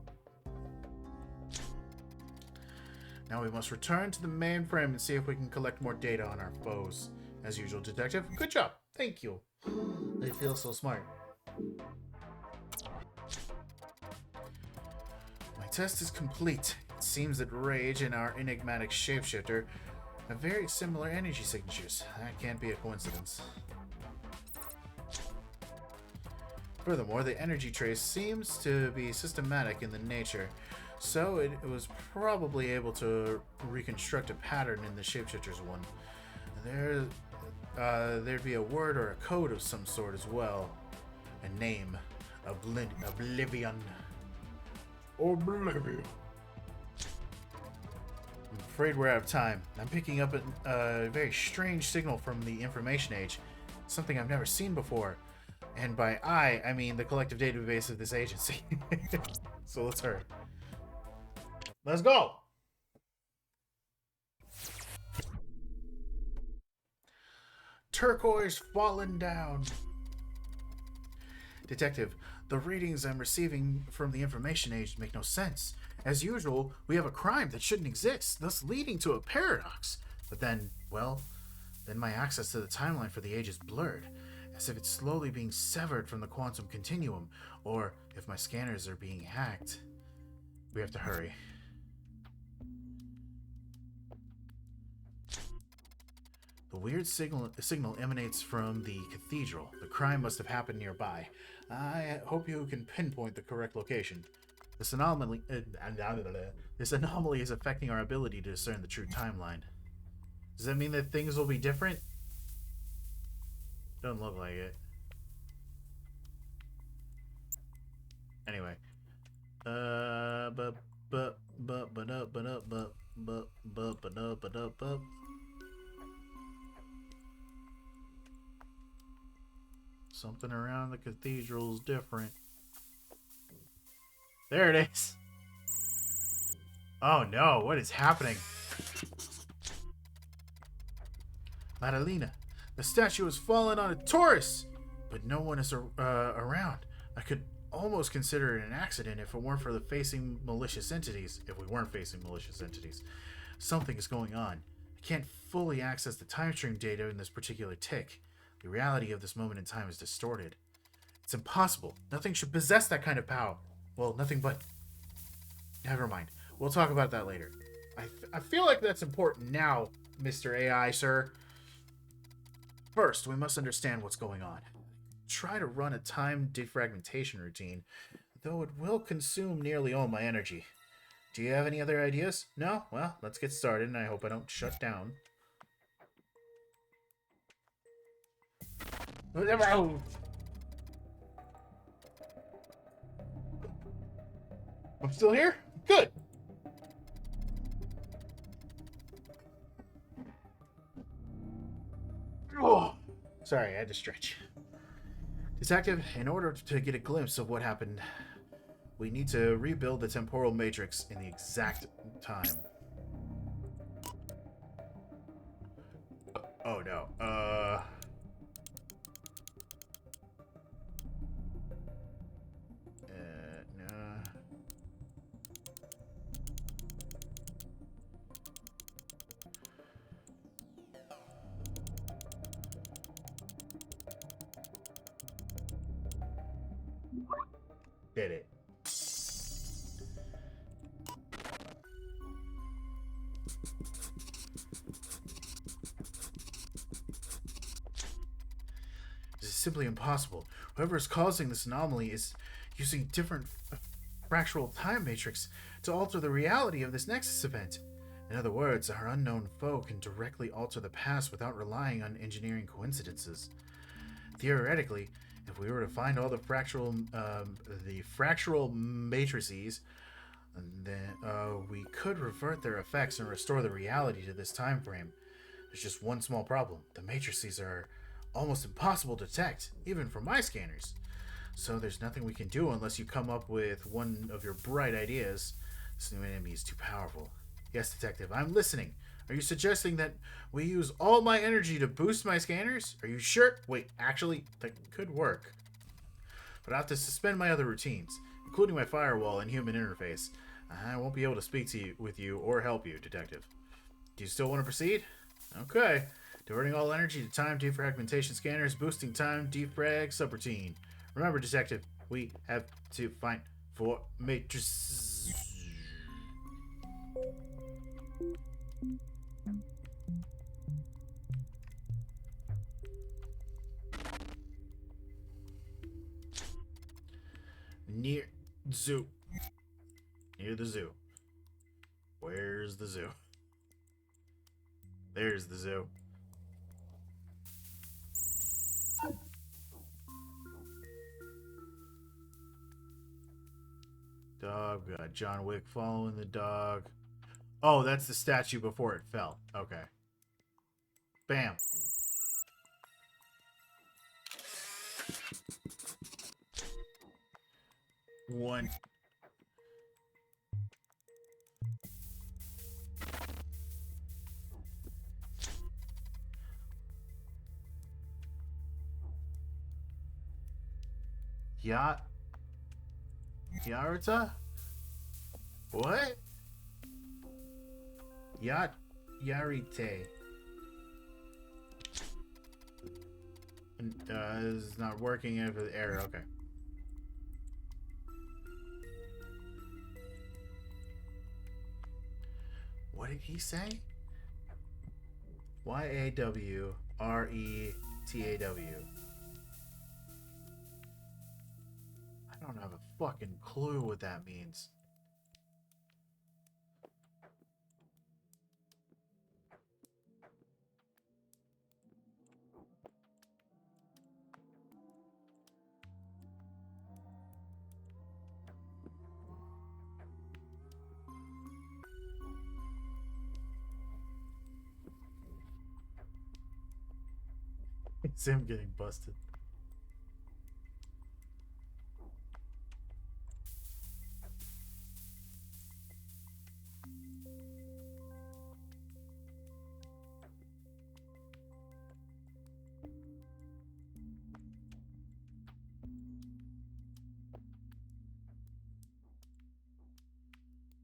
Now we must return to the mainframe and see if we can collect more data on our foes. As usual, detective. Good job. Thank you. I feel so smart. My test is complete. It seems that Rage and our enigmatic shapeshifter have very similar energy signatures. That can't be a coincidence. Furthermore, the energy trace seems to be systematic in the nature, so it was probably able to reconstruct a pattern in the shapeshifter's one. There'd be a word or a code of some sort as well. A name. Oblivion. Oblivion. I'm afraid we're out of time. I'm picking up a very strange signal from the information age. Something I've never seen before. And by I mean the collective database of this agency. So let's hurry. Let's go! Turquoise fallen down. Detective, the readings I'm receiving from the information age make no sense. As usual, we have a crime that shouldn't exist, thus leading to a paradox. But then, well, then my access to the timeline for the age is blurred, as if it's slowly being severed from the quantum continuum, or if my scanners are being hacked. We have to hurry. The weird signal emanates from the cathedral. The crime must have happened nearby. I hope you can pinpoint the correct location. This anomaly is affecting our ability to discern the true timeline. Does that mean that things will be different? Doesn't look like it. Anyway. Something around the cathedral's different. There it is. Oh no, what is happening? Madalena, the statue has fallen on a Taurus, but no one is around. I could almost consider it an accident if it weren't for facing malicious entities. If we weren't facing malicious entities. Something is going on. I can't fully access the time stream data in this particular tick. The reality of this moment in time is distorted. It's impossible. Nothing should possess that kind of power. Well, nothing but... Never mind. We'll talk about that later. I feel like that's important now, Mr. AI, sir. First, we must understand what's going on. Try to run a time defragmentation routine, though it will consume nearly all my energy. Do you have any other ideas? No? Well, let's get started, and I hope I don't shut down. I'm still here? Good. Oh, sorry, I had to stretch. Detective, in order to get a glimpse of what happened, we need to rebuild the temporal matrix in the exact time. Oh no. No. Did it. This is simply impossible. Whoever is causing this anomaly is using different fractional time matrix to alter the reality of this Nexus event. In other words, our unknown foe can directly alter the past without relying on engineering coincidences. Theoretically, if we were to find all the fractional matrices, then we could revert their effects and restore the reality to this time frame. There's just one small problem. The matrices are almost impossible to detect, even from my scanners. So there's nothing we can do unless you come up with one of your bright ideas. This new enemy is too powerful. Yes, Detective, I'm listening. Are you suggesting that we use all my energy to boost my scanners? Are you sure? Wait, actually, that could work. But I have to suspend my other routines, including my firewall and human interface. I won't be able to speak with you or help you, Detective. Do you still want to proceed? Okay. Diverting all energy to time defragmentation scanners, boosting time defrag subroutine. Remember, Detective, we have to find 4 matrices. Near zoo. Near the zoo. Where's the zoo? There's the zoo. Dog. We got John Wick following the dog. Oh, that's the statue before it fell. Okay. Bam. One. Yaruta? What? Yarite. Is not working after the error. Okay. What did he say? Yawretaw. I don't have a fucking clue what that means. It's him getting busted.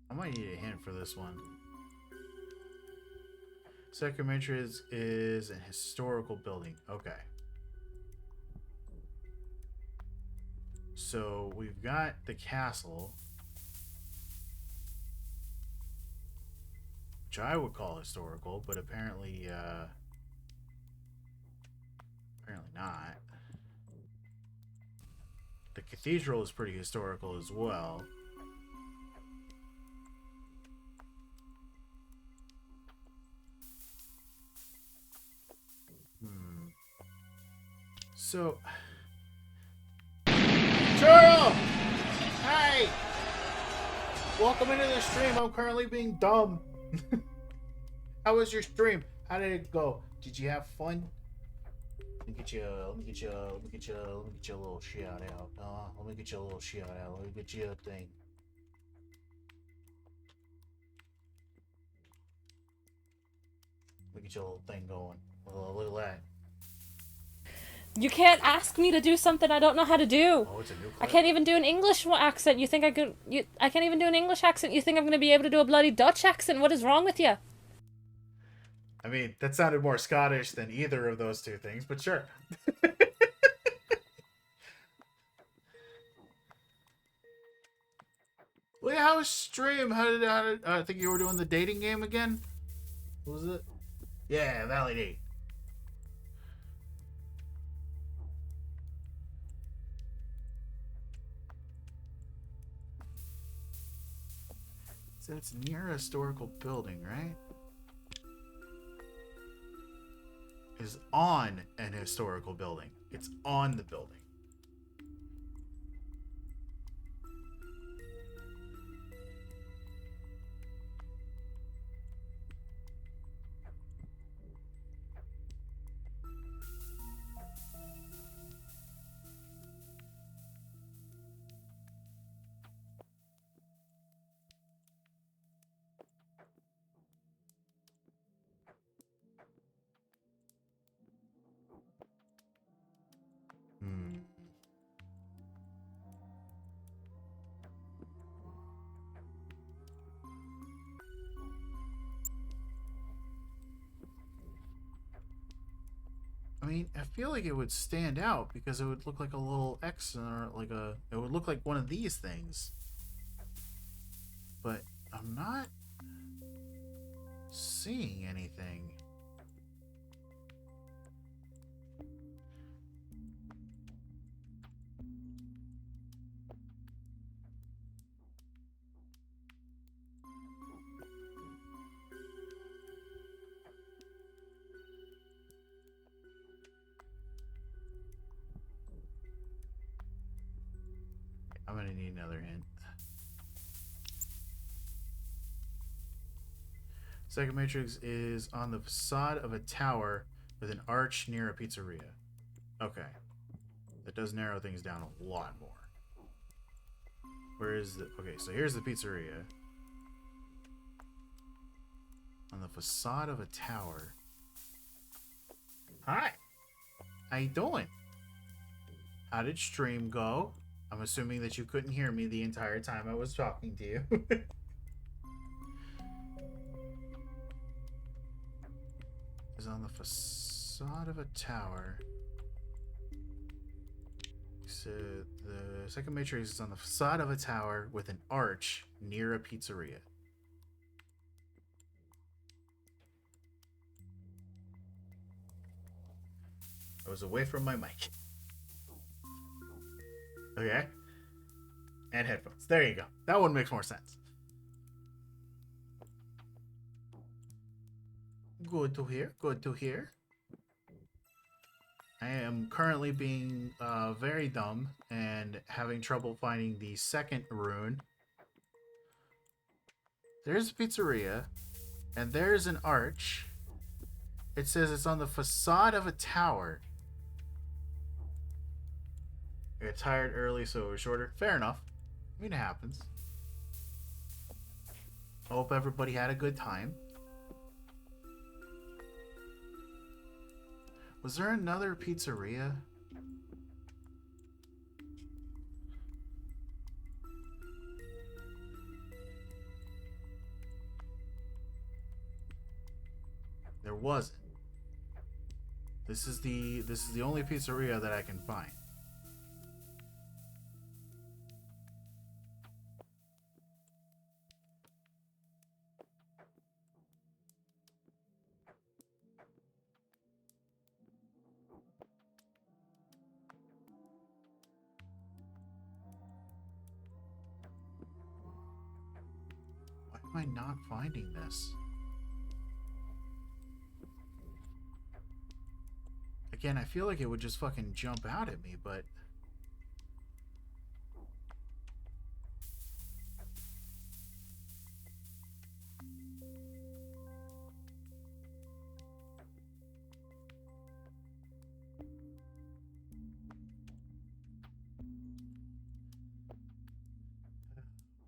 I might need a hint for this one. Sacramento is an historical building. Okay. So we've got the castle, which I would call historical, but apparently not. The cathedral is pretty historical as well. So, Churl! Hey! Welcome into the stream. I'm currently being dumb. How was your stream? How did it go? Did you have fun? Let me get you a little shout out. Let me get you a little shout out. Let me get you a thing. Let me get you a little thing going. Look at that. You can't ask me to do something I don't know how to do. Oh, it's a new clip. I can't even do an English accent. You think I could? I can't even do an English accent. You think I'm gonna be able to do a bloody Dutch accent? What is wrong with you? I mean, that sounded more Scottish than either of those two things, but sure. Wait, how was stream? How did I think you were doing the dating game again? What was it? Yeah, Valley Date. said it's near a historical building, right? Is on an historical building. It's on the building. Hmm. I mean, I feel like it would stand out because it would look like a little X or like a. It would look like one of these things. But I'm not seeing anything. I'm gonna need another hint. Second matrix is on the facade of a tower with an arch near a pizzeria. Okay. That does narrow things down a lot more. Where is the... Okay, so here's the pizzeria. On the facade of a tower. Hi! How you doing? How did stream go? I'm assuming that you couldn't hear me the entire time I was talking to you. Is on the facade of a tower. So the second matrix is on the facade of a tower with an arch near a pizzeria. I was away from my mic. Okay. And headphones. There you go. That one makes more sense. Good to hear. Good to hear. I am currently being very dumb and having trouble finding the second rune. There's a pizzeria, and there's an arch. It says it's on the facade of a tower. I got tired early, so it was shorter. Fair enough. I mean, it happens. I hope everybody had a good time. Was there another pizzeria? There wasn't. This is the only pizzeria that I can find. Why am I not finding this? Again, I feel like it would just fucking jump out at me, but...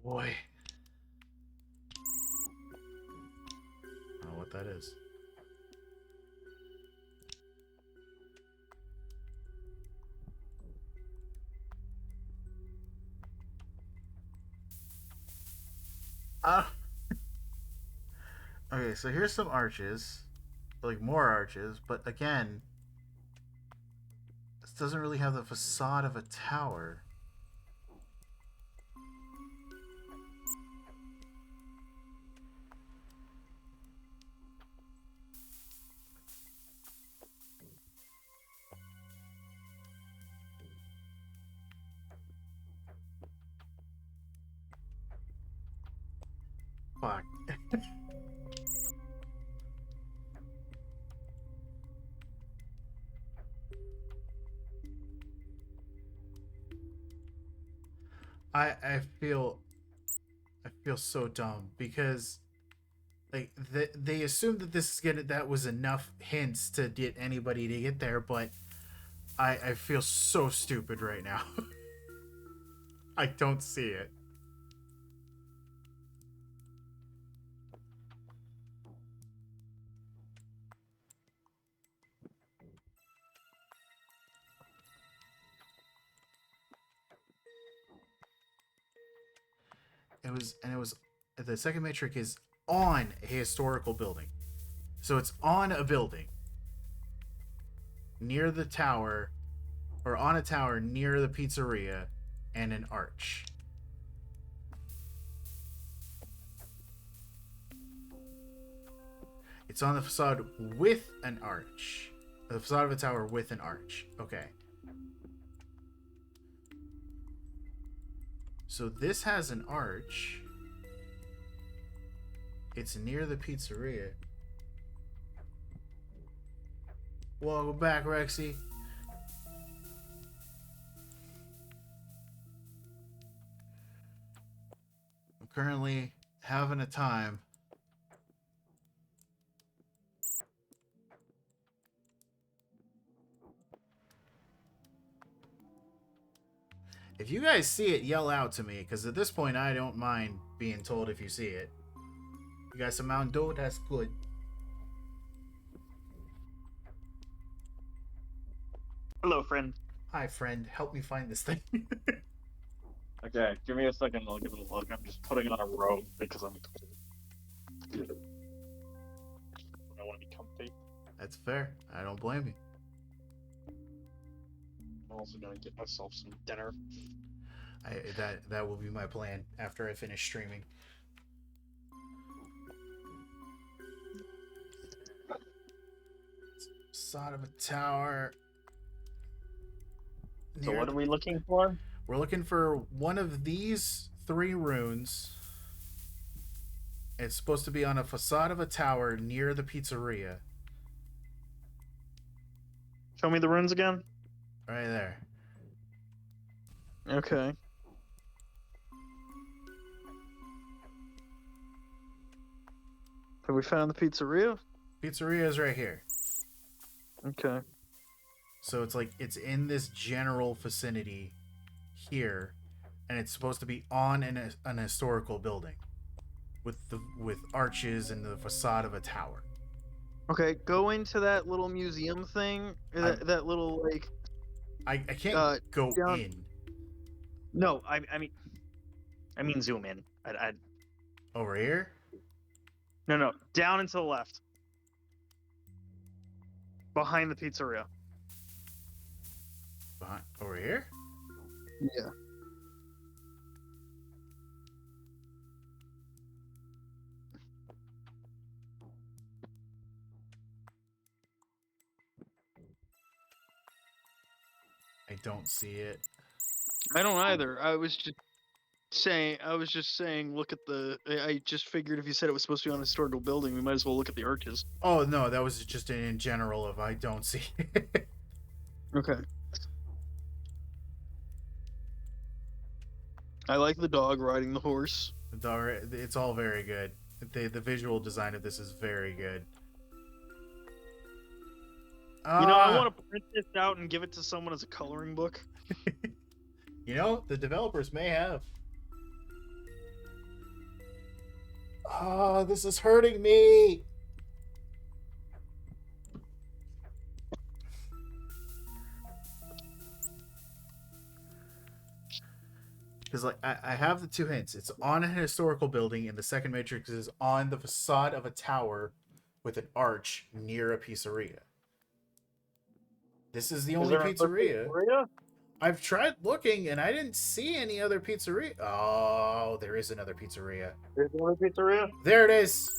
Boy. I don't know what that is. Okay, so here's some arches. Like, more arches. But again, this doesn't really have the facade of a tower. Fuck. I feel so dumb because like they assumed that that was enough hints to get anybody to get there, but I feel so stupid right now. I don't see it. It was the second metric is on a historical building. So it's on a building near the tower or on a tower near the pizzeria and an arch. It's on the facade with an arch. The facade of a tower with an arch. Okay. So this has an arch. It's near the pizzeria. Welcome back, Rexy. I'm currently having a time. If you guys see it, yell out to me, because at this point I don't mind being told if you see it. You got some Mountain Dew? That's good. Hello, friend. Hi, friend. Help me find this thing. Okay, give me a second. I'll give it a look. I'm just putting it on a robe because I'm cold. I want to be comfy. That's fair. I don't blame you. I'm also gonna get myself some dinner. That will be my plan after I finish streaming. Side of a tower. So what are we looking for? We're looking for one of these 3 runes. It's supposed to be on a facade of a tower near the pizzeria. Show me the runes again. Right there. Okay. Have we found the pizzeria? Pizzeria is right here. Okay. So it's like it's in this general vicinity here, and it's supposed to be on an historical building with arches and the facade of a tower. Okay, go into that little museum thing. That little like. I can't go down... in. No, I mean zoom in. I Over here? No, down and to the left. Behind the pizzeria. Over here? Yeah. I don't see it. I don't either. I was just saying, look at the. I just figured if you said it was supposed to be on a historical building, we might as well look at the arches. Oh no, that was just in general of I don't see it. Okay. I like the dog riding the horse. It's all very good. The visual design of this is very good. You know, I want to print this out and give it to someone as a coloring book. You know, the developers may have. Oh, this is hurting me. Because like I have the 2 hints. It's on a historical building, and the second matrix is on the facade of a tower with an arch near a pizzeria. This is the only pizzeria. I've tried looking, and I didn't see any other pizzeria. Oh, there is another pizzeria. There's another pizzeria? There it is.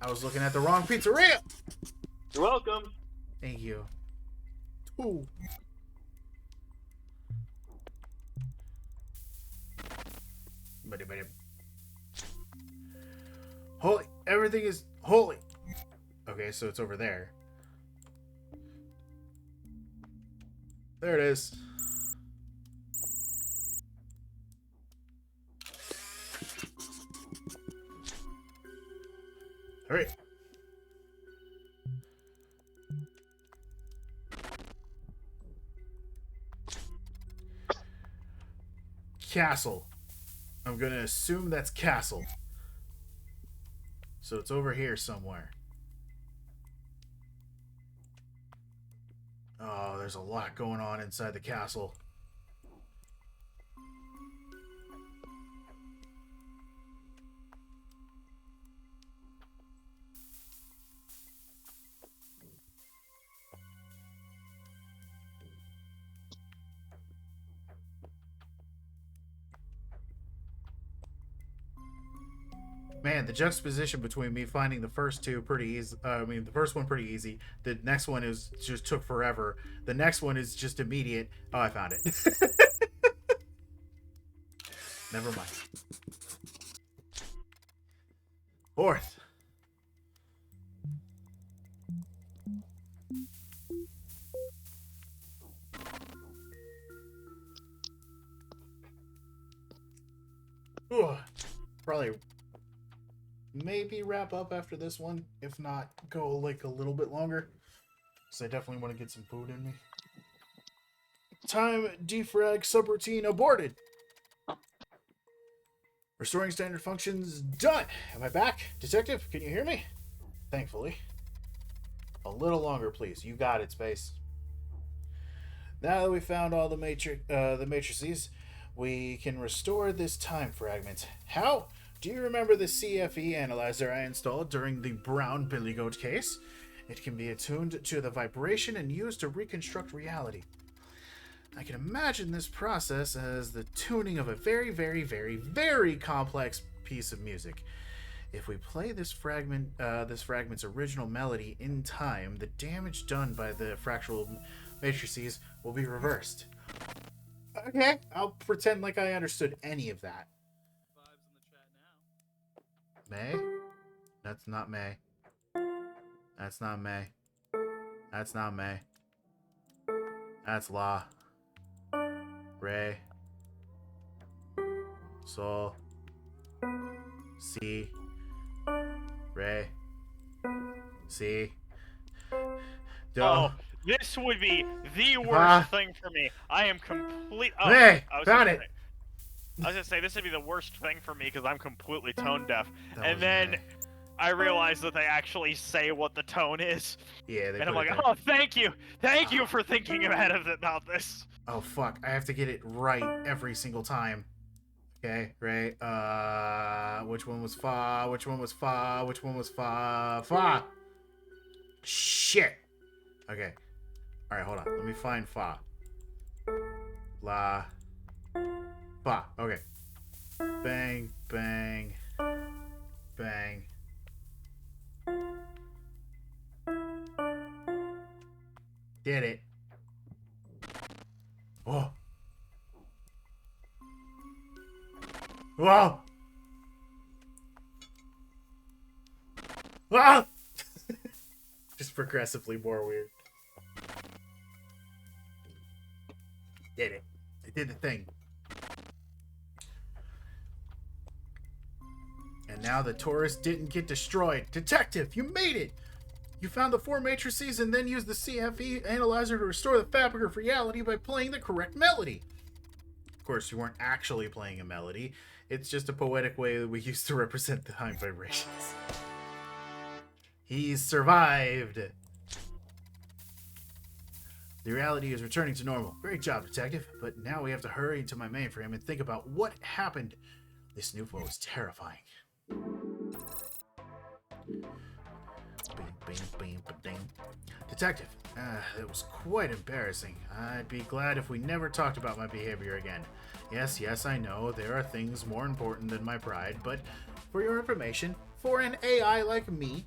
I was looking at the wrong pizzeria. You're welcome. Thank you. Ooh. Everything is holy. Okay, so it's over there. There it is. All right. Castle. I'm gonna assume that's castle. So it's over here somewhere. Oh, there's a lot going on inside the castle. Man, the juxtaposition between me finding the first two pretty easy. The first one pretty easy. The next one is just took forever. The next one is just immediate. Oh, I found it. Never mind. Fourth. Ooh, probably maybe wrap up after this one. If not, go like a little bit longer. Because I definitely want to get some food in me. Time defrag subroutine aborted. Restoring standard functions done. Am I back? Detective, can you hear me? Thankfully. A little longer, please. You got it, Space. Now that we found all the matrices, we can restore this time fragment. How? Do you remember the CFE analyzer I installed during the Brown Billy Goat case? It can be attuned to the vibration and used to reconstruct reality. I can imagine this process as the tuning of a very, very, very, very complex piece of music. If we play this fragment's original melody in time, the damage done by the fractal matrices will be reversed. Okay, I'll pretend like I understood any of that. May? That's not May. That's not May. That's not May. That's La. Re. Sol. Si. Re. Si. Do. Oh, this would be the worst thing for me. I am complete. Oh, Hey, I was found gonna it. say- I was gonna say this would be the worst thing for me because I'm completely tone deaf. That And was then May. I realized that they actually say what the tone is, Yeah, they and I'm put like, it there. oh, thank you for thinking ahead of about this. Oh fuck! I have to get it right every single time. Okay, right. Which one was fa? Which one was fa? Which one was fa? Fa. Shit. Okay. All right, hold on. Let me find fa. La. Fa. Okay. Bang, bang, bang. Did it. Oh. Whoa. Ah! Just progressively more weird. Did it. I did the thing. And now the Taurus didn't get destroyed. Detective, you made it! You found the 4 matrices and then used the CFE analyzer to restore the fabric of reality by playing the correct melody. Of course, you weren't actually playing a melody. It's just a poetic way that we use to represent the high vibrations. He's survived! The reality is returning to normal. Great job, Detective. But now we have to hurry into my mainframe and think about what happened. This new foe is terrifying. Detective, that was quite embarrassing. I'd be glad if we never talked about my behavior again. Yes, I know, there are things more important than my pride, but for your information, for an AI like me,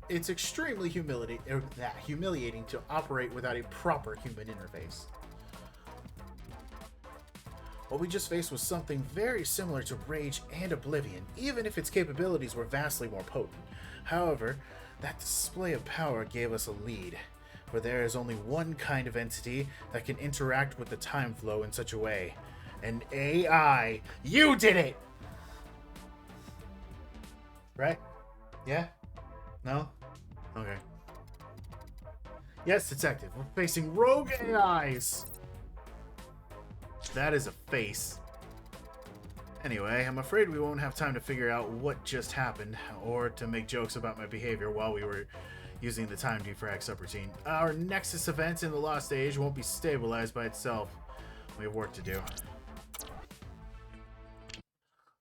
it's extremely humiliating to operate without a proper human interface. What we just faced was something very similar to Rage and Oblivion, even if its capabilities were vastly more potent. However, that display of power gave us a lead, for there is only one kind of entity that can interact with the time flow in such a way. An AI. You did it! Right? Yeah? No? Okay. Yes, detective. We're facing rogue AIs! That is a face. Anyway, I'm afraid we won't have time to figure out what just happened, or to make jokes about my behavior while we were using the time defrag subroutine. Our Nexus event in the Lost Age won't be stabilized by itself. We have work to do.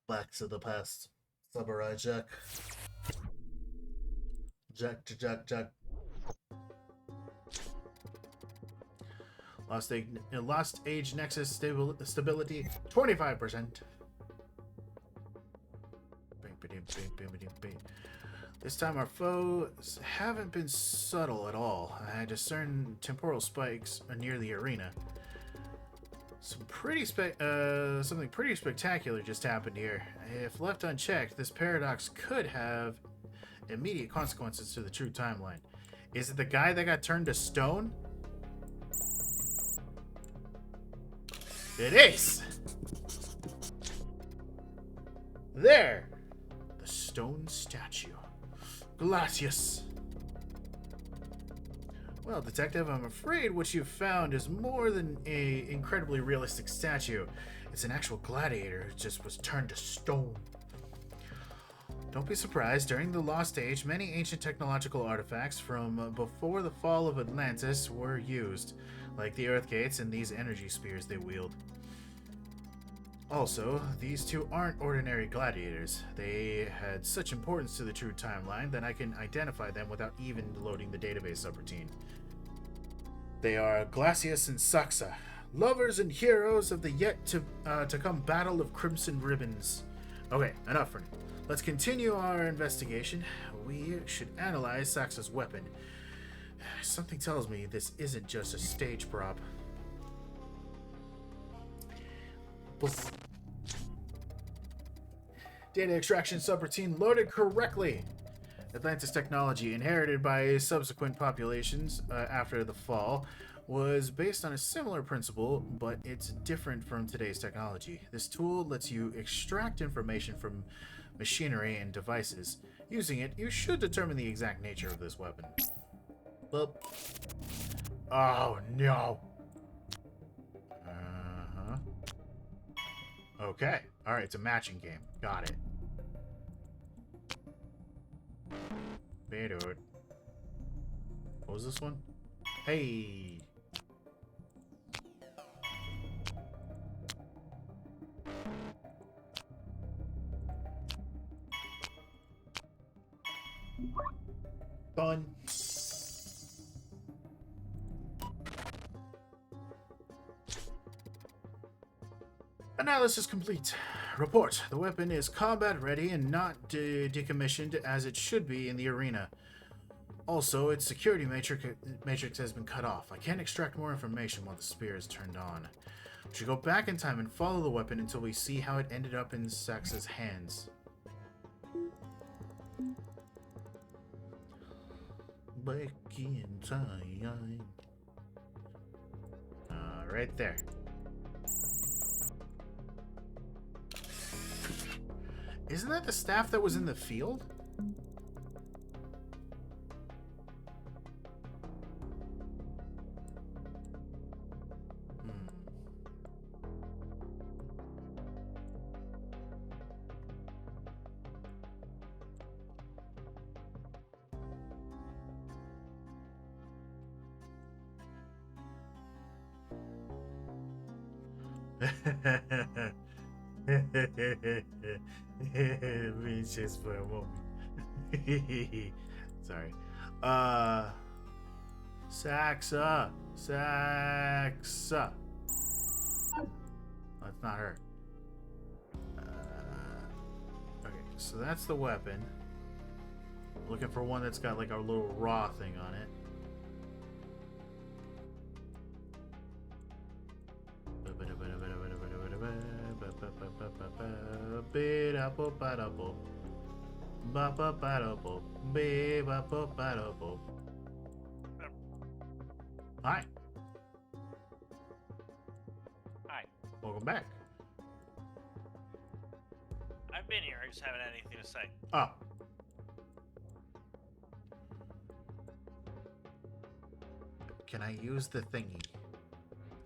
Back to the past. Samurai Jack. Jack. Lost Age Nexus stability 25%. This time our foes haven't been subtle at all. I discern temporal spikes near the arena. Something pretty spectacular just happened here. If left unchecked, this paradox could have immediate consequences to the true timeline. Is it the guy that got turned to stone? It is! There! The stone statue. Glacius. Well, Detective, I'm afraid what you've found is more than a incredibly realistic statue. It's an actual gladiator who just was turned to stone. Don't be surprised, during the Lost Age, many ancient technological artifacts from before the fall of Atlantis were used, like the Earth Gates and these energy spears they wield. Also, these two aren't ordinary gladiators. They had such importance to the true timeline that I can identify them without even loading the database subroutine. They are Glacius and Saxa, lovers and heroes of the yet-to-come Battle of Crimson Ribbons. Okay, enough for now. Let's continue our investigation. We should analyze Saxa's weapon. Something tells me this isn't just a stage prop. Data extraction subroutine loaded correctly. Atlantis technology, inherited by subsequent populations after the fall, was based on a similar principle, but it's different from today's technology. This tool lets you extract information from machinery and devices. Using it, you should determine the exact nature of this weapon. Well, oh no. Okay. Alright, it's a matching game. Got it. Dude. What was this one? Hey! Done. Analysis complete. Report. The weapon is combat ready and not decommissioned as it should be in the arena. Also, its security matrix has been cut off. I can't extract more information while the spear is turned on. We should go back in time and follow the weapon until we see how it ended up in Saxa's hands. Back in time. Right there. Isn't that the staff that was in the field? Means just for a moment. Sorry. Saxa. That's not her. Okay, so that's the weapon. Looking for one that's got like a little raw thing on it. Be-da-bo-ba-da-bo. Ba-ba-ba-da-bo. Be-ba-ba-ba-da-bo. Hi. Hi. Welcome back. I've been here. I just haven't had anything to say. Oh. Can I use the thingy?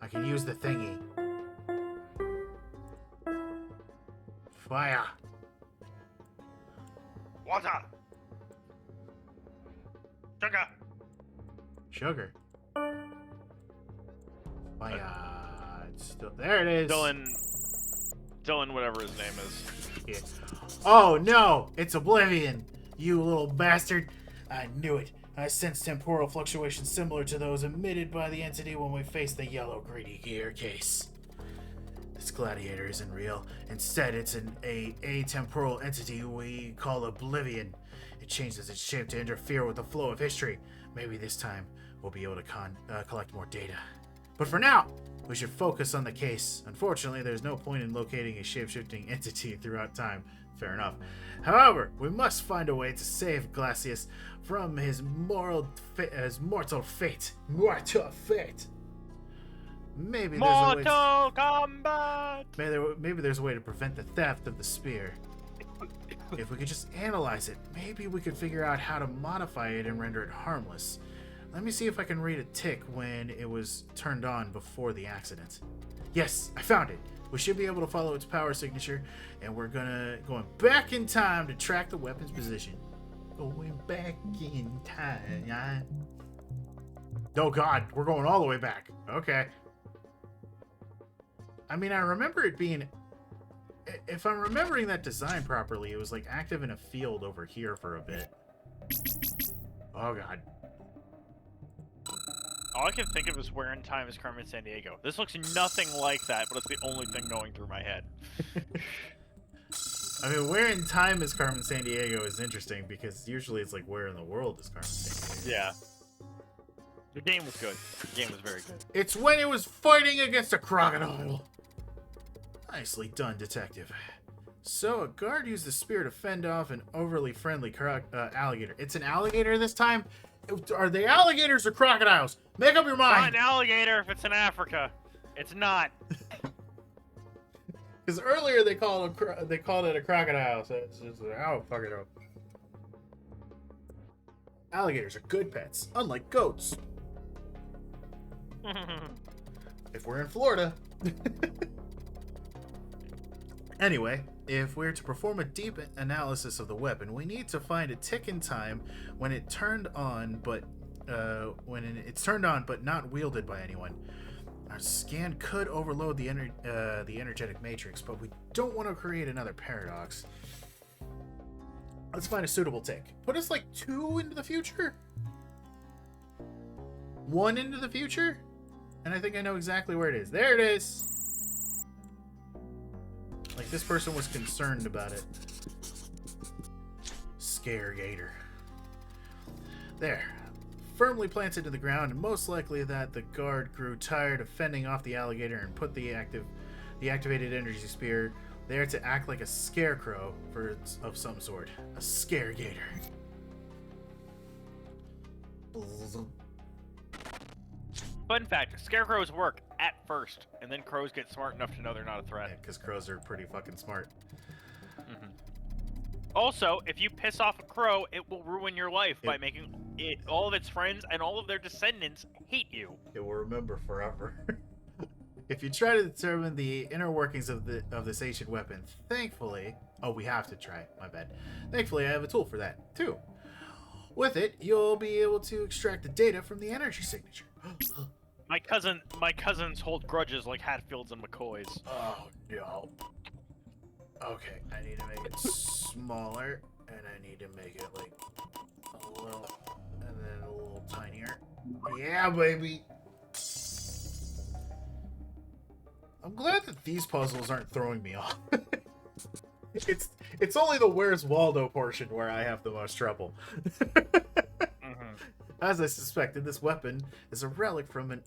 I can use the thingy. Fire. Water. Sugar. Sugar. Fire. It's still there. It is. Dylan, whatever his name is. Yeah. Oh no! It's Oblivion! You little bastard! I knew it. I sensed temporal fluctuations similar to those emitted by the entity when we faced the yellow greedy gear case. This gladiator isn't real. Instead, it's an atemporal entity we call Oblivion. It changes its shape to interfere with the flow of history. Maybe this time we'll be able to collect more data. But for now, we should focus on the case. Unfortunately, there's no point in locating a shape-shifting entity throughout time. Fair enough. However, we must find a way to save Glacius from his mortal fate. Mortal fate. Maybe there's a way Mortal Kombat! maybe there's a way to prevent the theft of the spear. If we could just analyze it, maybe we could figure out how to modify it and render it harmless. Let me see if I can read a tick when it was turned on before the accident. Yes, I found it. We should be able to follow its power signature, and we're going back in time to track the weapon's position. Going back in time. Oh god, we're going all the way back. Okay. I mean, I remember it being... If I'm remembering that design properly, it was like active in a field over here for a bit. Oh god. All I can think of is Where in Time is Carmen Sandiego. This looks nothing like that, but it's the only thing going through my head. I mean, Where in Time is Carmen Sandiego is interesting because usually it's like Where in the World is Carmen Sandiego. Yeah. The game was good. The game was very good. It's when it was fighting against a crocodile. Nicely done, detective. So, a guard used the spear to fend off an overly friendly alligator. It's an alligator this time? Are they alligators or crocodiles? Make up your It's not mind! an alligator if it's in Africa. It's not. Because earlier they called it a crocodile, so it's just like, oh, fuck it up. Alligators are good pets, unlike goats. If we're in Florida. Anyway, if we're to perform a deep analysis of the weapon, we need to find a tick in time when it turned on, but it's turned on but not wielded by anyone. Our scan could overload the energetic matrix, but we don't want to create another paradox. Let's find a suitable tick. Put us like 2 into the future? 1 into the future? And I think I know exactly where it is. There it is! Like, this person was concerned about it. Scare-gator. There. Firmly planted to the ground, and most likely that the guard grew tired of fending off the alligator and put the activated energy spear there to act like a scarecrow of some sort. A scare-gator. Fun fact, scarecrows work at first, and then crows get smart enough to know they're not a threat. Yeah, because crows are pretty fucking smart. Also, if you piss off a crow, it will ruin your life by making all of its friends and all of their descendants hate you. It will remember forever. If you try to determine the inner workings of this ancient weapon, thankfully... Oh, we have to try. My bad. Thankfully, I have a tool for that, too. With it, you'll be able to extract the data from the energy signature. My cousins hold grudges like Hatfields and McCoys. Oh, no. Okay, I need to make it smaller, and I need to make it, like, a little... And then a little tinier. Yeah, baby! I'm glad that these puzzles aren't throwing me off. It's only the Where's Waldo portion where I have the most trouble. As I suspected, this weapon is a relic from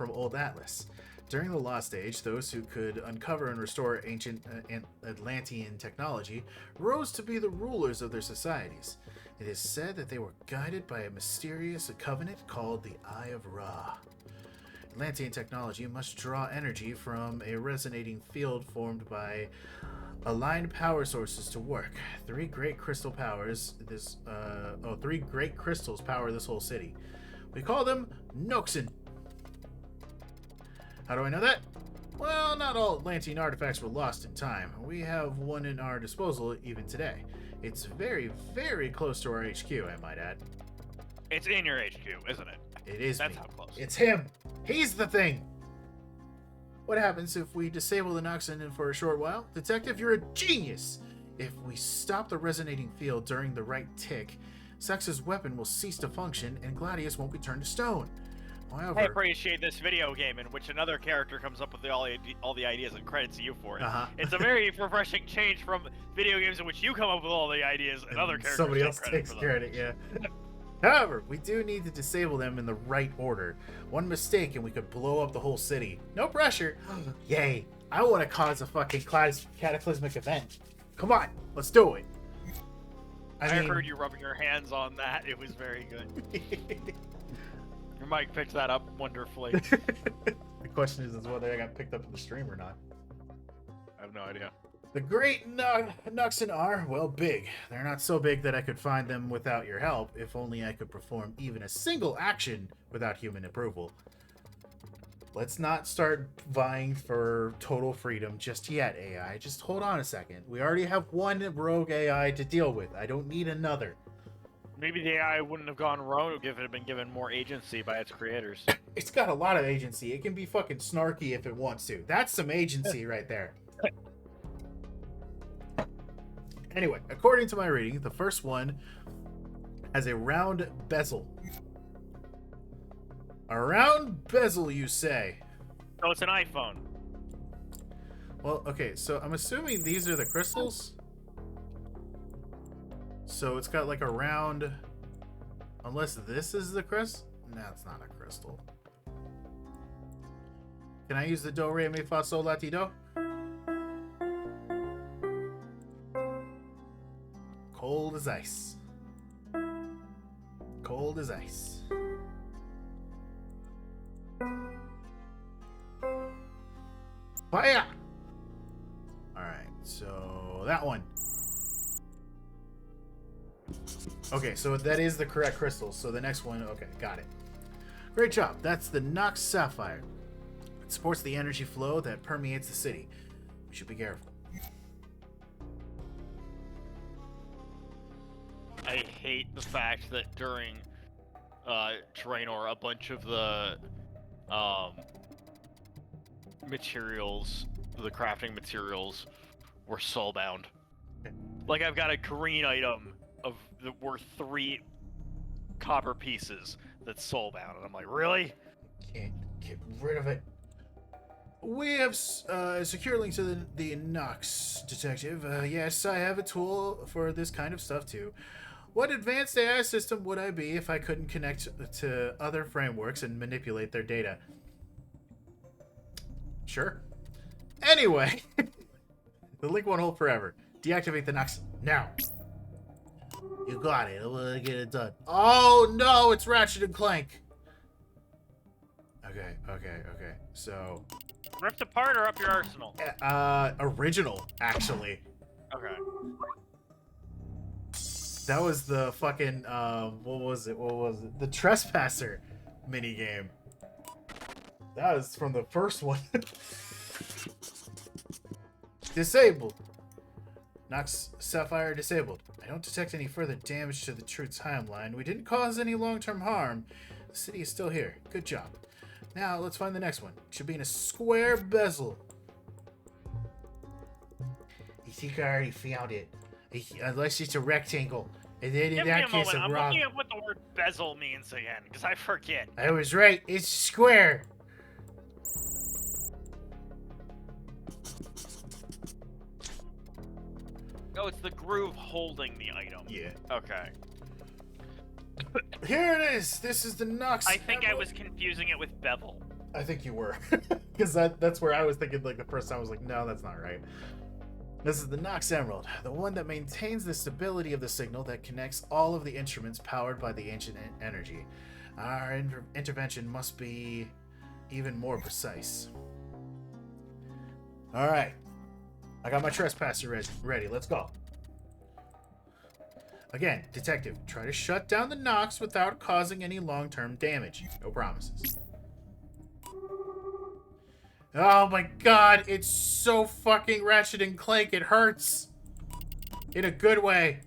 old Atlas. During the Lost Age, those who could uncover and restore ancient Atlantean technology rose to be the rulers of their societies. It is said that they were guided by a mysterious covenant called the Eye of Ra. Atlantean technology must draw energy from a resonating field formed by aligned power sources to work. Three great crystals power this whole city. We call them Noxen. How do I know that? Well, not all Atlantean artifacts were lost in time. We have one in our disposal even today. It's very, very close to our HQ, I might add. It's in your HQ, isn't it? It is That's me. how close. It's him. He's the thing. What happens if we disable the Noxen for a short while? Detective, you're a genius. If we stop the resonating field during the right tick, Sex's weapon will cease to function and Gladius won't be turned to stone. However, I appreciate this video game in which another character comes up with all the ideas and credits you for it. It's a very refreshing change from video games in which you come up with all the ideas and other characters somebody take else credit takes for them. credit, yeah. However, we do need to disable them in the right order. One mistake and we could blow up the whole city. No pressure. Yay. I want to cause a fucking cataclysmic event. Come on, let's do it. I heard you rubbing your hands on that. It was very good. Your mic picked that up wonderfully. The question is whether I got picked up in the stream or not. I have no idea. The great Noxen are, well, big. They're not so big that I could find them without your help, if only I could perform even a single action without human approval. Let's not start vying for total freedom just yet, AI. Just hold on a second. We already have one rogue AI to deal with. I don't need another. Maybe the AI wouldn't have gone rogue if it had been given more agency by its creators. It's got a lot of agency. It can be fucking snarky if it wants to. That's some agency right there. Anyway, according to my reading, the first one has a round bezel. A round bezel, you say? So it's an iPhone. Well, okay, so I'm assuming these are the crystals. So it's got like a round... Unless this is the crystal? No, it's not a crystal. Can I use the do, re, mi, fa, sol, la, ti, do? Cold as ice. Cold as ice. Fire! Alright, so that one. Okay, so that is the correct crystal. So the next one, okay, got it. Great job. That's the Nox Sapphire. It supports the energy flow that permeates the city. We should be careful. I hate the fact that during Draenor, a bunch of the materials, the crafting materials, were soulbound. Like I've got a green item of worth 3 copper pieces that's soulbound, and I'm like, really? Can't get rid of it. We have a secure link to the Nox detective. Yes, I have a tool for this kind of stuff too. What advanced AI system would I be if I couldn't connect to other frameworks and manipulate their data? Sure. Anyway, the link won't hold forever. Deactivate the Nox now. You got it. I'm gonna get it done. Oh no, it's Ratchet and Clank. Okay. So, Ripped apart or up your arsenal? original, actually. Okay. That was the fucking, what was it? The Trespasser minigame. That was from the first one. Disabled. Nox Sapphire disabled. I don't detect any further damage to the true timeline. We didn't cause any long-term harm. The city is still here. Good job. Now, let's find the next one. It should be in a square bezel. I think I already found it. Unless it's a rectangle. And then in Give me that a case, moment. I'm I'm wrong. looking at what the word bezel means again, because I forget. I was right. It's square. Oh, it's the groove holding the item. Yeah. Okay. Here it is. This is the Nox. I think I was confusing it with bevel. I think you were. Because that's where I was thinking, like, the first time I was like, no, that's not right. This is the Nox Emerald, the one that maintains the stability of the signal that connects all of the instruments powered by the ancient energy. Our intervention must be even more precise. Alright. I got my trespasser ready. Let's go. Again, detective, try to shut down the Nox without causing any long-term damage. No promises. Oh my god, it's so fucking Ratchet and Clank, it hurts. In a good way.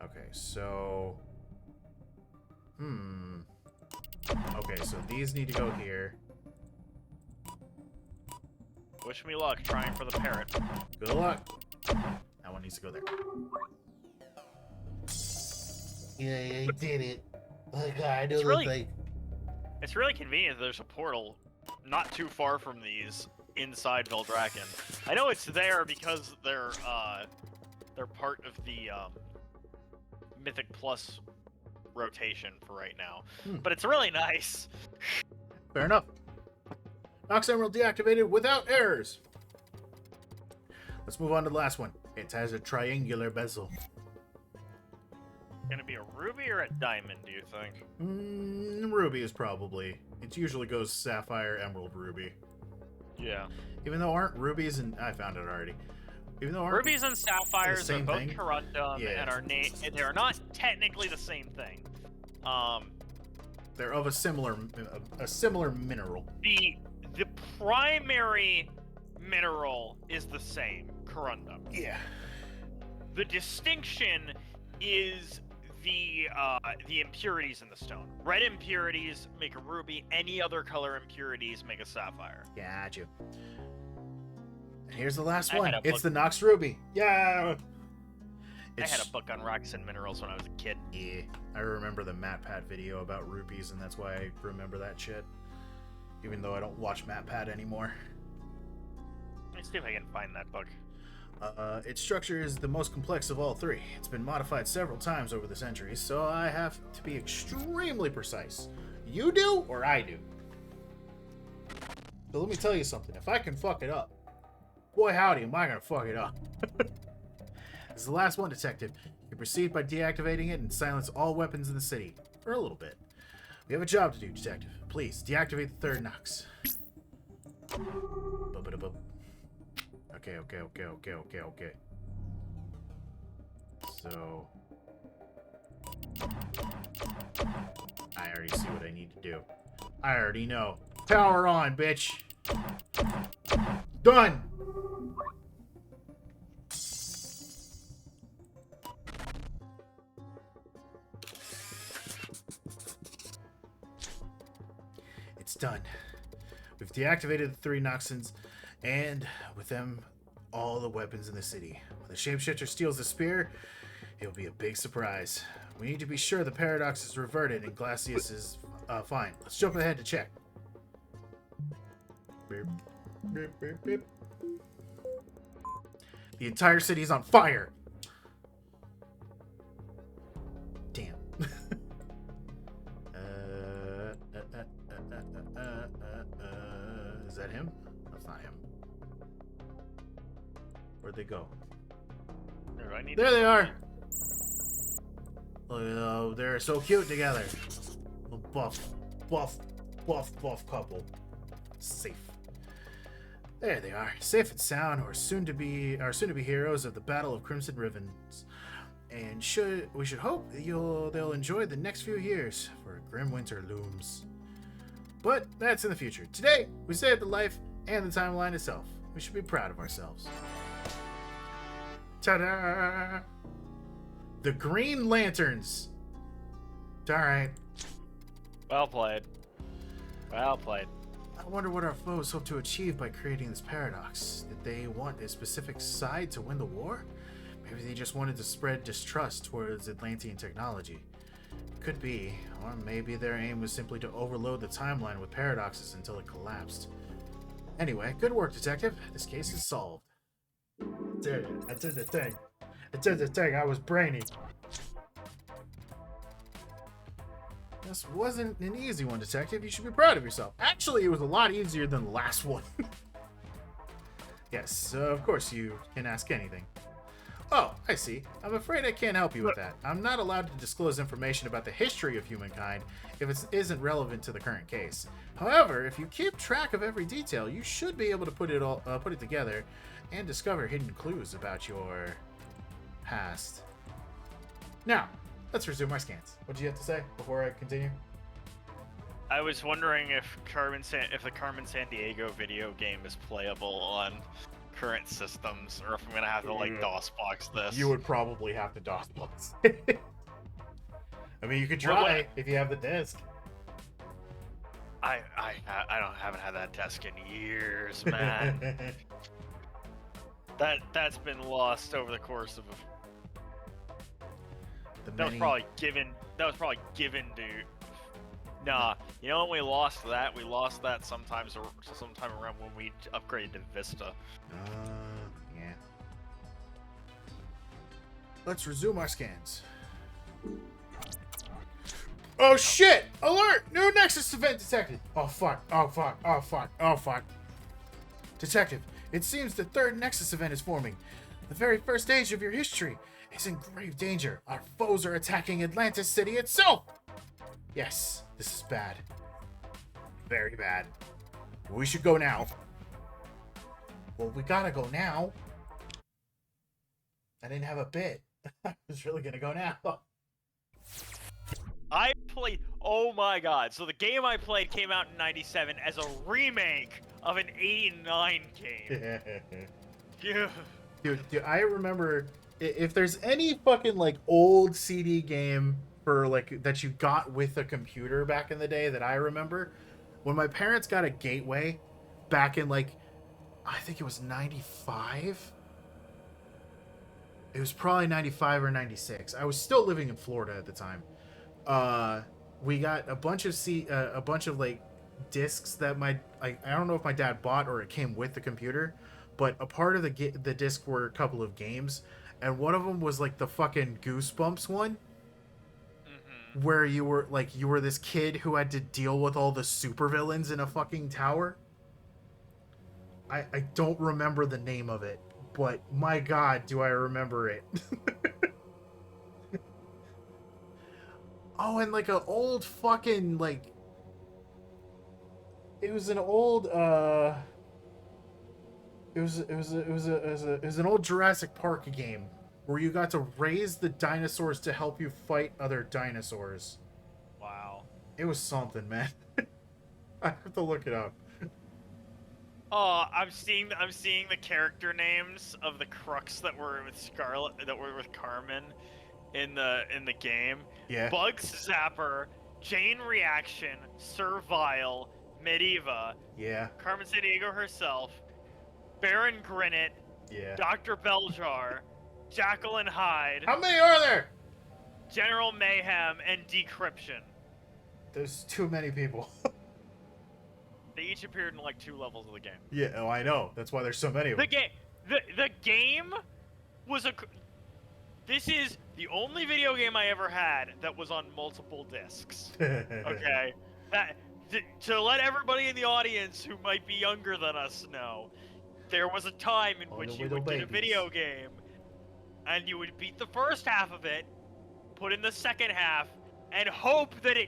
Okay, so... Okay, so these need to go here. Wish me luck trying for the parrot. Good luck. That one needs to go there. Yeah, I did it. Like, I know It's really convenient that there's a portal not too far from these inside Veldraken. I know it's there because they're part of the Mythic Plus rotation for right now. But it's really nice. Fair enough. Nox Emerald deactivated without errors. Let's move on to the last one. It has a triangular bezel. Gonna be a ruby or a diamond, do you think? Ruby is probably. It usually goes sapphire, emerald, ruby. Yeah. Even though aren't rubies and I found it already. Even though aren't Rubies and sapphires are both thing? corundum and they are not technically the same thing. They're of a similar mineral. The primary mineral is the same, corundum. Yeah. The distinction is the impurities in the stone. Red impurities make a ruby. Any other color impurities make a sapphire. Got you. And here's the last I one. had a It's book- the Nox Ruby. Yeah. I had a book on rocks and minerals when I was a kid. Yeah. I remember the MatPat video about rupees, and that's why I remember that shit. Even though I don't watch MatPat anymore. Let's see if I can find that book. Its structure is the most complex of all three. It's been modified several times over the centuries, so I have to be extremely precise. You do, or I do? So let me tell you something. If I can fuck it up, boy howdy, am I gonna fuck it up. This is the last one, detective. You proceed by deactivating it and silence all weapons in the city. For a little bit. We have a job to do, detective. Please, deactivate the third Nox. Bub-ba-da-bub. Okay. So... I already see what I need to do. I already know. Power on, bitch! Done! It's done. We've deactivated the three Noxons, and with them, all the weapons in the city. When the shapeshifter steals the spear, it'll be a big surprise. We need to be sure the paradox is reverted and Glacius is fine. Let's jump ahead to check. Beep, beep, beep, beep. The entire city's on fire! Damn. Is that him? That's not him. Where'd they go? There they are! Oh, they're so cute together. A buff couple. Safe. There they are, safe and sound, or soon to be heroes of the Battle of Crimson Rivens. And we should hope that they'll enjoy the next few years, for a grim winter looms. But that's in the future. Today, we saved the life and the timeline itself. We should be proud of ourselves. Ta-da! The Green Lanterns. Alright. Well played. Well played. I wonder what our foes hope to achieve by creating this paradox. Did they want a specific side to win the war? Maybe they just wanted to spread distrust towards Atlantean technology. Could be, or maybe their aim was simply to overload the timeline with paradoxes until it collapsed. Anyway, good work, detective. This case is solved. Dude, I did the thing. I was brainy. This wasn't an easy one, Detective. You should be proud of yourself. Actually, it was a lot easier than the last one. Yes, of course you can ask anything. Oh, I see. I'm afraid I can't help you with that. I'm not allowed to disclose information about the history of humankind if it isn't relevant to the current case. However, if you keep track of every detail, you should be able to put it together and discover hidden clues about your past. Now, let's resume our scans. What do you have to say before I continue? I was wondering if the Carmen San Diego video game is playable on current systems, or if I'm gonna have to like DOSBox this. You would probably have to DOSBox. I mean, you could try if you have the disc. I haven't had that disc in years, man. That's been lost over the course of that was probably given to. Nah, you know when we lost that? We lost that sometime around when we upgraded to Vista. Yeah. Let's resume our scans. Oh shit! Alert! New Nexus event detected! Oh fuck, oh fuck, oh fuck, oh fuck. Detective, it seems the third Nexus event is forming. The very first stage of your history is in grave danger. Our foes are attacking Atlantis City itself! Yes, this is bad. Very bad. We should go now. Well, we gotta go now. I didn't have a bit. I was really gonna go now. I played. Oh my god! So the game I played came out in '97 as a remake of an '89 game. Yeah. Dude, I remember if there's any fucking like old CD game for like that you got with a computer back in the day that I remember, when my parents got a Gateway back in like I think it was 95. It was probably 95 or 96. I was still living in Florida at the time. We got a bunch of like discs that I don't know if my dad bought or it came with the computer, but a part of the disc were a couple of games, and one of them was like the fucking Goosebumps one, where you were this kid who had to deal with all the supervillains in a fucking tower. I don't remember the name of it, but my god, do I remember it. Oh, and like an old fucking like it was an old it was an old Jurassic Park game where you got to raise the dinosaurs to help you fight other dinosaurs. Wow. It was something, man. I have to look it up. Oh, I'm seeing the character names of the crooks that were with Scarlet, that were with Carmen in the game. Yeah. Bugs Zapper, Jane Reaction, Servile, Mediva, Yeah. Carmen Sandiego herself, Baron Grinnet, Yeah. Dr. Beljar, Jacqueline Hyde, How many are there? General Mayhem, and Decryption. There's too many people. They each appeared in like 2 levels of the game. Yeah, oh, I know. That's why there's so many of them. The game was This is the only video game I ever had that was on multiple discs. Okay, to let everybody in the audience who might be younger than us know, there was a time in which you would get a video game, and you would beat the first half of it, put in the second half, and hope that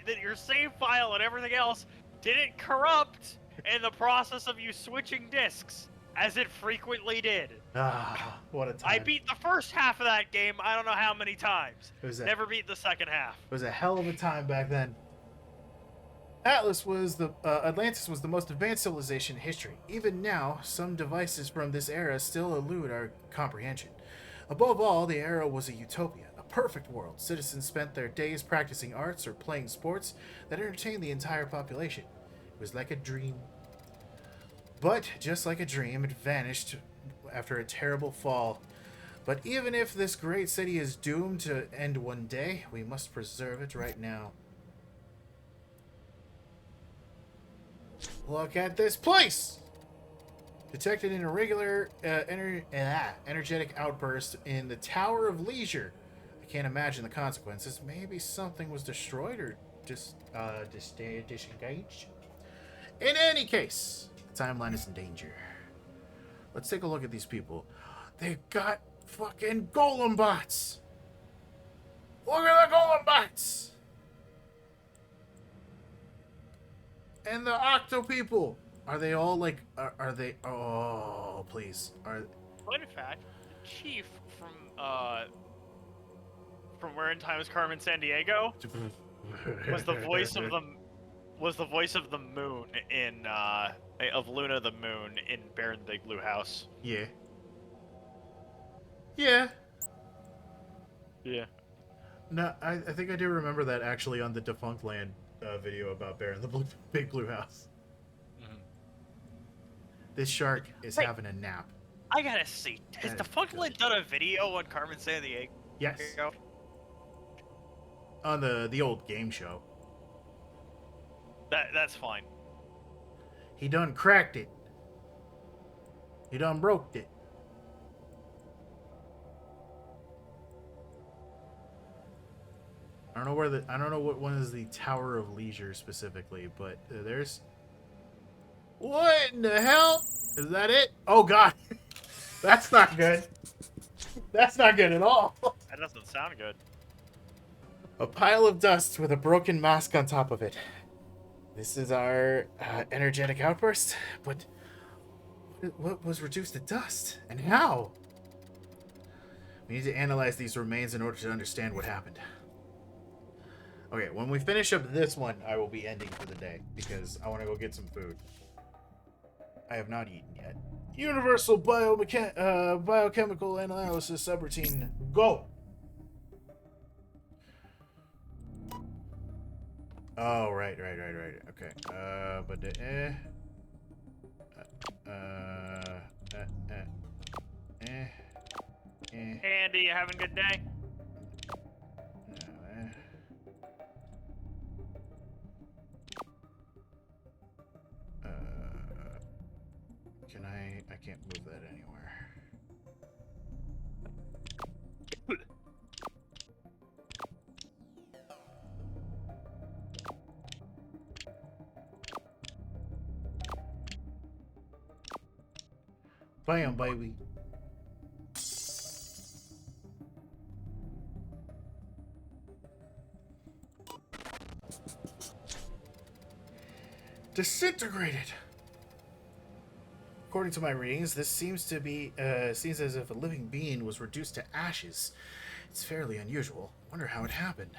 that your save file and everything else didn't corrupt in the process of you switching discs, as it frequently did. Ah, what a time. I beat the first half of that game I don't know how many times. Never beat the second half. It was a hell of a time back then. Atlantis was the most advanced civilization in history. Even now, some devices from this era still elude our comprehension. Above all, the era was a utopia, a perfect world. Citizens spent their days practicing arts or playing sports that entertained the entire population. It was like a dream. But, just like a dream, it vanished after a terrible fall. But even if this great city is doomed to end one day, we must preserve it right now. Look at this place! Detected an irregular energetic outburst in the Tower of Leisure. I can't imagine the consequences. Maybe something was destroyed or just disengaged. In any case, the timeline is in danger. Let's take a look at these people. They've got fucking golem bots. Look at the golem bots. And the octo people. Are they all like? Are they? Oh, please. Are? Fun fact: the chief from Where in Time is Carmen San Diego was the voice of the moon in of Luna the Moon in Bear in the Big Blue House. Yeah. Yeah. Yeah. No, I think I do remember that actually on the Defunct Land video about Bear in the Big Blue House. Mm-hmm. This shark is Wait. having a nap. I gotta see. Has That the is Funkland good. done a video on Carmen San Diego? Yes. On the old game show. That's fine. He done cracked it. He done broke it. I don't know what one is the Tower of Leisure specifically, but there's. What in the hell? Is that it? Oh god. That's not good. That's not good at all. That doesn't sound good. A pile of dust with a broken mask on top of it. This is our energetic outburst, but what was reduced to dust? And how? We need to analyze these remains in order to understand what happened. Okay, when we finish up this one, I will be ending for the day, because I want to go get some food. I have not eaten yet. Universal biochemical analysis subroutine, go! Oh, right. Okay. Andy, you having a good day? I can't move that anywhere. Bam, baby. Disintegrated. According to my readings, this seems as if a living being was reduced to ashes. It's fairly unusual. Wonder how it happened.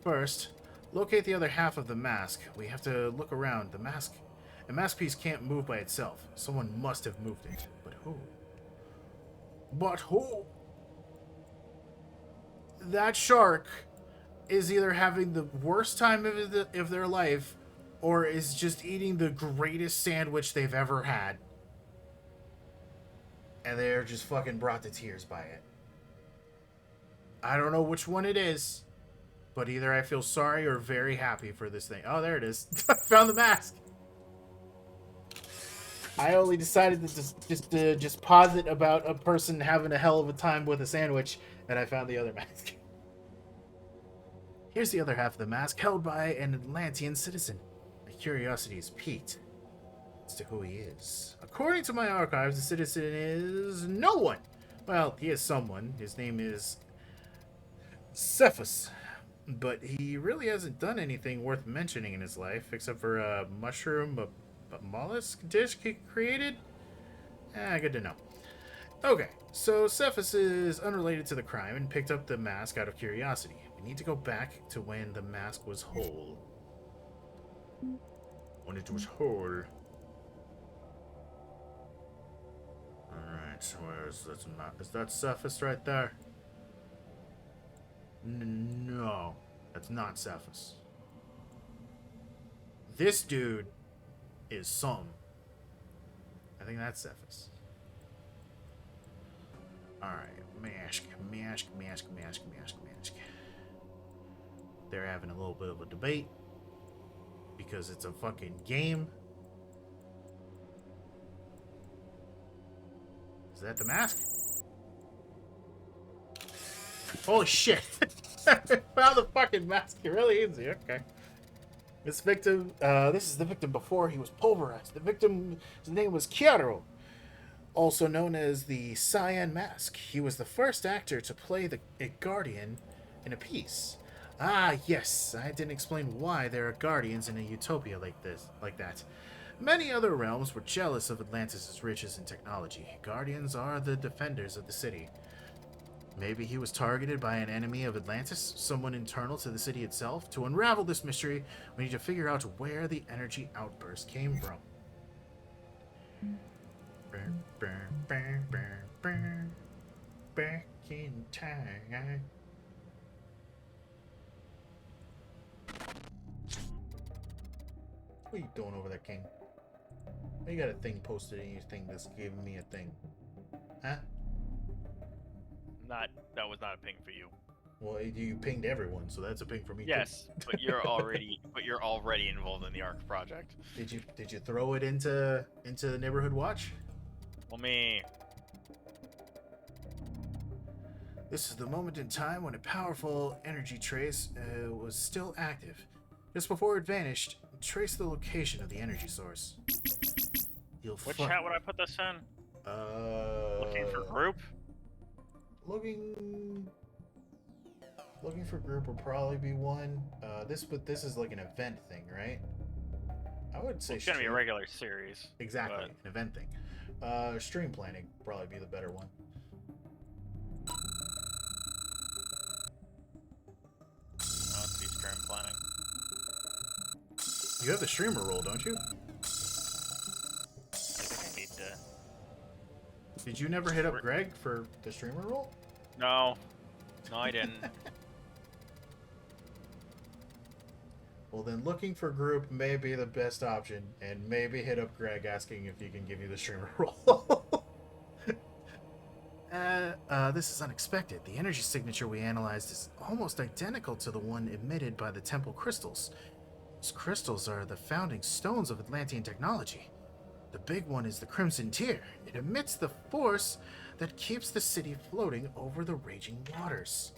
First, locate the other half of the mask. We have to look around. A mask piece can't move by itself. Someone must have moved it. But who? That shark is either having the worst time of their life, or is just eating the greatest sandwich they've ever had. And they're just fucking brought to tears by it. I don't know which one it is, but either I feel sorry or very happy for this thing. Oh, there it is. I found the mask. I only decided to just posit about a person having a hell of a time with a sandwich, and I found the other mask. Here's the other half of the mask, held by an Atlantean citizen. My curiosity is piqued as to who he is. According to my archives, the citizen is no one. Well, he is someone. His name is Cephas. But he really hasn't done anything worth mentioning in his life, except for a mushroom, a mollusk dish he created? Good to know. Okay, so Cephas is unrelated to the crime and picked up the mask out of curiosity. We need to go back to when the mask was whole. When it was whole. Alright, so where is that? Is that Cephas right there? No, that's not Cephas. This dude is some. I think that's Cephas. Alright, mask. They're having a little bit of a debate because it's a fucking game. Is that the mask? Holy shit! Found the fucking mask really easy. Okay. This is the victim before he was pulverized. The victim's name was Chiaro, also known as the Cyan Mask. He was the first actor to play a guardian in a piece. Ah, yes, I didn't explain why there are guardians in a utopia like that. Many other realms were jealous of Atlantis' riches and technology. Guardians are the defenders of the city. Maybe he was targeted by an enemy of Atlantis, someone internal to the city itself. To unravel this mystery, we need to figure out where the energy outburst came from. Back in time. What are you doing over there, King? Why you got a thing posted in your thing that's giving me a thing? Huh? That was not a ping for you. Well, you pinged everyone, so that's a ping for me. Yes, but you're already involved in the ARC project. Did you throw it into the neighborhood watch? Well, me. This is the moment in time when a powerful energy trace was still active. Just before it vanished, trace the location of the energy source. Which chat would I put this in? Looking for group? Looking for group will probably be one. This is like an event thing, right? I would say It's gonna be a regular series. Exactly, but... an event thing. Stream planning would probably be the better one. Let's see, stream planning. You have the streamer role, don't you? I think I need to... Did you never hit up Greg for the streamer role? No, I didn't. Well, then looking for group may be the best option, and maybe hit up Greg asking if he can give you the streamer role. This is unexpected. The energy signature we analyzed is almost identical to the one emitted by the temple crystals. These crystals are the founding stones of Atlantean technology. The big one is the Crimson Tear. It emits the force that keeps the city floating over the raging waters.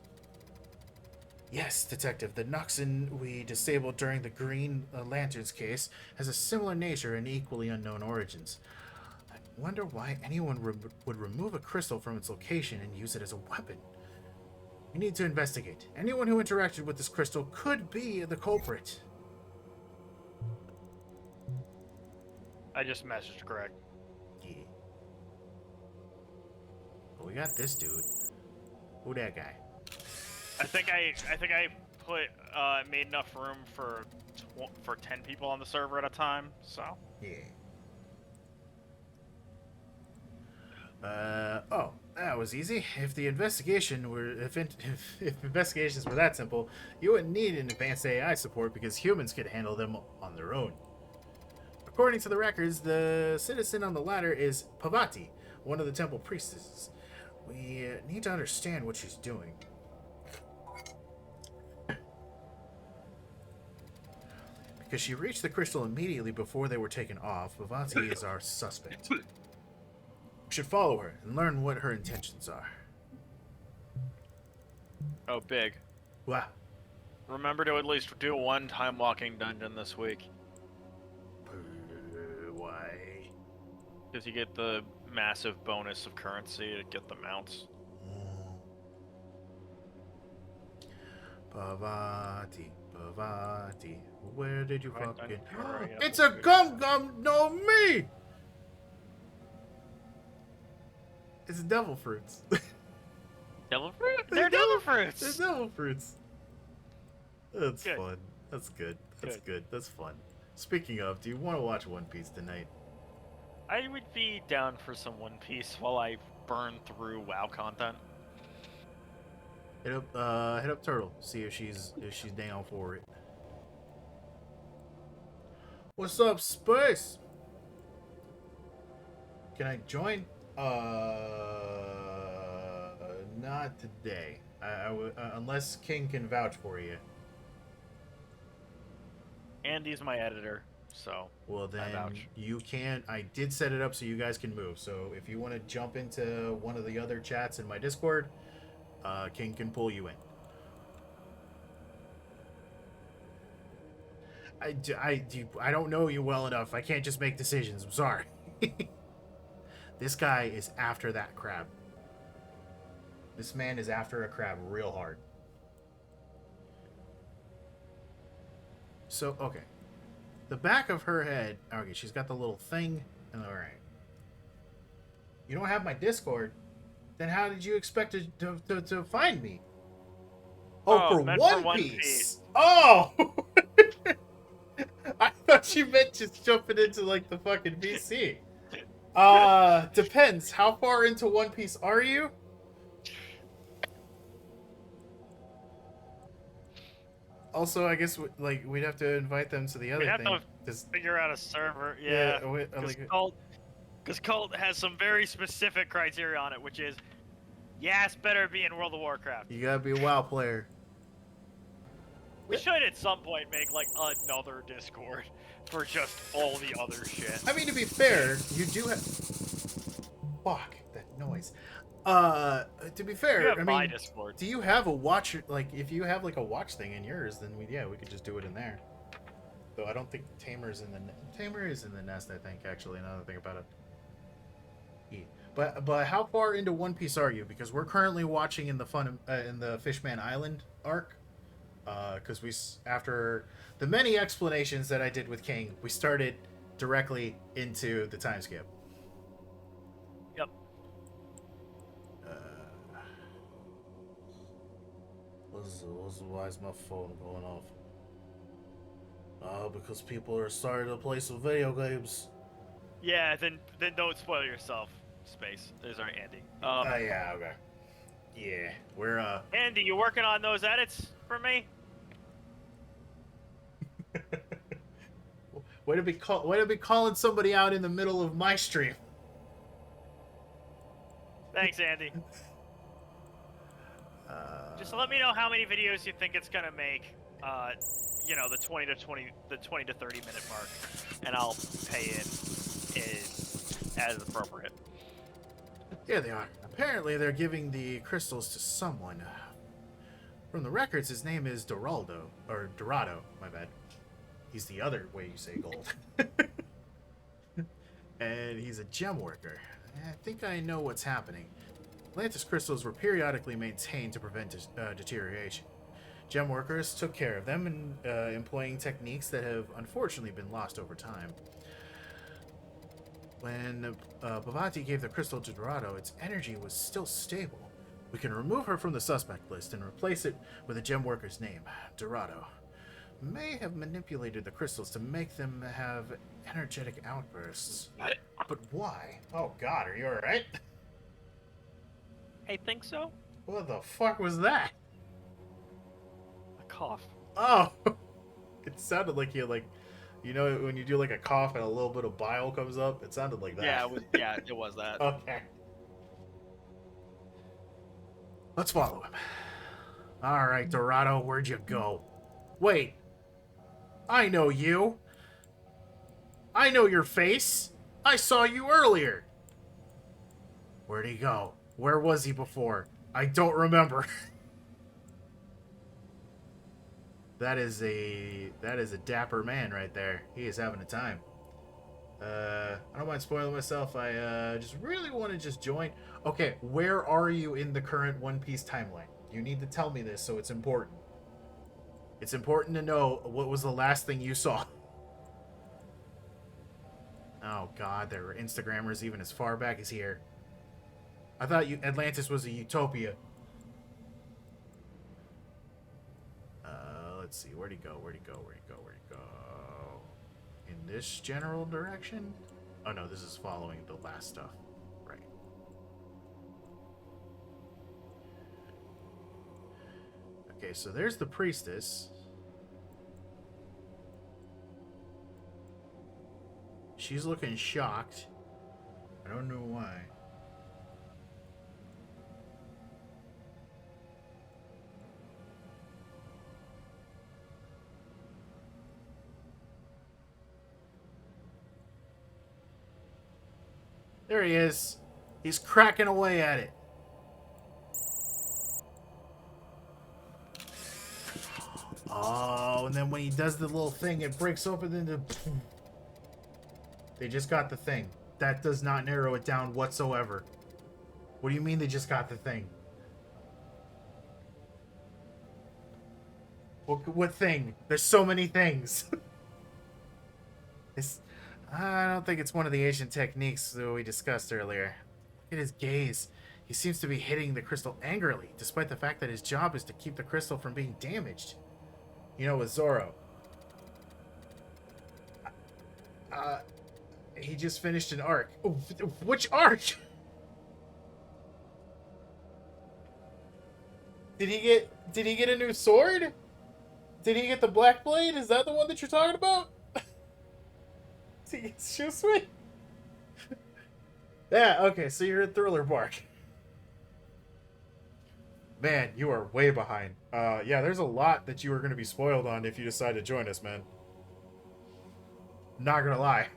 Yes, Detective, the Noxon we disabled during the Green Lanterns case has a similar nature and equally unknown origins. I wonder why anyone would remove a crystal from its location and use it as a weapon. We need to investigate. Anyone who interacted with this crystal could be the culprit. I just messaged Greg. Yeah. But we got this dude. Who that guy? I think I put made enough room for 10 people on the server at a time. So Yeah. Oh, that was easy. If investigations were that simple, you wouldn't need an advanced AI support because humans could handle them on their own. According to the records, the citizen on the ladder is Pavati, one of the temple priestesses. We need to understand what she's doing. Because she reached the crystal immediately before they were taken off, Pavati is our suspect. We should follow her and learn what her intentions are. oh, big. Wow. Remember to at least do one time walking dungeon this week, Why? because you get the massive bonus of currency to get the mounts. Pavati, Pavati, where did you Right, fucking... right, yeah, It's that's a good. gum, no me! It's devil fruits. Devil fruit? They're devil fruits! They're devil fruits. That's Good. fun. That's good. That's Good. good. That's fun. Speaking of, do you want to watch One Piece tonight? I would be down for some One Piece while I burn through WoW content. Hit up Turtle. See if she's down for it. What's up, Space? Can I join? Not today. Unless King can vouch for you. Andy's my editor. So Well, I then vouch. you can. I did set it up so you guys can move. So if you want to jump into one of the other chats in my Discord, King can pull you in. I don't know you well enough. I can't just make decisions. I'm sorry. This guy is after that crab. This man is after a crab real hard. So, okay. The back of her head. Okay, she's got the little thing. Alright. You don't have my Discord? Then how did you expect to find me? Oh, for meant One for One Piece. Oh! I thought you meant just jumping into, like, the fucking VC. Depends. How far into One Piece are you? Also, I guess we'd have to invite them to the We'd other have thing. to figure out a server. Yeah, Yeah. Because Cult has some very specific criteria on it, which is, yes, better be in World of Warcraft. you gotta be a WoW player. We should at some point make like another Discord for just all the other shit. I mean, to be fair, you do have. Fuck that noise. To be fair, You have I my mean, Discord. do you have a watch? Like, if you have like a watch thing in yours, then we could just do it in there. Though I don't think Tamer is in the nest. I think actually, now that I think about it. But how far into One Piece are you? Because we're currently watching in the Fishman Island arc. Because after the many explanations that I did with King, we started directly into the time skip. Yep. Why is my phone going off? Because people are starting to play some video games. Yeah, then don't spoil yourself. Space. There's our Andy. Yeah, okay. Yeah, we're Andy, you working on those edits for me? way to be calling somebody out in the middle of my stream. Thanks, Andy. Just let me know how many videos you think it's gonna make. You know, the 20 to 30 minute mark, and I'll pay it as appropriate. Yeah, they are. Apparently, they're giving the crystals to someone. From the records, his name is Dorado, my bad. He's the other way you say gold. And he's a gem worker. I think I know what's happening. Atlantis crystals were periodically maintained to prevent deterioration. Gem workers took care of them, employing techniques that have unfortunately been lost over time. When Bhavati gave the crystal to Dorado, its energy was still stable. We can remove her from the suspect list and replace it with a gem worker's name, Dorado. May have manipulated the crystals to make them have energetic outbursts. But why? Oh god, are you alright? I think so. What the fuck was that? A cough. Oh! It sounded like you know when you do like a cough and a little bit of bile comes up? It sounded like that. Yeah, it was that. Okay. Let's follow him. Alright, Dorado, where'd you go? Wait. I know you. I know your face. I saw you earlier. Where'd he go? Where was he before? I don't remember. That is a dapper man right there. He is having a time. I don't mind spoiling myself. I just really want to just join. Okay, where are you in the current One Piece timeline? You need to tell me this, so it's important. It's important to know what was the last thing you saw. Oh god, there were Instagrammers even as far back as here. I thought Atlantis was a utopia. Let's see, where'd he go? In this general direction? Oh no, this is following the last stuff. Right. Okay, so there's the priestess. She's looking shocked. I don't know why. There he is. He's cracking away at it. Oh, and then when he does the little thing, it breaks open into... They just got the thing. That does not narrow it down whatsoever. What do you mean they just got the thing? What thing? There's so many things. I don't think it's one of the ancient techniques that we discussed earlier. Look at his gaze. He seems to be hitting the crystal angrily, despite the fact that his job is to keep the crystal from being damaged. You know, with Zoro. He just finished an arc. Oh, which arc? Did he get a new sword? Did he get the Black Blade? Is that the one that you're talking about? It's so sweet. Yeah, okay, so you're in Thriller Bark. Man, you are way behind. Yeah, there's a lot that you are going to be spoiled on if you decide to join us, man. Not gonna lie.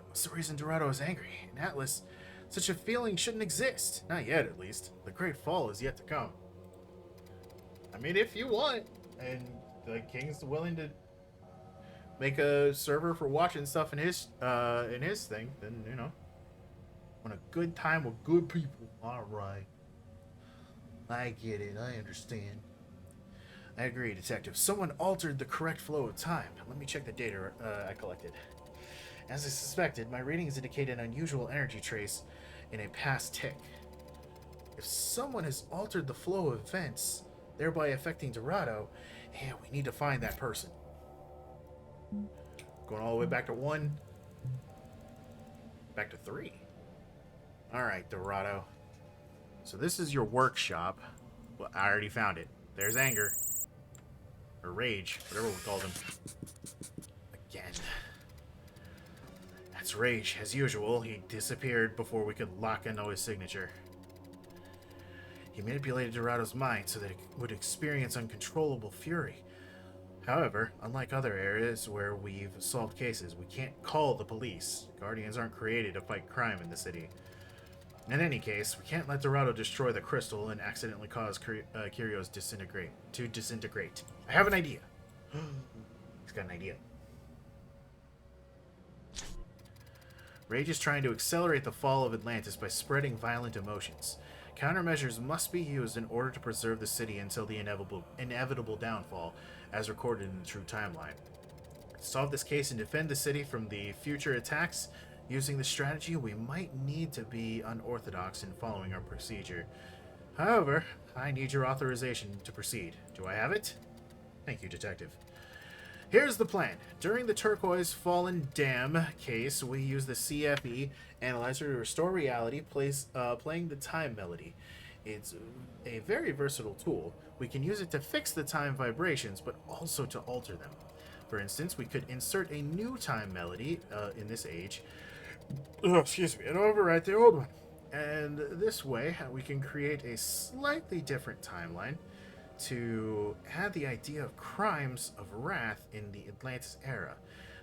What's the reason Dorado is angry? In Atlas, such a feeling shouldn't exist. Not yet, at least. The Great Fall is yet to come. I mean, if you want, and the King's willing to make a server for watching stuff in his thing, then, you know, want a good time with good people. All right. I get it. I understand. I agree, Detective. Someone altered the correct flow of time. Let me check the data I collected. As I suspected, my readings indicate an unusual energy trace in a past tick. If someone has altered the flow of events, thereby affecting Dorado, yeah, we need to find that person. Going all the way back to 1. Back to 3. Alright, Dorado. So this is your workshop. Well, I already found it. There's anger. Or rage, whatever we called him. Again. That's rage. As usual, he disappeared before we could lock in his signature. He manipulated Dorado's mind so that it would experience uncontrollable fury. However, unlike other areas where we've solved cases, we can't call the police. Guardians aren't created to fight crime in the city. In any case, we can't let Dorado destroy the crystal and accidentally cause Curios to disintegrate. I have an idea. He's got an idea. Rage is trying to accelerate the fall of Atlantis by spreading violent emotions. Countermeasures must be used in order to preserve the city until the inevitable downfall, as recorded in the true timeline. To solve this case and defend the city from the future attacks, using the strategy, we might need to be unorthodox in following our procedure. However, I need your authorization to proceed. Do I have it? Thank you, Detective. Here's the plan. During the Turquoise Fallen Dam case, we use the CFE analyzer to restore reality, playing the time melody. It's a very versatile tool. We can use it to fix the time vibrations, but also to alter them. For instance, we could insert a new time melody in this age, and overwrite the old one. And this way, we can create a slightly different timeline to add the idea of crimes of wrath in the Atlantis era,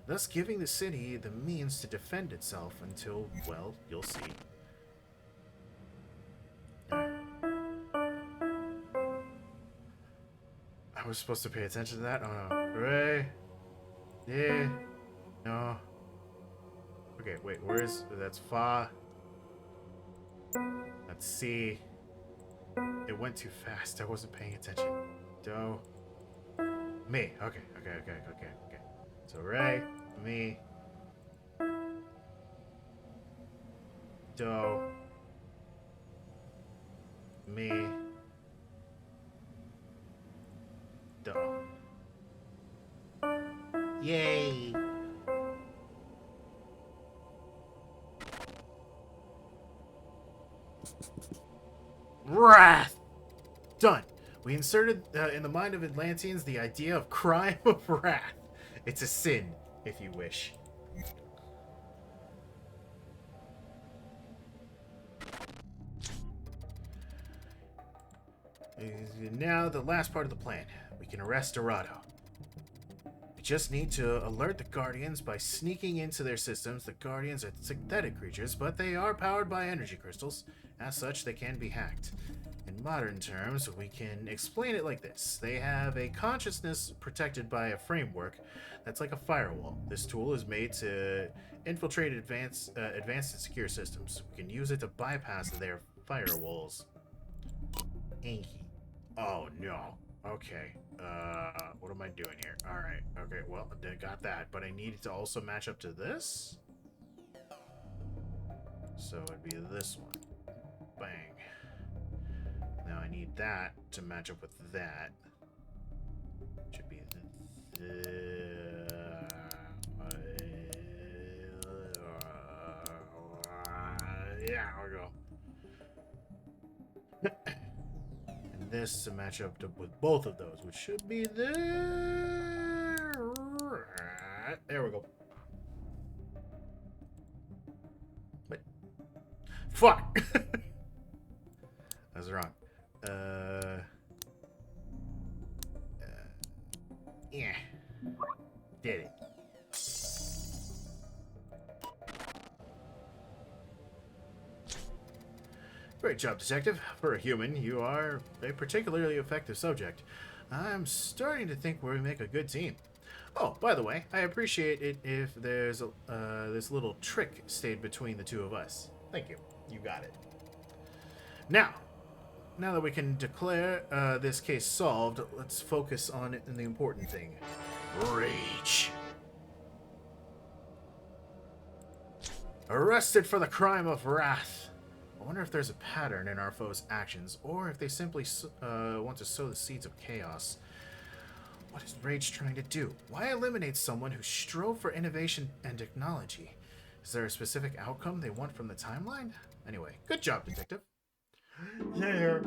thus giving the city the means to defend itself until, well, you'll see. I was supposed to pay attention to that? Oh no. Ray? Yeah. No. Okay, wait, where is... That's Fa. That's C. It went too fast. I wasn't paying attention. Do. Me. Okay. So Ray, me. Do. Me. Do. Yay! Wrath! Done. We inserted in the mind of Atlanteans the idea of crime of wrath. It's a sin, if you wish. Now, the last part of the plan. We can arrest Dorado. We just need to alert the Guardians by sneaking into their systems. The Guardians are synthetic creatures, but they are powered by energy crystals. As such, they can be hacked. In modern terms, we can explain it like this. They have a consciousness protected by a framework that's like a firewall. This tool is made to infiltrate advanced and secure systems. We can use it to bypass their firewalls. Oh, no. Okay. What am I doing here? Alright. Okay, well, I got that, but I needed to also match up to this. So it'd be this one. Bang. Now I need that to match up with that. Should be yeah, I'll go. And this to match up with both of those, which should be there. There we go. What? Fuck! I was wrong. Yeah. Did it. Great job, Detective. For a human, you are a particularly effective subject. I'm starting to think we make a good team. Oh, by the way, I appreciate it if there's this little trick stayed between the two of us. Thank you. You got it. Now that we can declare this case solved, let's focus on the important thing. Rage. Arrested for the crime of wrath. I wonder if there's a pattern in our foes' actions, or if they simply want to sow the seeds of chaos. What is Rage trying to do? Why eliminate someone who strove for innovation and technology? Is there a specific outcome they want from the timeline? Anyway, good job, Detective. Yeah.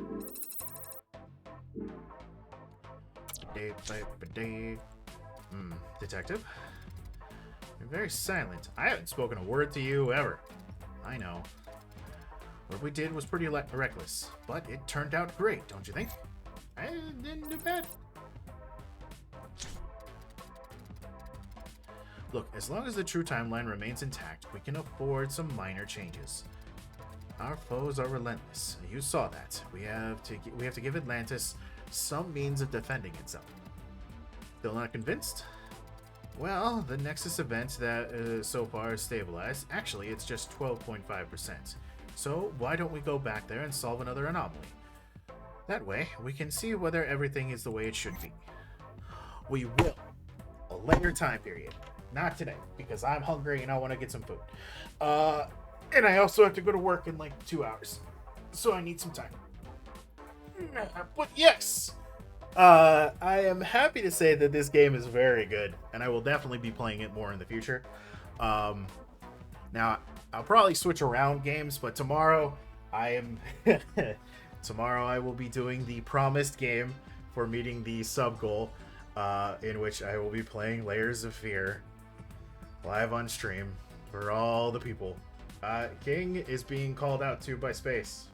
Detective? You're very silent. I haven't spoken a word to you ever. I know. What we did was pretty reckless, but it turned out great, don't you think? I didn't do bad. Look, as long as the true timeline remains intact, we can afford some minor changes. Our foes are relentless. You saw that. We have to give Atlantis some means of defending itself. Still not convinced? Well, the Nexus event that so far is stabilized, actually it's just 12.5%. So why don't we go back there and solve another anomaly? That way, we can see whether everything is the way it should be. We will. A later time period. Not today, because I'm hungry and I want to get some food. And I also have to go to work in like 2 hours. So I need some time. But yes! I am happy to say that this game is very good, and I will definitely be playing it more in the future. Now, I'll probably switch around games, but tomorrow tomorrow I will be doing the promised game for meeting the sub goal, in which I will be playing Layers of Fear live on stream for all the people. King is being called out to by Space.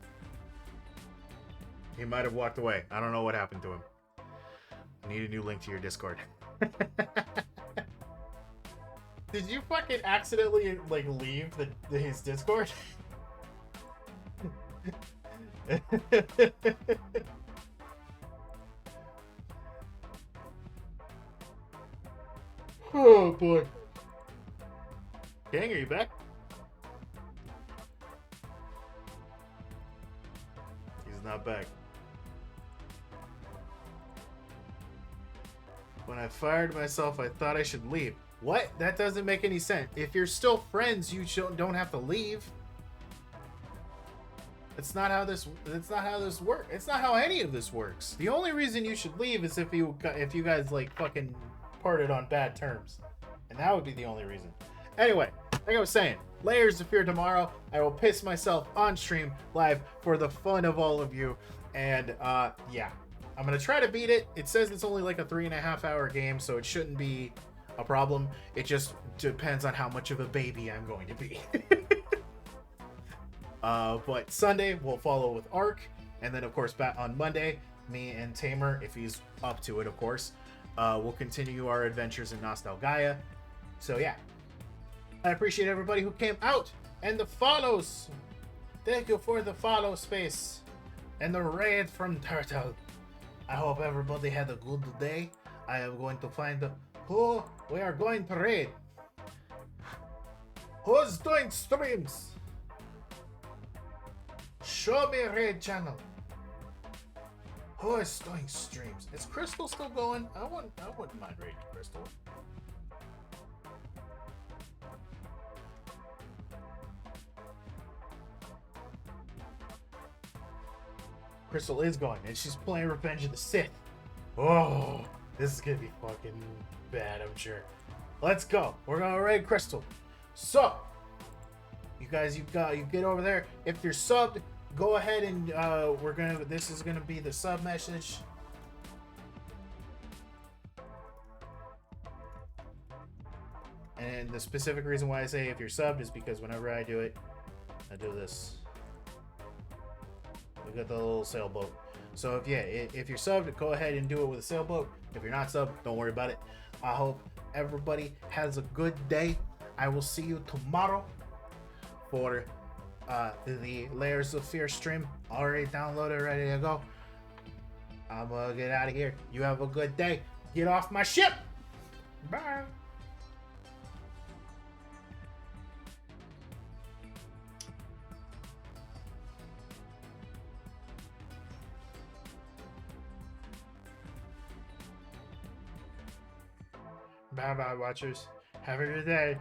He might have walked away. I don't know what happened to him. I need a new link to your Discord. Did you fucking accidentally, like, leave his Discord? Oh, boy. Gang, are you back? He's not back. When I fired myself, I thought I should leave. What? That doesn't make any sense. If you're still friends, you don't have to leave. It's not how this works. It's not how any of this works. The only reason you should leave is if you guys like fucking parted on bad terms. And that would be the only reason. Anyway, like I was saying, Layers of Fear tomorrow. I will piss myself on stream live for the fun of all of you. And yeah, I'm gonna try to beat it. It says it's only like a 3.5 hour game, so it shouldn't be a problem. It just depends on how much of a baby I'm going to be. But Sunday we'll follow with Ark, and then of course back on Monday, me and Tamer, if he's up to it, of course, we'll continue our adventures in Nostalgaia. So yeah, I appreciate everybody who came out and the follows. Thank you for the follow space and the raid from Turtle. I hope everybody had a good day. I am going to find who we are going to raid. Who's doing streams? Show me a raid channel. Who is doing streams? Is Crystal still going? I wouldn't mind raiding Crystal. Crystal is going, and she's playing Revenge of the Sith. Oh, this is gonna be fucking bad, I'm sure. Let's go. We're gonna raid Crystal. So, you guys, you get over there. If you're subbed, go ahead and this is gonna be the sub message. And the specific reason why I say if you're subbed is because whenever I do it, I do this. We got the little sailboat. So if you're subbed, go ahead and do it with a sailboat. If you're not subbed, don't worry about it. I hope everybody has a good day. I will see you tomorrow for the Layers of Fear stream. Already downloaded, ready to go. I'm gonna get out of here. You have a good day. Get off my ship. Bye. Bye bye, watchers. Have a good day.